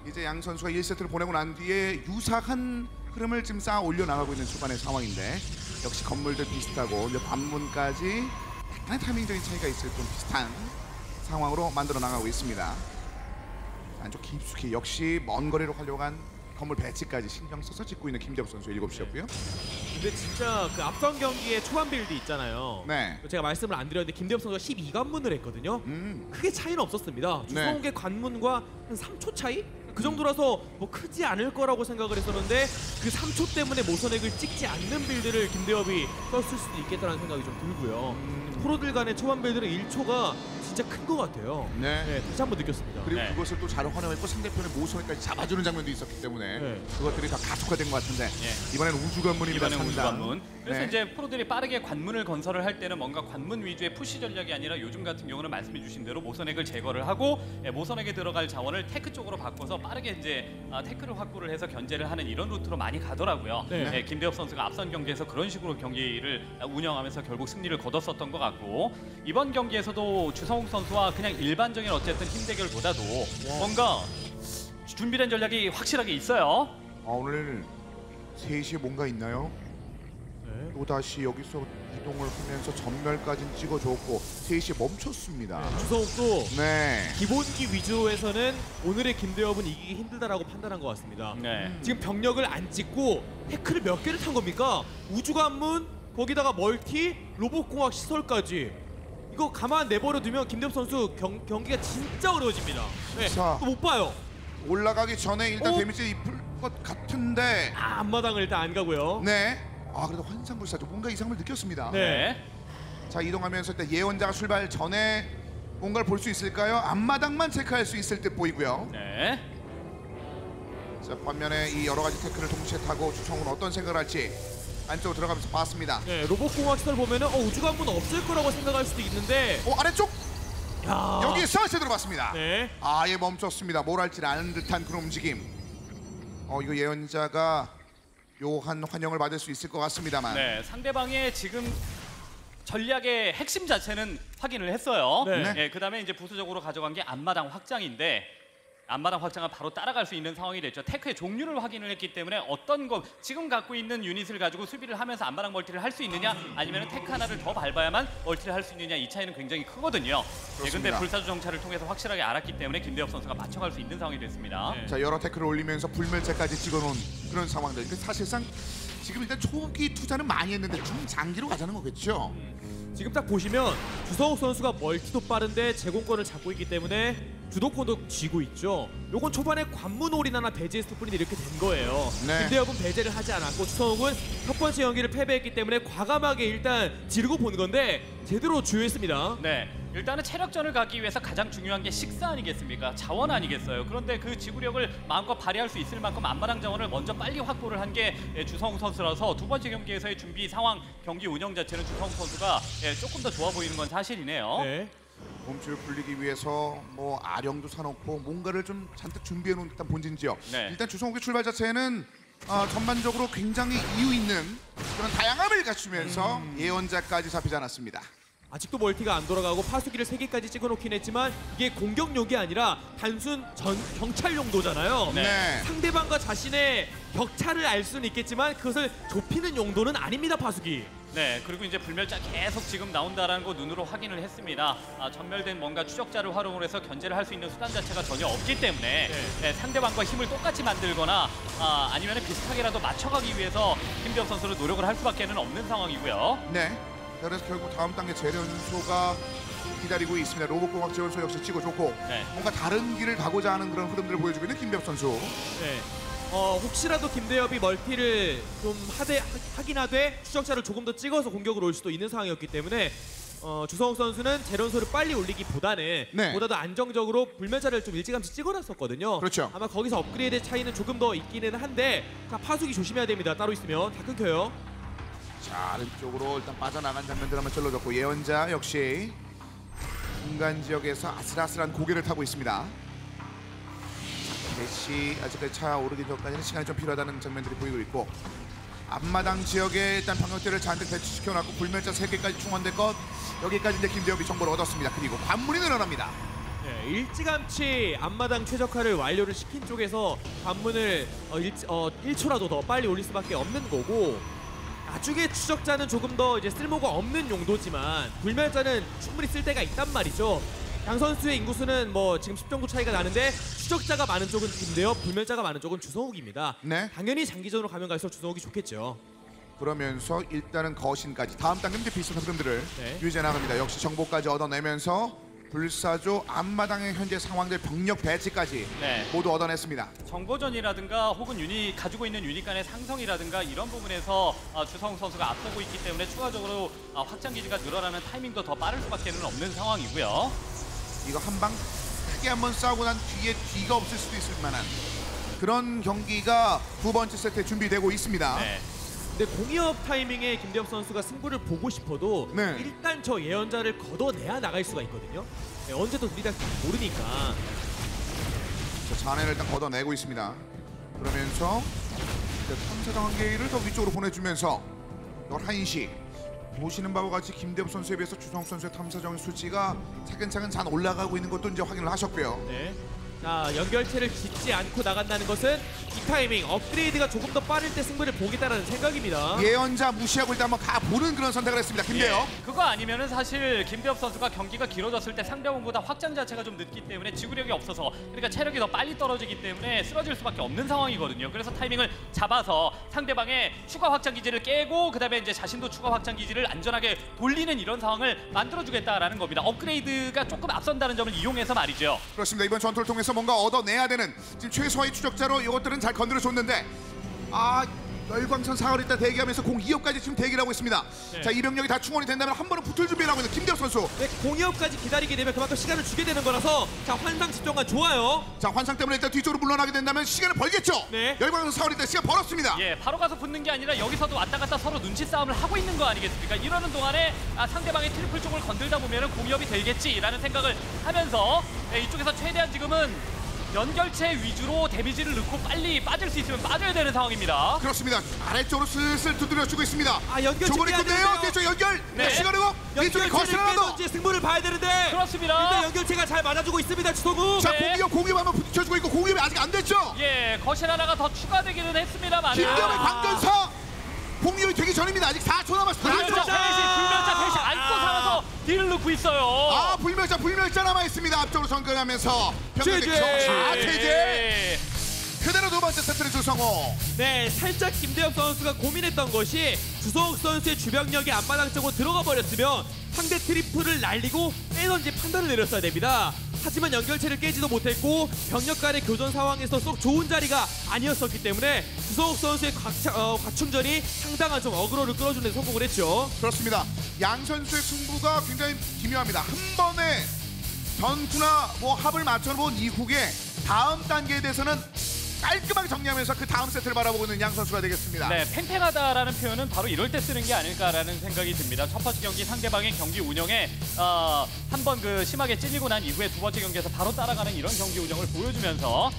이제 양 선수가 1세트를 보내고 난 뒤에 유사한 흐름을 지금 쌓아 올려 나가고 있는 초반의 상황인데 역시 건물들 비슷하고 이제 관문까지 약간의 타이밍적인 차이가 있을 좀 비슷한 상황으로 만들어 나가고 있습니다. 안쪽 깊숙이 역시 먼 거리로 가려고 한 건물 배치까지 신경 써서 짓고 있는 김대엽 선수 7시였고요. 근데 진짜 그 앞선 경기의 초반 빌드 있잖아요. 네. 제가 말씀을 안 드렸는데 김대엽 선수가 12관문을 했거든요. 크게 차이는 없었습니다. 주성욱의 관문과 한 3초 차이? 그 정도라서 뭐 크지 않을 거라고 생각을 했었는데 그 3초 때문에 모선액을 찍지 않는 빌드를 김대엽이 썼을 수도 있겠다는 생각이 좀 들고요. 프로들 간의 초반 빌드는 1초가 진짜 큰 것 같아요. 네. 다시 한번 느꼈습니다. 그리고 네. 그것을 또 잘 활용했고 상대편의 모선까지 잡아주는 장면도 있었기 때문에 네. 그것들이 다 가속화된 것 같은데 예. 이번에는 우주관문입니다. 이번에 우주 상당. 관문. 그래서 네. 이제 프로들이 빠르게 관문을 건설을 할 때는 뭔가 관문 위주의 푸시 전략이 아니라 요즘 같은 경우는 말씀해주신 대로 모선액을 제거를 하고 모선액에 들어갈 자원을 테크 쪽으로 바꿔서 빠르게 이제 테크를 확보를 해서 견제를 하는 이런 루트로 많이 가더라고요. 네. 김대엽 선수가 앞선 경기에서 그런 식으로 경기를 운영하면서 결국 승리를 거뒀었던 것 같고 이번 경기에서도 주성욱 선수와 그냥 일반적인 어쨌든 힘 대결보다도 뭔가 준비된 전략이 확실하게 있어요. 오늘 3시에 뭔가 있나요? 네. 또다시 여기서 이동을 하면서 전멸까지 찍어줬고 3시에 멈췄습니다. 주성욱도 네. 기본기 위주에서는 오늘의 김대엽은 이기기 힘들다라고 판단한 것 같습니다. 네. 지금 병력을 안 찍고 태클을 몇 개를 탄 겁니까? 우주관문 거기다가 멀티 로봇공학 시설까지 이거 가만 내버려 두면 김대엽 선수 경기가 진짜 어려워집니다. 네. 자. 또 못 봐요. 올라가기 전에 일단 어? 데미지 입을 것 같은데 앞마당을 일단 안 가고요. 네. 그래도 환상불사조 뭔가 이상을 느꼈습니다. 네. 자, 이동하면서 일단 예언자가 출발 전에 뭔가를 볼 수 있을까요? 앞마당만 체크할 수 있을 듯 보이고요. 네. 자, 반면에 이 여러 가지 태클을 동시에 타고 주성훈은 어떤 생각을 할지 안쪽으로 들어가면서 봤습니다. 네, 로봇공학 시설 보면은 우주관문 없을 거라고 생각할 수도 있는데 아래쪽 야. 여기에서 제대로 봤습니다. 네. 아예 멈췄습니다. 뭘 할지 아는 듯한 그런 움직임. 이거 예언자가 묘한 환영을 받을 수 있을 것 같습니다만. 네, 상대방의 지금 전략의 핵심 자체는 확인을 했어요. 네. 그다음에 이제 부수적으로 가져간 게 앞마당 확장인데 앞마당 확장을 바로 따라갈 수 있는 상황이 됐죠. 테크의 종류를 확인을 했기 때문에 어떤 거 지금 갖고 있는 유닛을 가지고 수비를 하면서 앞마당 멀티를 할 수 있느냐 아니면 테크 하나를 더 밟아야만 멀티를 할 수 있느냐 이 차이는 굉장히 크거든요. 그렇습니다. 근데 불사조 정찰을 통해서 확실하게 알았기 때문에 김대엽 선수가 맞춰갈 수 있는 상황이 됐습니다. 네. 자, 여러 태클을 올리면서 불멸자까지 찍어놓은 그런 상황들. 사실상 지금 일단 초기 투자는 많이 했는데 좀 장기로 가자는 거겠죠. 지금 딱 보시면 주성욱 선수가 멀티도 빠른데 제공권을 잡고 있기 때문에 주도권도 쥐고 있죠. 요건 초반에 관문 올인하나 배제했을 뿐인데 이렇게 된 거예요. 네. 김대엽은 배제를 하지 않았고 주성욱은 첫 번째 경기를 패배했기 때문에 과감하게 일단 지르고 본 건데 제대로 주요했습니다. 네, 일단은 체력전을 가기 위해서 가장 중요한 게 식사 아니겠습니까? 자원 아니겠어요? 그런데 그 지구력을 마음껏 발휘할 수 있을 만큼 안마당 자원을 먼저 빨리 확보를 한 게 주성욱 선수라서 두 번째 경기에서의 준비 상황, 경기 운영 자체는 주성욱 선수가 조금 더 좋아 보이는 건 사실이네요. 네. 몸집을 불리기 위해서 뭐 아령도 사놓고 뭔가를 좀 잔뜩 준비해 놓은 듯한 본진 지역. 네. 일단 주성욱의 출발 자체는 전반적으로 굉장히 이유 있는 그런 다양함을 갖추면서 예언자까지 잡히지 않았습니다. 아직도 멀티가 안 돌아가고 파수기를 3개까지 찍어놓긴 했지만 이게 공격용이 아니라 단순 경찰 용도잖아요. 네. 상대방과 자신의 격차를 알 수는 있겠지만 그것을 좁히는 용도는 아닙니다, 파수기. 네, 그리고 이제 불멸자 계속 지금 나온다라는 거 눈으로 확인을 했습니다. 전멸된 뭔가 추적자를 활용을 해서 견제를 할 수 있는 수단 자체가 전혀 없기 때문에 상대방과 힘을 똑같이 만들거나 아니면 비슷하게라도 맞춰가기 위해서 김대엽 선수는 노력을 할 수밖에는 없는 상황이고요. 네. 그래서 결국 다음 단계 재련소가 기다리고 있습니다. 로봇공학 재련소 역시 찍어줬고 네. 뭔가 다른 길을 가고자 하는 그런 흐름들을 보여주고 있는 김대엽 선수. 네. 혹시라도 김대엽이 멀티를 좀 하긴 하되 추적자를 조금 더 찍어서 공격을 올 수도 있는 상황이었기 때문에 주성욱 선수는 재련소를 빨리 올리기보다는 네. 보다 더 안정적으로 불멸자를 좀 일찌감치 찍어놨었거든요. 그렇죠. 아마 거기서 업그레이드 차이는 조금 더 있기는 한데 자, 파수기 조심해야 됩니다. 따로 있으면 다 끊겨요. 자, 아래쪽으로 일단 빠져나간 장면들 한번 찔러줬고 예언자 역시 중간 지역에서 아슬아슬한 고개를 타고 있습니다. 대시 아직까지 차 오르기 전까지는 시간이 좀 필요하다는 장면들이 보이고 있고 앞마당 지역에 일단 병력들을 잔뜩 배치시켜놨고 불멸자 3개까지 충원될 것 여기까지 이제 김대엽이 정보를 얻었습니다. 그리고 관문이 늘어납니다. 네, 일찌감치 앞마당 최적화를 완료를 시킨 쪽에서 관문을 1초라도 더 빨리 올릴 수밖에 없는 거고 나중에 추적자는 조금 더 이제 쓸모가 없는 용도지만 불멸자는 충분히 쓸 데가 있단 말이죠. 양 선수의 인구수는 뭐 지금 10 정도 차이가 나는데 추적자가 많은 쪽은 김대엽, 불멸자가 많은 쪽은 주성욱입니다. 네. 당연히 장기전으로 가면 갈수록 주성욱이 좋겠죠. 그러면서 일단은 거신까지 다음 단계 이제 비슷한 흐름들을 네. 유지해 나갑니다. 역시 정보까지 얻어내면서 불사조 앞마당의 현재 상황들 병력 배치까지 네. 모두 얻어냈습니다. 정보전이라든가 혹은 가지고 있는 유닛 간의 상성이라든가 이런 부분에서 주성욱 선수가 앞서고 있기 때문에 추가적으로 확장 기지가 늘어나는 타이밍도 더 빠를 수밖에 없는 상황이고요. 이거 한 방 크게 한번 싸우고 난 뒤에 뒤가 없을 수도 있을 만한 그런 경기가 두 번째 세트에 준비되고 있습니다. 네. 근데 공이업 타이밍에 김대엽 선수가 승부를 보고 싶어도 네. 일단 저 예언자를 걷어내야 나갈 수가 있거든요. 네, 언제 또 들이닥칠지 모르니까. 자, 잔해를 일단 걷어내고 있습니다. 그러면서 탐사정 한 개를 더 위쪽으로 보내주면서 11시 보시는 바와 같이 김대엽 선수에 비해서 주성욱 선수의 탐사정 수치가 차근차근 잔 올라가고 있는 것도 이제 확인을 하셨고요. 네. 자, 연결체를 짓지 않고 나간다는 것은 이 타이밍 업그레이드가 조금 더 빠를 때 승부를 보겠다는 생각입니다. 예언자 무시하고 일단 한번 가보는 그런 선택을 했습니다. 김대엽. 그거 아니면은 사실 김대엽 선수가 경기가 길어졌을 때 상대방보다 확장 자체가 좀 늦기 때문에 지구력이 없어서 그러니까 체력이 더 빨리 떨어지기 때문에 쓰러질 수밖에 없는 상황이거든요. 그래서 타이밍을 잡아서 상대방의 추가 확장 기지를 깨고 그다음에 이제 자신도 추가 확장 기지를 안전하게 돌리는 이런 상황을 만들어주겠다라는 겁니다. 업그레이드가 조금 앞선다는 점을 이용해서 말이죠. 그렇습니다. 이번 전투를 통해서 뭔가 얻어내야 되는 지금 최소의 추적자로 이것들은 잘 건드려줬는데 열광선 사거리 있다 대기하면서 02업까지 지금 대기를 하고 있습니다. 네. 자, 이 병력이 다 충원이 된다면 한 번은 붙을 준비를 하고 있는 김대엽 선수. 네, 공이업까지 기다리게 되면 그만큼 시간을 주게 되는 거라서 자, 환상 집중관 좋아요. 자, 환상 때문에 일단 뒤쪽으로 물러나게 된다면 시간을 벌겠죠. 네. 열광선 사거리 있다 시간 벌었습니다. 예, 바로 가서 붙는 게 아니라 여기서도 왔다 갔다 서로 눈치 싸움을 하고 있는 거 아니겠습니까? 이러는 동안에 상대방의 트리플 쪽을 건들다 보면은 공이업이 되겠지라는 생각을 하면서 이쪽에서 최대한 지금은 연결체 위주로 데미지를 넣고 빨리 빠질 수 있으면 빠져야 되는 상황입니다. 그렇습니다. 아래쪽으로 슬슬 두드려주고 있습니다. 연결 조건이 준비해야 끝내요. 되는데요. 뒤쪽 연결. 네. 시간이고 이쪽에 거실 하나 더. 깨는지 승부를 봐야 되는데 그렇습니다. 일단 연결체가 잘 맞아주고 있습니다. 주성욱. 자, 네. 공이업 한번 부딪혀주고 있고 공이업이 아직 안 됐죠. 예, 거실 하나가 더 추가되기는 했습니다만 김대엽의 광전사. 공이업이 되기 전입니다. 아직 4초 남았습니다. 불멸자 대신 안고 살아서 딜을 넣고 있어요. 불멸자 남아있습니다. 앞쪽으로 접근하면서 병력의 제재. 제재. 그대로 두 번째 세트를 주성호. 네, 살짝 김대엽 선수가 고민했던 것이 주성욱 선수의 주병력이 앞마당 쪽으로 들어가 버렸으면 상대 트리플을 날리고 빼던지 판단을 내렸어야 됩니다. 하지만 연결체를 깨지도 못했고 병력 간의 교전 상황에서 쏙 좋은 자리가 아니었었기 때문에 주성욱 선수의 과충전이 상당한 좀 어그로를 끌어주는 데 성공을 했죠. 그렇습니다. 양 선수의 승부가 굉장히 기묘합니다. 한 번에 전투나 뭐 합을 맞춰본 이후에 다음 단계에 대해서는 깔끔하게 정리하면서 그 다음 세트를 바라보고 있는 양 선수가 되겠습니다. 네, 팽팽하다라는 표현은 바로 이럴 때 쓰는 게 아닐까라는 생각이 듭니다. 첫 번째 경기 상대방의 경기 운영에 한 번 그 심하게 찔리고 난 이후에 두 번째 경기에서 바로 따라가는 이런 경기 운영을 보여주면서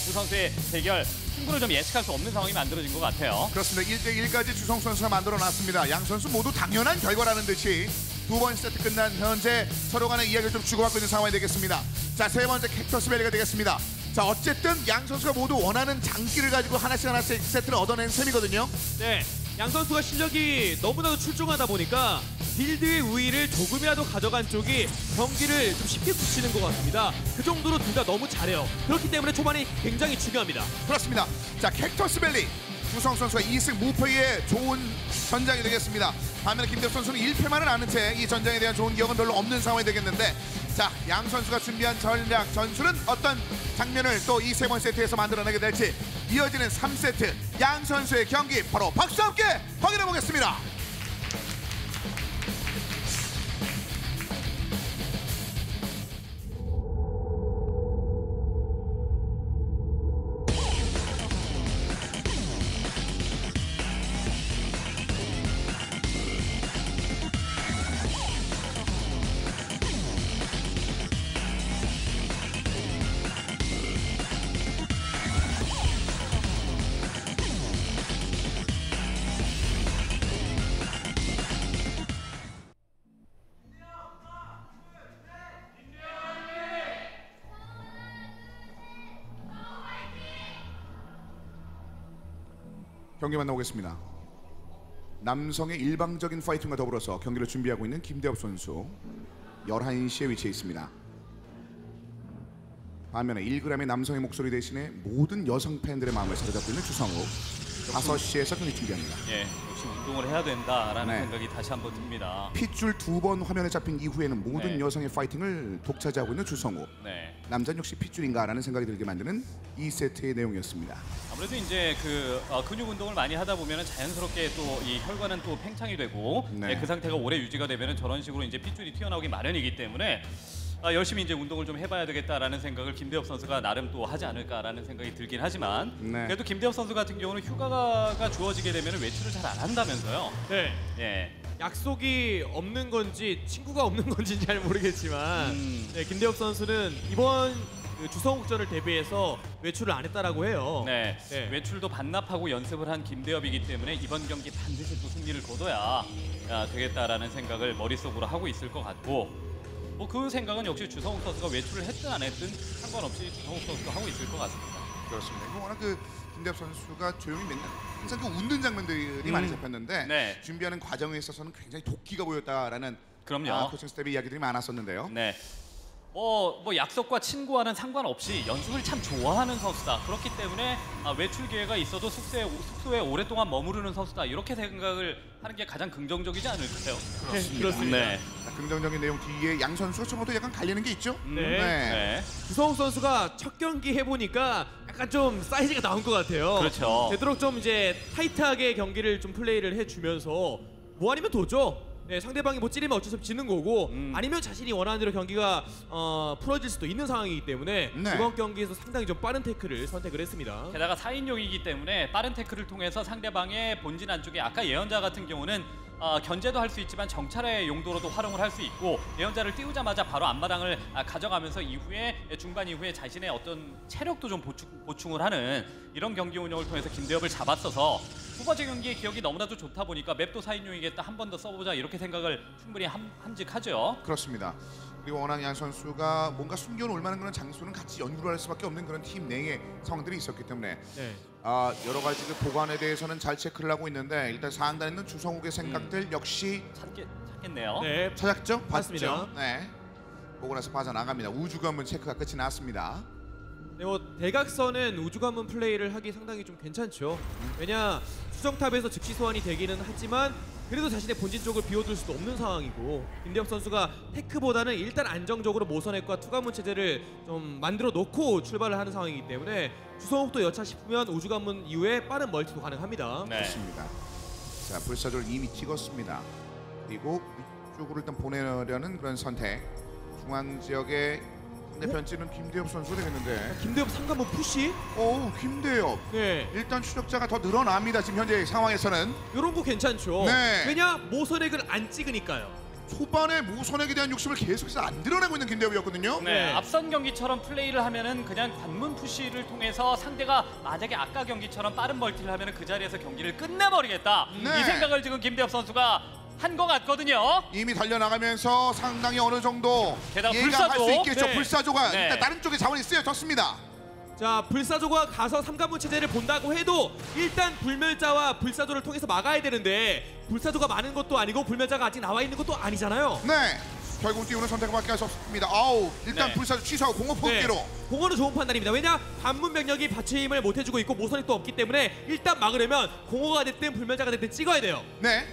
두 선수의 대결 승부를 좀 예측할 수 없는 상황이 만들어진 것 같아요. 그렇습니다. 1대1까지 주성 선수가 만들어놨습니다. 양 선수 모두 당연한 결과라는 듯이 두 번째 세트 끝난 현재 서로 간의 이야기를 좀 주고받고 있는 상황이 되겠습니다. 자, 세 번째 캡터스 밸리가 되겠습니다. 자, 어쨌든 양 선수가 모두 원하는 장기를 가지고 하나씩 세트를 얻어낸 셈이거든요. 네, 양 선수가 실력이 너무나도 출중하다 보니까 빌드의 우위를 조금이라도 가져간 쪽이 경기를 좀 쉽게 붙이는 것 같습니다. 그 정도로 둘 다 너무 잘해요. 그렇기 때문에 초반이 굉장히 중요합니다. 그렇습니다. 자, 캡터스 밸리 주성 선수가 2승 무패의 좋은 전장이 되겠습니다. 반면에 김대엽 선수는 1패만은 아는 채 이 전장에 대한 좋은 기억은 별로 없는 상황이 되겠는데, 자, 양 선수가 준비한 전략 전술은 어떤 장면을 또 이 세 번째 세트에서 만들어내게 될지, 이어지는 3세트 양 선수의 경기 바로 박수와 함께 확인해 보겠습니다. 경기 만나보겠습니다. 남성의 일방적인 파이팅과 더불어서 경기를 준비하고 있는 김대엽 선수 11시에 위치해 있습니다. 반면에 1g의 남성의 목소리 대신에 모든 여성 팬들의 마음을 사로잡고 있는 주성욱 5시에서 경기 준비합니다. 예, 역시 운동을 해야 된다라는 네. 생각이 다시 한번 듭니다. 핏줄 2번 화면에 잡힌 이후에는 모든 네. 여성의 파이팅을 독차지하고 있는 주성욱. 네. 남자는 역시 핏줄인가라는 생각이 들게 만드는 2세트의 내용이었습니다. 아무래도 이제 근육 운동을 많이 하다 보면은 자연스럽게 또 이 혈관은 또 팽창이 되고 네. 그 상태가 오래 유지가 되면은 저런 식으로 이제 핏줄이 튀어나오기 마련이기 때문에 열심히 이제 운동을 좀 해봐야 되겠다라는 생각을 김대엽 선수가 나름 또 하지 않을까라는 생각이 들긴 하지만 네. 그래도 김대엽 선수 같은 경우는 휴가가 주어지게 되면은 외출을 잘 안 한다면서요. 네, 예. 약속이 없는 건지 친구가 없는 건지는 잘 모르겠지만 네, 김대엽 선수는 이번 그 주성욱전을 대비해서 외출을 안 했다라고 해요. 네. 네. 외출도 반납하고 연습을 한 김대엽이기 때문에 이번 경기 반드시 또 승리를 거둬야 되겠다라는 생각을 머릿속으로 하고 있을 것 같고, 뭐 그 생각은 역시 주성욱 선수가 외출을 했든 안 했든 상관없이 주성욱 선수도 하고 있을 것 같습니다. 그렇습니다. 이거 워낙 그 김대엽 선수가 조용히 맨날 항상 그 웃는 장면들이 많이 잡혔는데 네. 준비하는 과정에 있어서는 굉장히 도끼가 보였다라는 그럼요. 코칭 스텝의 이야기들이 많았었는데요. 네. 뭐 약속과 친구와는 상관없이 연습을 참 좋아하는 선수다. 그렇기 때문에 외출 기회가 있어도 숙소에 오랫동안 머무르는 선수다. 이렇게 생각을 하는 게 가장 긍정적이지 않을까요? 그렇습니다. 네. 자, 긍정적인 내용 뒤에 양 선수가 처음부터 약간 갈리는 게 있죠? 네. 네. 주성욱 선수가 첫 경기 해보니까 약간 좀 사이즈가 나온 것 같아요. 그렇죠. 되도록 좀 이제 타이트하게 경기를 좀 플레이를 해주면서 뭐 아니면 도죠. 네, 상대방이 뭐 찌르면 어쩔 수 없이 지는 거고 아니면 자신이 원하는 대로 경기가 풀어질 수도 있는 상황이기 때문에 네. 이번 경기에서 상당히 좀 빠른 태클을 선택을 했습니다. 게다가 4인용이기 때문에 빠른 태클을 통해서 상대방의 본진 안쪽에 아까 예언자 같은 경우는 견제도 할 수 있지만 정찰의 용도로도 활용을 할 수 있고, 예언자를 띄우자마자 바로 앞마당을 가져가면서 이후에 중반 이후에 자신의 어떤 체력도 좀 보충을 하는 이런 경기 운영을 통해서 김대엽을 잡았어서 두 번째 경기의 기억이 너무나도 좋다 보니까 맵도 4인용이겠다, 한 번 더 써보자 이렇게 생각을 충분히 함직하죠. 그렇습니다. 그리고 워낙 양 선수가 뭔가 숨겨놓을 만한 그런 장소는 같이 연구를 할 수밖에 없는 그런 팀 내의 상황들이 있었기 때문에 네. 여러 가지 그 보관에 대해서는 잘 체크를 하고 있는데, 일단 상단에 있는 주성욱의 생각들 역시 찾겠네요. 네, 찾았죠? 맞습니다. 봤죠? 네. 보고 나서 빠져나갑니다. 우주관문 체크가 끝이 났습니다. 네, 뭐 대각선은 우주관문 플레이를 하기 상당히 좀 괜찮죠. 왜냐 수정탑에서 즉시 소환이 되기는 하지만 그래도 자신의 본진 쪽을 비워둘 수도 없는 상황이고 김대엽 선수가 테크보다는 일단 안정적으로 모선액과 투관문 체제를 좀 만들어 놓고 출발을 하는 상황이기 때문에 주성욱도 여차 싶으면 우주관문 이후에 빠른 멀티도 가능합니다. 네. 그렇습니다. 자, 불사조를 이미 찍었습니다. 그리고 위쪽으로 일단 보내려는 그런 선택. 중앙 지역에 상대편 찌는 김대엽 선수가 되겠는데. 김대엽 상관문 푸시? 오, 김대엽. 네. 일단 추적자가 더 늘어납니다. 지금 현재 상황에서는 이런 거 괜찮죠. 네. 왜냐? 모선액을 안 찍으니까요. 초반에 모선액에 대한 욕심을 계속해서 안 드러내고 있는 김대엽이었거든요. 네, 앞선 경기처럼 플레이를 하면은 그냥 관문 푸시를 통해서 상대가 만약에 아까 경기처럼 빠른 멀티를 하면은 그 자리에서 경기를 끝내버리겠다. 네. 이 생각을 지금 김대엽 선수가 한 것 같거든요. 이미 달려나가면서 상당히 어느 정도 게다가 예감할 불사조. 수 있겠죠. 네. 불사조가 네. 일단 다른 쪽에 자원이 쓰여졌습니다. 자, 불사조가 가서 삼관문 체제를 본다고 해도 일단 불멸자와 불사조를 통해서 막아야 되는데 불사조가 많은 것도 아니고 불멸자가 아직 나와 있는 것도 아니잖아요. 네. 결국 띄우는 선택밖에 할 수 없습니다. 아우, 일단 네. 불사조 취소하고 공업 뽑기로. 공허는 좋은 판단입니다. 왜냐? 관문 병력이 받침을 못 해주고 있고 모선이 또 없기 때문에 일단 막으려면 공허가 됐든 불멸자가 됐든 찍어야 돼요. 네.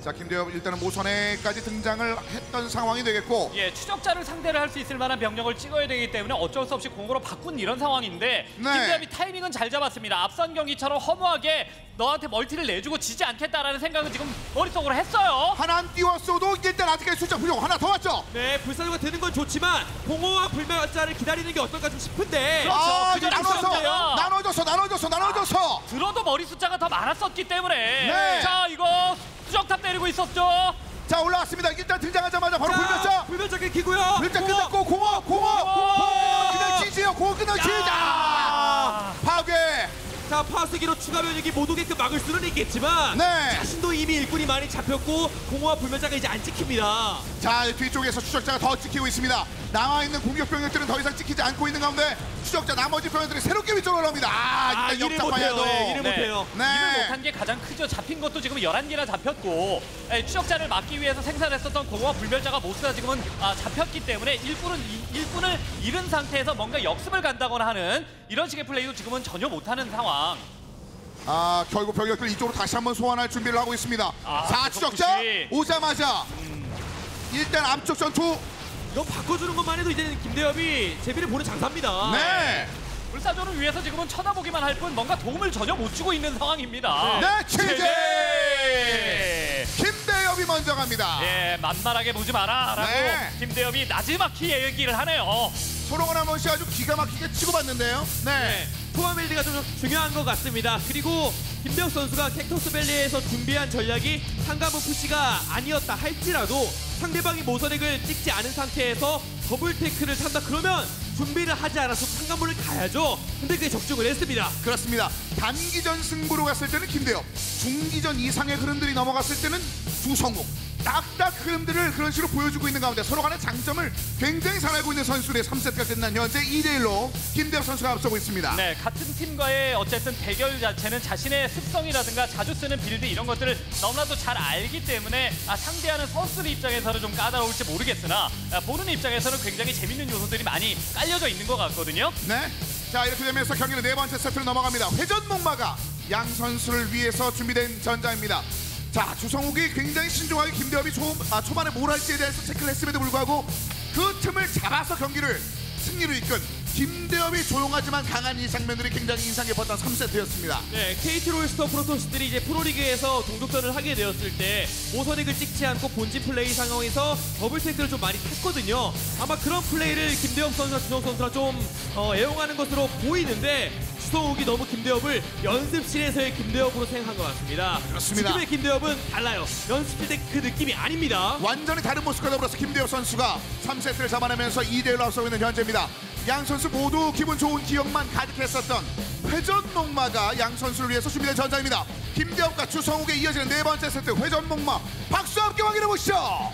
자, 김대엽 일단은 모선에까지 등장을 했던 상황이 되겠고. 예, 추적자를 상대를 할 수 있을 만한 병력을 찍어야 되기 때문에 어쩔 수 없이 공으로 바꾼 이런 상황인데 네. 김대엽이 타이밍은 잘 잡았습니다. 앞선 경기처럼 허무하게 너한테 멀티를 내주고 지지 않겠다라는 생각은 지금 머릿속으로 했어요. 하나 안 띄웠어도 일단 아직까지 숫자 부족. 하나 더 왔죠. 네, 불사조가 되는 건 좋지만 공허와 불멸자를 기다리는 게 어떨까 좀 싶은데. 그렇죠. 아, 그 이제 자리 나눠서 싸움이에요. 나눠져서. 들어도 머리 숫자가 더 많았었기 때문에 네. 자, 이거 수정탑 때리고 있었죠. 자, 올라왔습니다. 일단 등장하자마자 바로 불멸자. 불멸자 끊기고요. 불멸자 끝났고 공업 그냥 지지요. 공업 그냥 지자. 파괴. 자, 파수기로 추가 변력이 못 오게끔 막을 수는 있겠지만 네. 자신도 이미 일꾼이 많이 잡혔고 공허와 불멸자가 이제 안 찍힙니다. 자, 뒤쪽에서 추적자가 더 지키고 있습니다. 남아있는 공격 병력들은 더 이상 지키지 않고 있는 가운데 추적자 나머지 병력들이 새롭게 위쪽으로 올라옵니다. 아, 일단 일을 역잡아야죠. 못해요. 네, 일을 못해요. 네. 일을 못한 게 가장 크죠. 잡힌 것도 지금 11개나 잡혔고 추적자를 막기 위해서 생산했었던 공허와 불멸자가 모두가 지금은 잡혔기 때문에 일꾼을 잃은 상태에서 뭔가 역습을 간다거나 하는 이런 식의 플레이도 지금은 전혀 못하는 상황. 아, 결국 병력들 이쪽으로 다시 한번 소환할 준비를 하고 있습니다. 자, 추적자 그렇지. 오자마자 일단 앞쪽 전투. 이거 바꿔주는 것만 해도 이제 김대엽이 제비를 보는 장사입니다. 네. 불사조를 위해서 지금은 쳐다보기만 할 뿐 뭔가 도움을 전혀 못 주고 있는 상황입니다. 네, 체제. 네. 김대엽이 먼저 갑니다. 예, 만만하게 보지 마라라고 네. 김대엽이 나지막히 얘기를 하네요. 소롱은 한 번씩 아주 기가 막히게 치고받는데요. 네. 포함 빌드가 좀 중요한 것 같습니다. 그리고 김대엽 선수가 캡터스 밸리에서 준비한 전략이 상가문 푸시가 아니었다 할지라도 상대방이 모선액을 찍지 않은 상태에서 더블 테크를 탄다 그러면 준비를 하지 않아서 상가문을 가야죠. 근데 그게 적중을 했습니다. 그렇습니다. 단기전 승부로 갔을 때는 김대엽, 중기전 이상의 흐름들이 넘어갔을 때는 주성욱. 딱딱 흐름들을 그런 식으로 보여주고 있는 가운데 서로 간의 장점을 굉장히 잘 알고 있는 선수들의 3세트가 끝난 현재 2대1로 김대엽 선수가 앞서고 있습니다. 네, 같은 팀과의 어쨌든 대결 자체는 자신의 습성이라든가 자주 쓰는 빌드 이런 것들을 너무나도 잘 알기 때문에 상대하는 선수들 입장에서는 좀 까다로울지 모르겠으나 보는 입장에서는 굉장히 재밌는 요소들이 많이 깔려져 있는 것 같거든요. 네. 자, 이렇게 되면서 경기는 네 번째 세트로 넘어갑니다. 회전 목마가 양 선수를 위해서 준비된 전장입니다. 자, 주성욱이 굉장히 신중하게 김대엽이 초반에 뭘 할지에 대해서 체크를 했음에도 불구하고 그 틈을 잡아서 경기를 승리로 이끈 김대엽이 조용하지만 강한 이 장면들이 굉장히 인상 깊었던 3세트였습니다. 네, KT 롤스터 프로토스들이 이제 프로리그에서 동족전을 하게 되었을 때 모선액을 찍지 않고 본진 플레이 상황에서 더블 테크를 좀 많이 탔거든요. 아마 그런 플레이를 김대엽 선수와 주성욱 선수가 좀 애용하는 것으로 보이는데 주성욱이 너무 김대엽을 연습실에서의 김대엽으로 생각한 것 같습니다. 그렇습니다. 지금의 김대엽은 달라요. 연습실 때 그 느낌이 아닙니다. 완전히 다른 모습과 더불어서 김대엽 선수가 3세트를 잡아내면서 2대1로 앞서고 있는 현재입니다. 양 선수 모두 기분 좋은 기억만 가득했었던 회전 목마가 양 선수를 위해서 준비된 전장입니다. 김대엽과 주성욱에 이어지는 네 번째 세트 회전 목마 박수 함께 확인해 보시죠.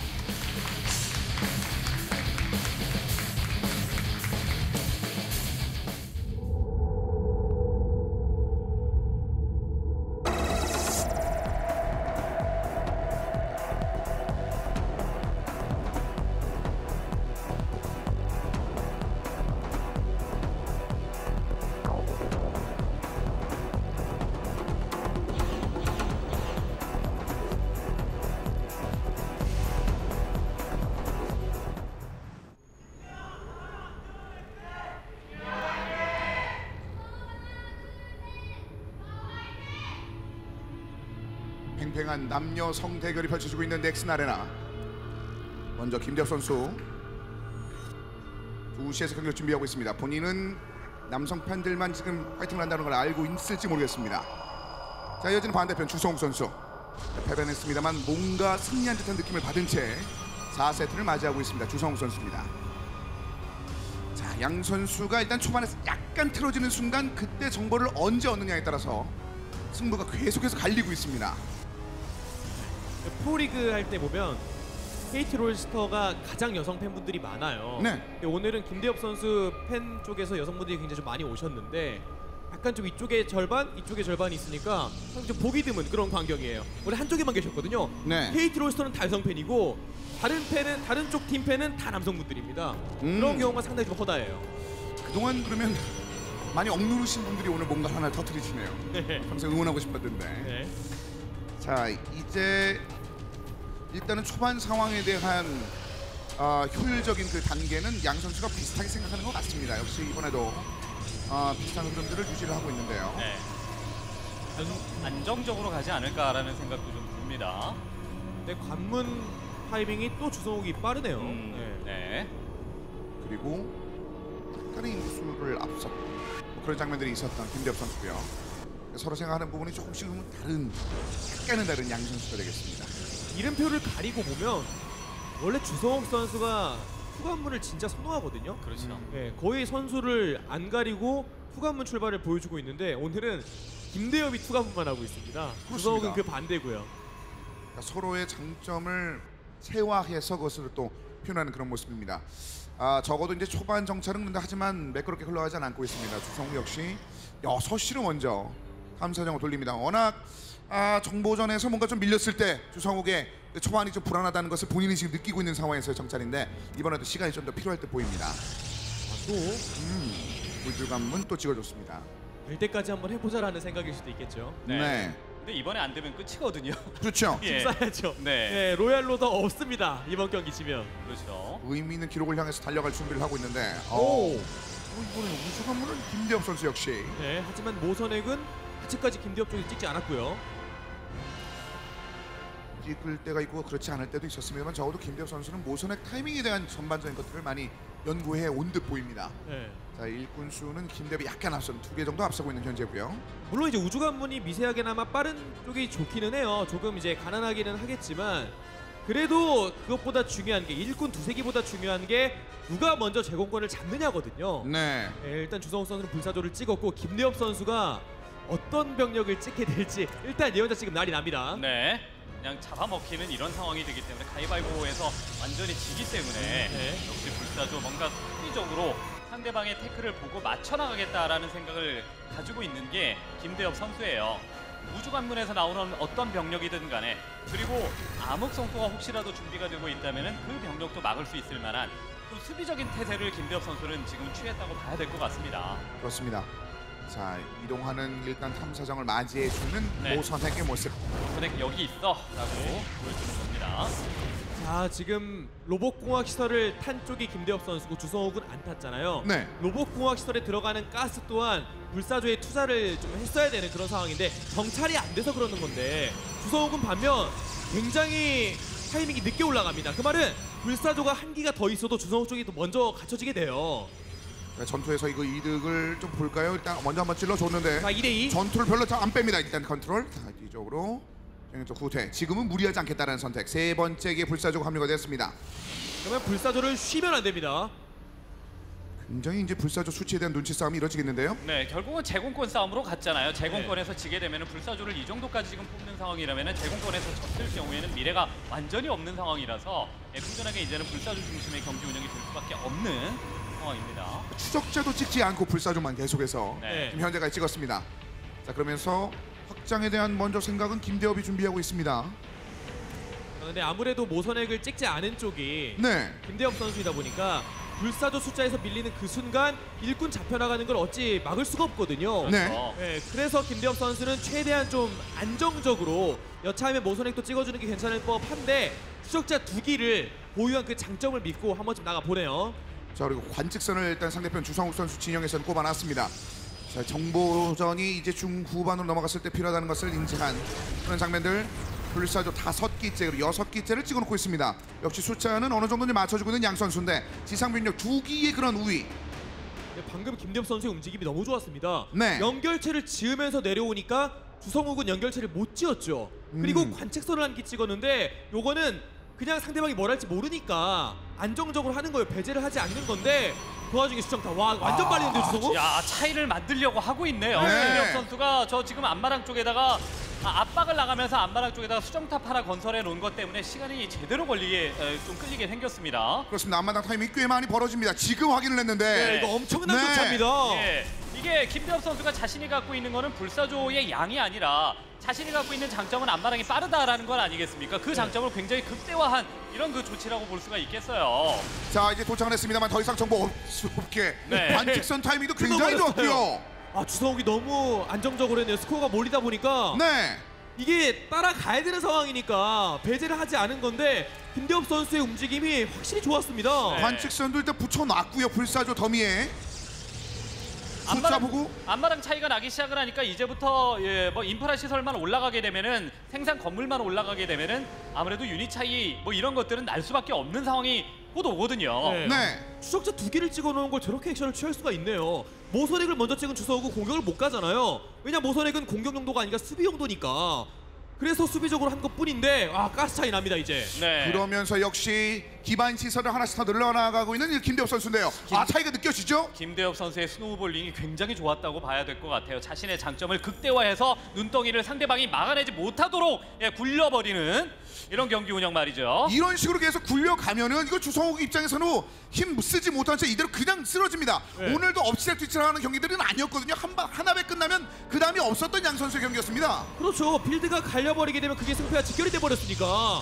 팽팽한 남녀 성 대결이 펼쳐지고 있는 넥슨 아레나. 먼저 김대엽 선수 2시에서 경기를 준비하고 있습니다. 본인은 남성 팬들만 지금 파이팅을 한다는 걸 알고 있을지 모르겠습니다. 자, 이어지는 반대편 주성욱 선수. 패배는 했습니다만 뭔가 승리한 듯한 느낌을 받은 채 4세트를 맞이하고 있습니다. 주성욱 선수입니다. 자, 양 선수가 일단 초반에서 약간 틀어지는 순간 그때 정보를 언제 얻느냐에 따라서 승부가 계속해서 갈리고 있습니다. 프로리그 할 때 보면 KT 롤스터가 가장 여성 팬분들이 많아요. 네. 근데 오늘은 김대엽 선수 팬 쪽에서 여성분들이 굉장히 좀 많이 오셨는데 약간 좀 이쪽에 절반, 이쪽에 절반이 있으니까 좀 보기 드문 그런 광경이에요. 원래 한쪽에만 계셨거든요. 네. KT 롤스터는 다 여성 팬이고 다른 쪽 팀 팬은 다 남성분들입니다. 그런 경우가 상당히 좀 허다해요. 그동안 그러면 많이 억누르신 분들이 오늘 뭔가 하나 터뜨리시네요. 네. 평생 응원하고 싶었는데. 네. 자, 이제 일단은 초반 상황에 대한 효율적인 그 단계는 양 선수가 비슷하게 생각하는 것 같습니다. 역시 이번에도 비슷한 흐름들을 유지를 하고 있는데요. 네. 안정적으로 가지 않을까라는 생각도 좀 듭니다. 근데 관문 타이밍이 또 주성욱이 빠르네요. 네. 그리고 약간의 인구수를 앞서 뭐 그런 장면들이 있었던 김대엽 선수고요. 서로 생각하는 부분이 조금씩은 약간은 다른 양 선수가 되겠습니다. 이름표를 가리고 보면 원래 주성욱 선수가 후관문을 진짜 선호하거든요. 그렇죠. 네, 거의 선수를 안 가리고 후관문 출발을 보여주고 있는데 오늘은 김대엽이 투관문만 하고 있습니다. 주성욱은 그 반대고요. 그러니까 서로의 장점을 체화해서 그것을 또 표현하는 그런 모습입니다. 적어도 이제 초반 정찰은 근데 하지만 매끄럽게 흘러가지 않고 있습니다. 주성욱 역시 6시로 먼저 탐사정을 돌립니다. 워낙 정보전에서 뭔가 좀 밀렸을 때 주성욱의 초반이 좀 불안하다는 것을 본인이 지금 느끼고 있는 상황에서의 정찰인데 이번에도 시간이 좀 더 필요할 듯 보입니다. 또 물줄감은 또 찍어줬습니다. 될 때까지 한번 해보자라는 생각일 수도 있겠죠. 네. 근데 이번에 안 되면 끝이거든요. 그렇죠. 예. 싸야죠. 네. 네, 로얄 로더 없습니다. 이번 경기 지면. 그렇죠. 의미 있는 기록을 향해서 달려갈 준비를 하고 있는데 이번에 우승한문은 김대엽 선수 역시 네, 하지만 모선액은 아직까지 김대엽 쪽이 찍지 않았고요. 찍을 때가 있고 그렇지 않을 때도 있었습니다만 적어도 김대엽 선수는 모선액 타이밍에 대한 전반적인 것들을 많이 연구해 온 듯 보입니다. 네. 자, 일꾼 수는 김대엽이 약간 앞선 2개 정도 앞서고 있는 현재고요. 물론 이제 우주관문이 미세하게나마 빠른 쪽이 좋기는 해요. 조금 이제 가난하기는 하겠지만 그래도 그것보다 중요한 게 일꾼 두세 기보다 중요한 게 누가 먼저 제공권을 잡느냐거든요. 네. 네, 일단 주성욱 선수는 불사조를 찍었고 김대엽 선수가 어떤 병력을 찍게 될지 일단 예언자 지금 난리 납니다. 네. 그냥 잡아먹히는 이런 상황이 되기 때문에 가위바위보에서 완전히 지기 때문에 네. 역시 불사조 뭔가 합리적으로 상대방의 태클을 보고 맞춰나가겠다라는 생각을 가지고 있는 게 김대엽 선수예요. 우주관문에서 나오는 어떤 병력이든 간에 그리고 암흑성소가 혹시라도 준비가 되고 있다면 그 병력도 막을 수 있을 만한 또 수비적인 태세를 김대엽 선수는 지금 취했다고 봐야 될 것 같습니다. 그렇습니다. 자, 이동하는 일단 탐사정을 맞이해주는 네. 모선액의 모습. 선택 여기 있어 라고 보여주는 겁니다. 자, 지금 로봇공학 시설을 탄 쪽이 김대엽 선수고 주성욱은 안 탔잖아요. 네. 로봇공학 시설에 들어가는 가스 또한 불사조에 투자를 좀 했어야 되는 그런 상황인데 정찰이 안 돼서 그러는 건데 주성욱은 반면 굉장히 타이밍이 늦게 올라갑니다. 그 말은 불사조가 한 기가 더 있어도 주성욱 쪽이 더 먼저 갖춰지게 돼요. 전투에서 이거 이득을 좀 볼까요? 일단 먼저 한번 찔러줬는데 자, 2대2. 전투를 별로 안 뺍니다. 일단 컨트롤. 자, 뒤쪽으로 정현석 후퇴. 지금은 무리하지 않겠다는 선택. 세 번째에 불사조가 합류가 됐습니다. 그러면 불사조를 쉬면 안 됩니다. 굉장히 이제 불사조 수치에 대한 눈치 싸움이 이루어지겠는데요. 네, 결국은 제공권 싸움으로 갔잖아요. 제공권에서 지게 되면 불사조를 이 정도까지 지금 뽑는 상황이라면 제공권에서 졌을 경우에는 미래가 완전히 없는 상황이라서 꾸준하게 이제는 불사조 중심의 경기 운영이 될 수밖에 없는 상황입니다. 추적자도 찍지 않고 불사조만 계속해서 네. 지금 현재까지 찍었습니다. 자, 그러면서 확장에 대한 먼저 생각은 김대엽이 준비하고 있습니다. 그런데 아무래도 모선액을 찍지 않은 쪽이 네. 김대엽 선수이다 보니까 불사조 숫자에서 밀리는 그 순간 일꾼 잡혀나가는 걸 어찌 막을 수가 없거든요. 네. 네, 그래서 김대엽 선수는 최대한 좀 안정적으로 여차하면 모선액도 찍어주는 게 괜찮을 법한데 추적자 2기를 보유한 그 장점을 믿고 한 번쯤 나가보네요. 자, 그리고 관측선을 일단 상대편 주성욱 선수 진영에서는 꼽아놨습니다. 자, 정보전이 이제 중후반으로 넘어갔을 때 필요하다는 것을 인지한 그런 장면들. 불사조 5기째 그리고 6기째를 찍어놓고 있습니다. 역시 숫자는 어느 정도 맞춰주고 있는 양 선수인데 지상병력 2기의 그런 우위. 네, 방금 김대엽 선수의 움직임이 너무 좋았습니다. 네. 연결체를 지으면서 내려오니까 주성욱은 연결체를 못 지었죠. 그리고 관측선을 한 기 찍었는데 요거는 그냥 상대방이 뭘 할지 모르니까 안정적으로 하는 거예요. 배제를 하지 않는 건데 그 와중에 수정타 와 완전 빨리는데 주성욱? 야, 차이를 만들려고 하고 있네요. 네. 김대엽 선수가 저 지금 앞마당 쪽에다가 압박을 나가면서 앞마당 쪽에다가 수정탑 하나 건설해 놓은 것 때문에 시간이 제대로 걸리게 좀 끌리게 생겼습니다. 그렇습니다. 앞마당 타이밍이 꽤 많이 벌어집니다. 지금 확인을 했는데 네, 이거 엄청난 네. 교차입니다. 예, 이게 김대엽 선수가 자신이 갖고 있는 거는 불사조의 양이 아니라 자신이 갖고 있는 장점은 앞마당이 빠르다라는 건 아니겠습니까? 그 장점을 굉장히 극대화한 이런 그 조치라고 볼 수가 있겠어요. 자 이제 도착을 했습니다만 더 이상 정보 없게 네. 관측선 타이밍도 굉장히 좋았고요. 주성욱이 너무 안정적으로 했네요. 스코어가 몰리다 보니까 네. 이게 따라가야 되는 상황이니까 배제를 하지 않은 건데 김대엽 선수의 움직임이 확실히 좋았습니다. 네. 관측선도 일단 붙여놨고요. 불사조 더미에 숫자 보고 앞마당 차이가 나기 시작을 하니까 이제부터 뭐 인프라 시설만 올라가게 되면은 생산 건물만 올라가게 되면은 아무래도 유닛 차이 뭐 이런 것들은 날 수밖에 없는 상황이 곧 오거든요. 네. 네. 추적자 2개를 찍어놓은 걸 저렇게 액션을 취할 수가 있네요. 모선액을 먼저 찍은 주성욱은 공격을 못 가잖아요. 왜냐 모선액은 공격 용도가 아니라 수비 용도니까. 그래서 수비적으로 한 것뿐인데 가스 차이 납니다 이제. 네. 그러면서 역시 기반 시설을 하나씩 더 늘려나가고 있는 이 김대엽 선수인데요. 차이가 느껴지죠? 김대엽 선수의 스노우볼링이 굉장히 좋았다고 봐야 될 것 같아요. 자신의 장점을 극대화해서 눈덩이를 상대방이 막아내지 못하도록 굴려버리는 이런 경기 운영 말이죠. 이런 식으로 계속 굴려가면은 이거 주성욱 입장에서는 힘 쓰지 못한 채 이대로 그냥 쓰러집니다. 네. 오늘도 엎치락뒤치락하는 경기들은 아니었거든요. 한 합에 끝나면 그 다음이 없었던 양 선수의 경기였습니다. 그렇죠. 필드가 갈려버리게 되면 그게 승패와 직결이 돼버렸으니까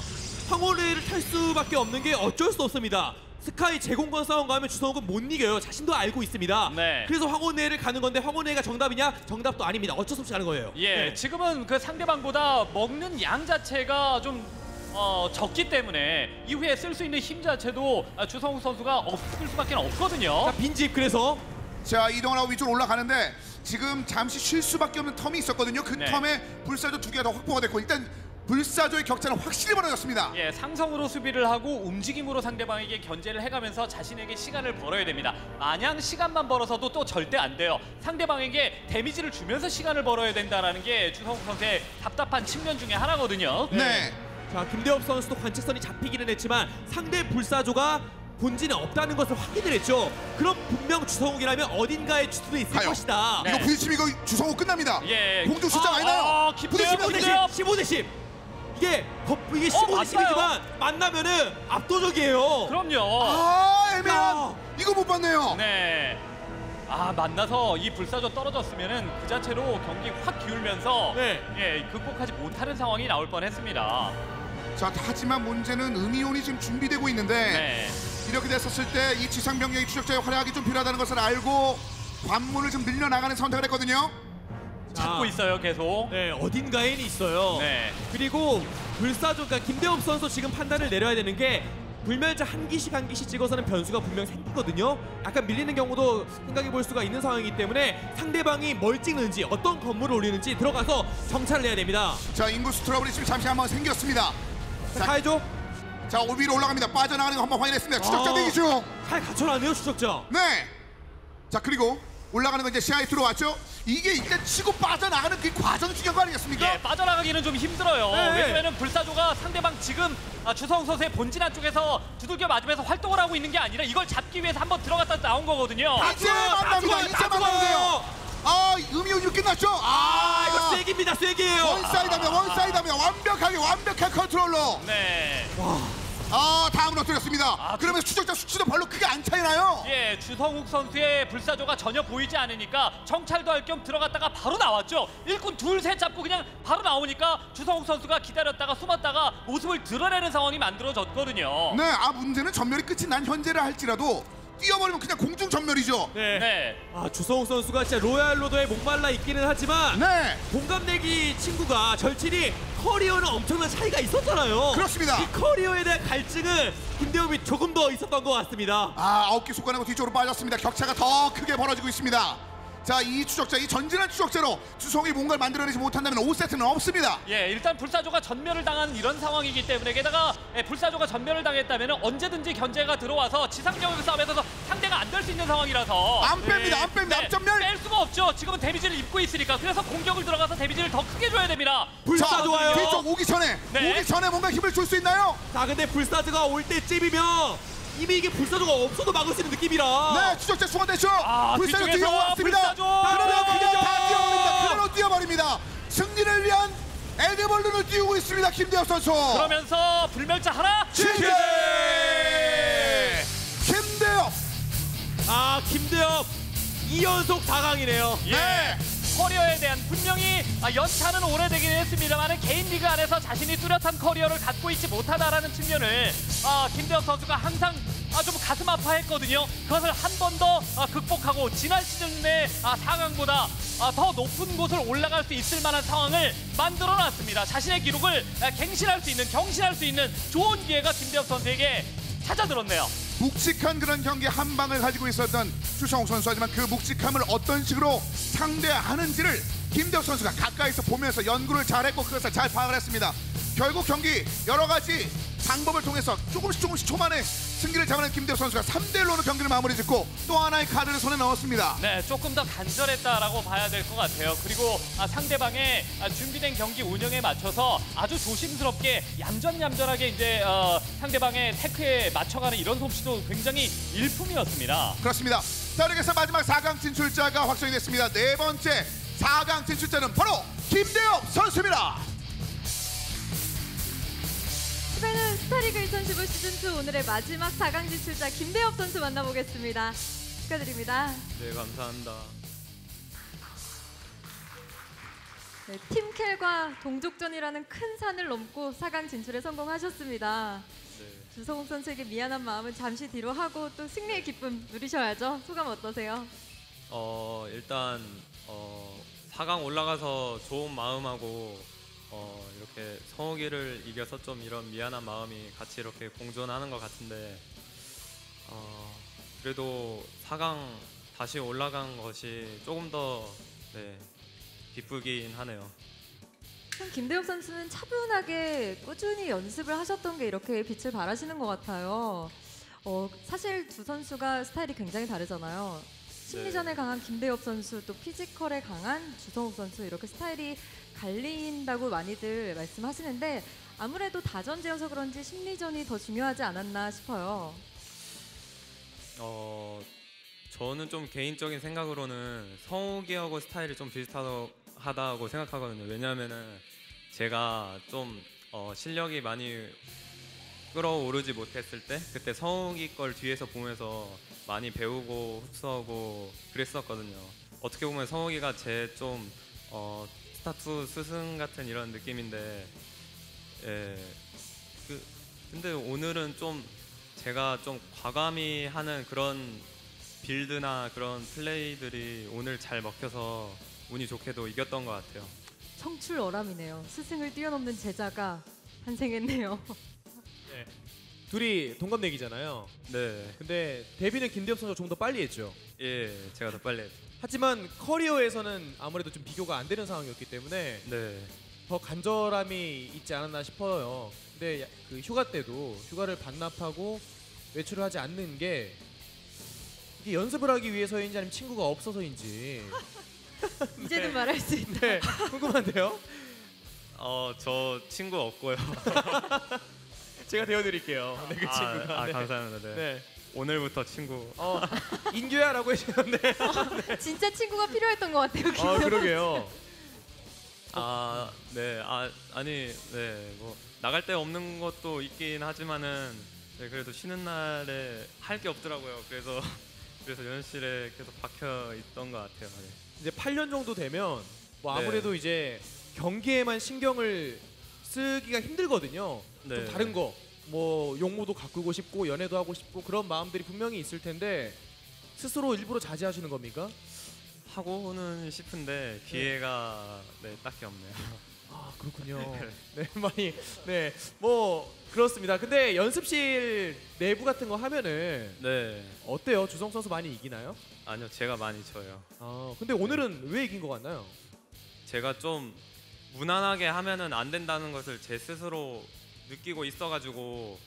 황홀레를 탈 수밖에 없는 게 어쩔 수 없습니다. 스카이 제공권 싸움 가면 주성욱은 못 이겨요. 자신도 알고 있습니다. 네. 그래서 황혼회를 가는 건데 황혼회가 정답이냐? 정답도 아닙니다. 어쩔 수 없이 가는 거예요. 예, 네. 지금은 그 상대방보다 먹는 양 자체가 좀 적기 때문에 이후에 쓸 수 있는 힘 자체도 주성욱 선수가 없을 수밖에 없거든요. 자, 빈집 그래서 자 이동을 하고 위쪽으로 올라가는데 지금 잠시 쉴 수밖에 없는 텀이 있었거든요. 그 네. 텀에 불사조 2개가 더 확보가 됐고 일단 불사조의 격차는 확실히 벌어졌습니다. 예, 상성으로 수비를 하고 움직임으로 상대방에게 견제를 해가면서 자신에게 시간을 벌어야 됩니다. 마냥 시간만 벌어서도 또 절대 안 돼요. 상대방에게 데미지를 주면서 시간을 벌어야 된다는 게 주성욱 선수의 답답한 측면 중에 하나거든요. 네. 자 김대엽 선수도 관측선이 잡히기는 했지만 상대 불사조가 본진에 없다는 것을 확인을 했죠. 그럼 분명 주성욱이라면 어딘가에 수도 있을 가요. 것이다. 네. 이거 부딪히면 이거 주성욱 끝납니다. 예. 공중 숫자 많이 나요. 김대엽, 부딪히면 김대엽. 15대 10. 이게 15대 맞아요. 10이지만 만나면은 압도적이에요. 그럼요. 애매한 야. 이거 못 봤네요. 네. 만나서 이 불사조 떨어졌으면은 그 자체로 경기 확 기울면서 네. 예, 극복하지 못하는 상황이 나올 뻔했습니다. 자 하지만 문제는 음이온이 지금 준비되고 있는데 네. 이렇게 됐었을 때 이 지상병력의 추적자의 활약이 좀 필요하다는 것을 알고 관문을 좀 늘려나가는 선택을 했거든요. 찾고 있어요, 계속. 네, 어딘가에는 있어요. 네. 그리고 불사조, 그러니까 김대엽 선수 지금 판단을 내려야 되는 게 불멸자 한 기씩 찍어서는 변수가 분명 생기거든요. 약간 밀리는 경우도 생각해 볼 수가 있는 상황이기 때문에 상대방이 뭘 찍는지 어떤 건물을 올리는지 들어가서 정찰을 해야 됩니다. 자 인구수 트러블이 지금 잠시 한번 생겼습니다. 자, 가야죠. 자 위로 올라갑니다. 빠져나가는 거 한번 확인했습니다. 추적자 대기 중. 잘 갖춰놨네요, 추적자. 네. 자 그리고 올라가는 건 이제 시야에 들어왔죠. 이게 일단 치고 빠져나가는 그 과정이 중요한 거 아니겠습니까? 예, 빠져나가기는 좀 힘들어요. 네. 왜냐면은 불사조가 상대방 지금 주성욱 선수의 본진 안쪽에서 두들겨 맞으면서 활동을 하고 있는 게 아니라 이걸 잡기 위해서 한번 들어갔다 나온 거거든요. 이제 만납니다. 이제 만나는데요. 음이온이 끝났죠. 이거 쐐기입니다, 쐐기예요. 원사이드하면 완벽한 컨트롤로. 네. 다음은 어떻습니다. 그러면서 추적자 수치도 별로 크게 안 차이나요. 예, 주성욱 선수의 불사조가 전혀 보이지 않으니까 정찰도 할 겸 들어갔다가 바로 나왔죠. 일꾼 둘 셋 잡고 그냥 바로 나오니까 주성욱 선수가 기다렸다가 숨었다가 모습을 드러내는 상황이 만들어졌거든요. 네, 문제는 전멸이 끝이 난 현재를 할지라도 뛰어버리면 그냥 공중 전멸이죠. 네. 네. 주성욱 선수가 진짜 로얄 로더에 목말라 있기는 하지만 네, 동갑내기 친구가 절친이 커리어는 엄청난 차이가 있었잖아요. 그렇습니다. 이 커리어에 대한 갈증은 김대엽이 조금 더 있었던 것 같습니다. 9개 속가는 거 뒤쪽으로 빠졌습니다. 격차가 더 크게 벌어지고 있습니다. 자, 이 추적자, 이 전진한 추적자로 주성이 뭔가를 만들어내지 못한다면 5세트는 없습니다. 예, 일단 불사조가 전멸을 당한 이런 상황이기 때문에 게다가 불사조가 전멸을 당했다면 언제든지 견제가 들어와서 지상력의 싸움에서 상대가 안 될 수 있는 상황이라서 안 뺍니다. 안 뺍니다. 앞전멸. 뺄 수가 없죠. 지금은 데미지를 입고 있으니까. 그래서 공격을 들어가서 데미지를 더 크게 줘야 됩니다. 불사 자, 좋아요. 뒤쪽 오기 전에 뭔가 힘을 줄 수 있나요? 자, 근데 불사조가 올 때쯤이면 이미 이게 불사조가 없어도 막을 수 있는 느낌이라. 네, 추적자 수관대쇼. 불사조 뒤쪽에서 뛰어왔습니다. 불사조! 그러면 그냥 다 뛰어버립니다. 불사조! 그대로 뛰어버립니다. 승리를 위한 에드벌룬을 띄우고 있습니다. 김대엽 선수. 그러면서 불멸자 하나. 진대 김대엽. 아, 김대엽 2연속 4강이네요. 네. 커리어에 대한 분명히 연차는 오래되긴 했습니다만 개인 리그 안에서 자신이 뚜렷한 커리어를 갖고 있지 못하다라는 측면을 김대엽 선수가 항상 좀 가슴 아파했거든요. 그것을 한 번 더 극복하고 지난 시즌의 4강보다 더 높은 곳을 올라갈 수 있을 만한 상황을 만들어놨습니다. 자신의 기록을 경신할 수 있는 좋은 기회가 김대엽 선수에게 찾아들었네요. 묵직한 그런 경기 한 방을 가지고 있었던 주성욱 선수. 하지만 그 묵직함을 어떤 식으로 상대하는지를 김대엽 선수가 가까이서 보면서 연구를 잘했고 그것을 잘 파악을 했습니다. 결국 경기 여러 가지 방법을 통해서 조금씩 초반에 승기를 잡아낸 김대엽 선수가 3대1로는 경기를 마무리 짓고 또 하나의 카드를 손에 넣었습니다. 네, 조금 더 간절했다라고 봐야 될 것 같아요. 그리고 상대방의 준비된 경기 운영에 맞춰서 아주 조심스럽게 얌전하게 이제 상대방의 태크에 맞춰가는 이런 솜씨도 굉장히 일품이었습니다. 그렇습니다. 자, 이렇게 해서 마지막 4강 진출자가 확정이 됐습니다. 네 번째 4강 진출자는 바로 김대엽 선수입니다. 이번에는 스타리그 2015 시즌2 오늘의 마지막 4강 진출자 김대엽 선수 만나보겠습니다. 축하드립니다. 네, 감사합니다. 네, 팀켈과 동족전이라는 큰 산을 넘고 4강 진출에 성공하셨습니다. 네. 주성욱 선수에게 미안한 마음은 잠시 뒤로 하고 또 승리의 기쁨 누리셔야죠. 소감 어떠세요? 일단 4강 올라가서 좋은 마음하고 이렇게 성욱이를 이겨서 좀 이런 미안한 마음이 같이 이렇게 공존하는 것 같은데 그래도 4강 다시 올라간 것이 조금 더 기쁘긴 하네요. 참 김대엽 선수는 차분하게 꾸준히 연습을 하셨던 게 이렇게 빛을 발하시는 것 같아요. 사실 두 선수가 스타일이 굉장히 다르잖아요. 심리전에 강한 김대엽 선수, 또 피지컬에 강한 주성욱 선수, 이렇게 스타일이 갈린다고 많이들 말씀하시는데 아무래도 다전제여서 그런지 심리전이 더 중요하지 않았나 싶어요. 저는 좀 개인적인 생각으로는 성욱이하고 스타일이 좀 비슷하다고 생각하거든요. 왜냐하면은 제가 좀 실력이 많이 끌어오르지 못했을 때 그때 성욱이 걸 뒤에서 보면서 많이 배우고 흡수하고 그랬었거든요. 어떻게 보면 성욱이가 제 좀 스타투 스승 같은 이런 느낌인데 근데 오늘은 좀 제가 좀 과감히 하는 그런 빌드나 그런 플레이들이 오늘 잘 먹혀서 운이 좋게도 이겼던 것 같아요. 청출어람이네요. 스승을 뛰어넘는 제자가 탄생했네요. 네. 둘이 동갑내기잖아요. 네. 근데 데뷔는 김대엽 선수가 좀 더 빨리 했죠. 예, 제가 더 빨리 했죠. 하지만 커리어에서는 아무래도 좀 비교가 안 되는 상황이었기 때문에 네. 더 간절함이 있지 않았나 싶어요. 근데 그 휴가 때도 휴가를 반납하고 외출을 하지 않는 게 이게 연습을 하기 위해서인지 아니면 친구가 없어서인지 이제는 말할 수 있다. 네, 궁금한데요? 저 친구 없고요. 제가 되어드릴게요. 네, 그 친구가. 네. 감사합니다. 네. 네. 오늘부터 친구. 인규야라고 해주셨는데. 진짜 친구가 필요했던 것 같아요. 김대엽 그러게요. 네. 아니, 네. 뭐 나갈 데 없는 것도 있긴 하지만은 그래도 쉬는 날에 할 게 없더라고요. 그래서 연습실에 계속 박혀 있던 것 같아요. 네. 이제 8년 정도 되면 뭐 네. 아무래도 이제 경기에만 신경을 쓰기가 힘들거든요. 네. 좀 다른 거, 뭐 용모도 가꾸고 싶고 연애도 하고 싶고 그런 마음들이 분명히 있을 텐데 스스로 일부러 자제하시는 겁니까? 하고는 싶은데 기회가 딱히 없네요. 아 그렇군요. 네 많이 뭐 그렇습니다. 근데 연습실 내부 같은 거 하면은 네. 어때요? 주성 선수 많이 이기나요? 아니요, 제가 많이 져요. 아 근데 오늘은 왜 이긴 것 같나요? 제가 좀 무난하게 하면은 안 된다는 것을 제 스스로 느끼고 있어가지고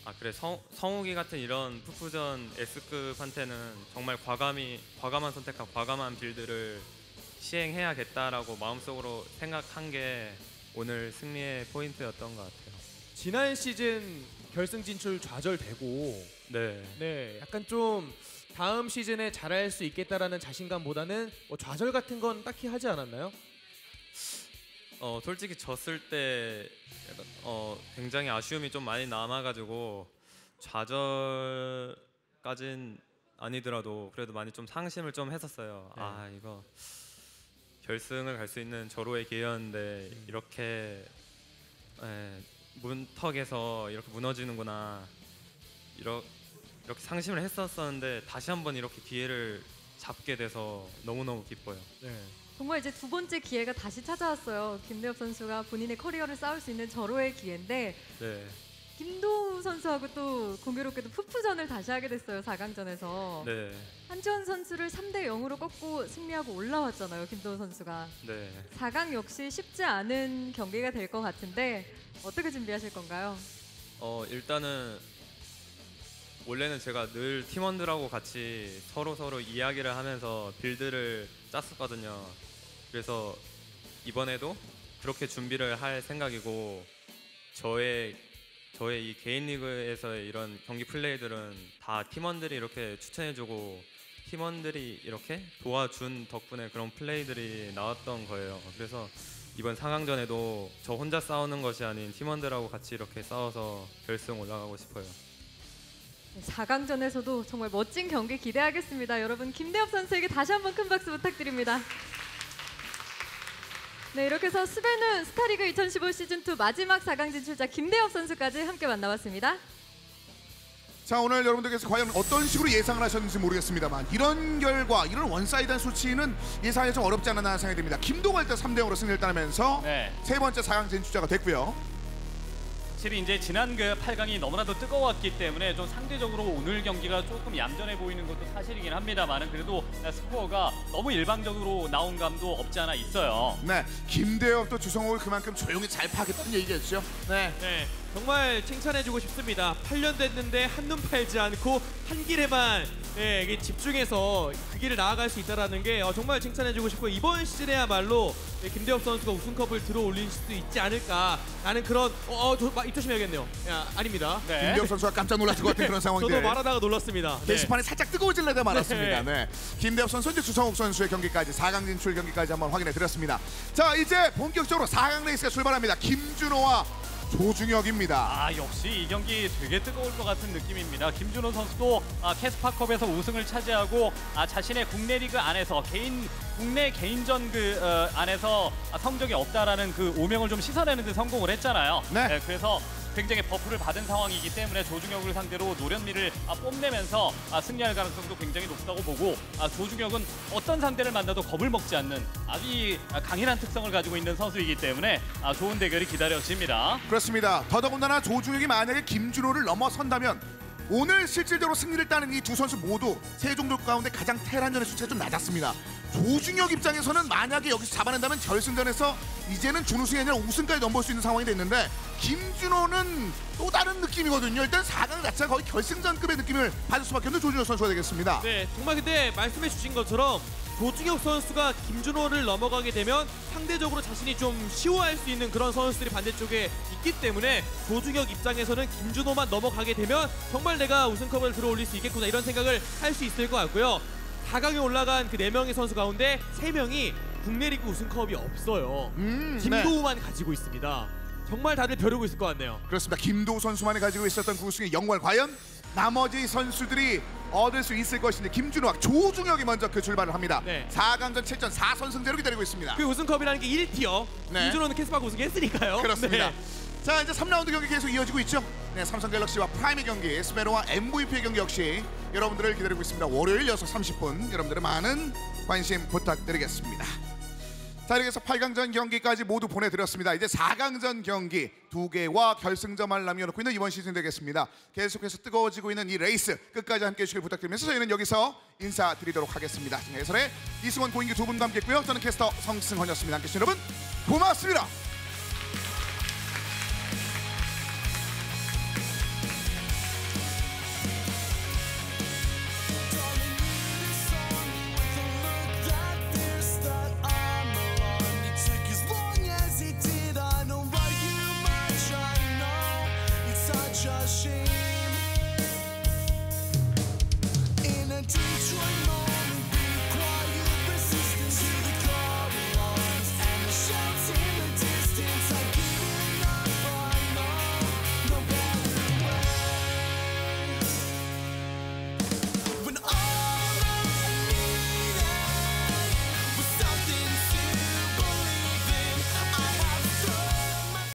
아 그래 성욱이 같은 이런 푸푸전 S급한테는 정말 과감한 선택하고 과감한 빌드를 시행해야겠다라고 마음속으로 생각한 게 오늘 승리의 포인트였던 것 같아요. 지난 시즌 결승 진출 좌절되고 네. 약간 좀 다음 시즌에 잘할 수 있겠다라는 자신감보다는 뭐 좌절 같은 건 딱히 하지 않았나요? 솔직히 졌을 때 약간, 굉장히 아쉬움이 좀 많이 남아가지고 좌절까진 아니더라도 그래도 많이 좀 상심을 좀 했었어요. 네. 아 이거 결승을 갈 수 있는 절호의 기회였는데 이렇게 문턱에서 이렇게 무너지는구나 이렇게 상심을 했었었는데 다시 한번 이렇게 기회를 잡게 돼서 너무너무 기뻐요. 네. 정말 이제 두 번째 기회가 다시 찾아왔어요. 김대엽 선수가 본인의 커리어를 쌓을 수 있는 절호의 기회인데 네. 김도우 선수하고 또 공교롭게도 푸푸전을 다시 하게 됐어요. 4강전에서. 네. 한지원 선수를 3대 0으로 꺾고 승리하고 올라왔잖아요. 김도우 선수가. 네. 4강 역시 쉽지 않은 경기가 될 것 같은데 어떻게 준비하실 건가요? 일단은 원래는 제가 늘 팀원들하고 같이 서로 이야기를 하면서 빌드를 짰었거든요. 그래서 이번에도 그렇게 준비를 할 생각이고 저의 이 개인 리그에서의 이런 경기 플레이들은 다 팀원들이 이렇게 추천해주고 팀원들이 이렇게 도와준 덕분에 그런 플레이들이 나왔던 거예요. 그래서 이번 4강전에도 저 혼자 싸우는 것이 아닌 팀원들하고 같이 이렇게 싸워서 결승 올라가고 싶어요. 4강전에서도 정말 멋진 경기 기대하겠습니다. 여러분 김대엽 선수에게 다시 한번 큰 박수 부탁드립니다. 네, 이렇게 해서 스베누 스타리그 2015 시즌2 마지막 4강 진출자 김대엽 선수까지 함께 만나봤습니다. 자, 오늘 여러분들께서 과연 어떤 식으로 예상을 하셨는지 모르겠습니다만 이런 결과, 이런 원사이드한 수치는 예상이 좀 어렵지 않나 생각이 듭니다. 김도우가 일단 3대 0으로 승리를 따내면서 네. 세 번째 4강 진출자가 됐고요. 확실히 이제 지난 그 8강이 너무나도 뜨거웠기 때문에 좀 상대적으로 오늘 경기가 조금 얌전해 보이는 것도 사실이긴 합니다만은 그래도 스코어가 너무 일방적으로 나온 감도 없지 않아 있어요. 네, 김대엽도 주성욱을 그만큼 조용히 잘 파겠다는 얘기겠죠. 네. 네, 정말 칭찬해주고 싶습니다. 8년 됐는데 한눈 팔지 않고 한 길에만 이게 집중해서 그 길을 나아갈 수 있다는 게 정말 칭찬해주고 싶고 이번 시즌에야말로 김대엽 선수가 우승컵을 들어올릴 수 있지 않을까라는 그런 입 조심해야겠네요. 아닙니다. 네. 김대엽 선수가 깜짝 놀랐을 것 같은 그런 상황인데 저도 말하다가 놀랐습니다. 네. 게시판이 살짝 뜨거워질래다 말았습니다. 네. 김대엽 선수 이제 주성욱 선수의 경기까지 4강 진출 경기까지 한번 확인해 드렸습니다. 자, 이제 본격적으로 4강 레이스가 출발합니다. 김준호와 조중혁입니다. 아, 역시 이 경기 되게 뜨거울 것 같은 느낌입니다. 김준호 선수도 캐스파컵에서 우승을 차지하고 자신의 국내 리그 안에서 국내 개인전 안에서 성적이 없다라는 그 오명을 좀 씻어내는 데 성공을 했잖아요. 네. 그래서 굉장히 버프를 받은 상황이기 때문에 조중혁을 상대로 노련미를 뽐내면서 승리할 가능성도 굉장히 높다고 보고 조중혁은 어떤 상대를 만나도 겁을 먹지 않는 아주 강인한 특성을 가지고 있는 선수이기 때문에 좋은 대결이 기다려집니다. 그렇습니다. 더더군다나 조중혁이 만약에 김준호를 넘어선다면 오늘 실질적으로 승리를 따는 이 두 선수 모두 세 종족 가운데 가장 테란전의 수치가 좀 낮았습니다. 조중혁 입장에서는 만약에 여기서 잡아낸다면 결승전에서 이제는 준우승이 아니라 우승까지 넘볼 수 있는 상황이 됐는데 김준호는 또 다른 느낌이거든요. 일단 4강 자체가 거의 결승전급의 느낌을 받을 수밖에 없는 조중혁 선수가 되겠습니다. 네, 정말 근데 말씀해 주신 것처럼 조중혁 선수가 김준호를 넘어가게 되면 상대적으로 자신이 좀 쉬워할 수 있는 그런 선수들이 반대쪽에 있기 때문에 조중혁 입장에서는 김준호만 넘어가게 되면 정말 내가 우승컵을 들어올릴 수 있겠구나 이런 생각을 할 수 있을 것 같고요. 4강에 올라간 그 4명의 선수 가운데 3명이 국내 리그 우승컵이 없어요. 김도우만 가지고 있습니다. 정말 다들 벼르고 있을 것 같네요. 그렇습니다. 김도우 선수만이 가지고 있었던 그 우승의 영광을 과연 나머지 선수들이 얻을 수 있을 것인지 김준호와 조중혁이 먼저 그 출발을 합니다. 네. 4강전 7전 4선승제로 기다리고 있습니다. 그 우승컵이라는 게 1티어. 네. 김준호는 캐스파크 우승했으니까요. 그렇습니다. 네. 자, 이제 3라운드 경기 계속 이어지고 있죠. 네, 삼성갤럭시와 프라임의 경기, 스베노와 MVP의 경기 역시 여러분들을 기다리고 있습니다. 월요일 6시 30분 여러분들의 많은 관심 부탁드리겠습니다. 자, 이렇게 해서 8강전 경기까지 모두 보내드렸습니다. 이제 4강전 경기 2개와 결승점을 남겨놓고 있는 이번 시즌 되겠습니다. 계속해서 뜨거워지고 있는 이 레이스 끝까지 함께해 주시길 부탁드리면서 저희는 여기서 인사드리도록 하겠습니다. 해설의 이승원 고인규 두 분과 함께했고요. 저는 캐스터 성승헌이었습니다. 함께해 주신 여러분 고맙습니다.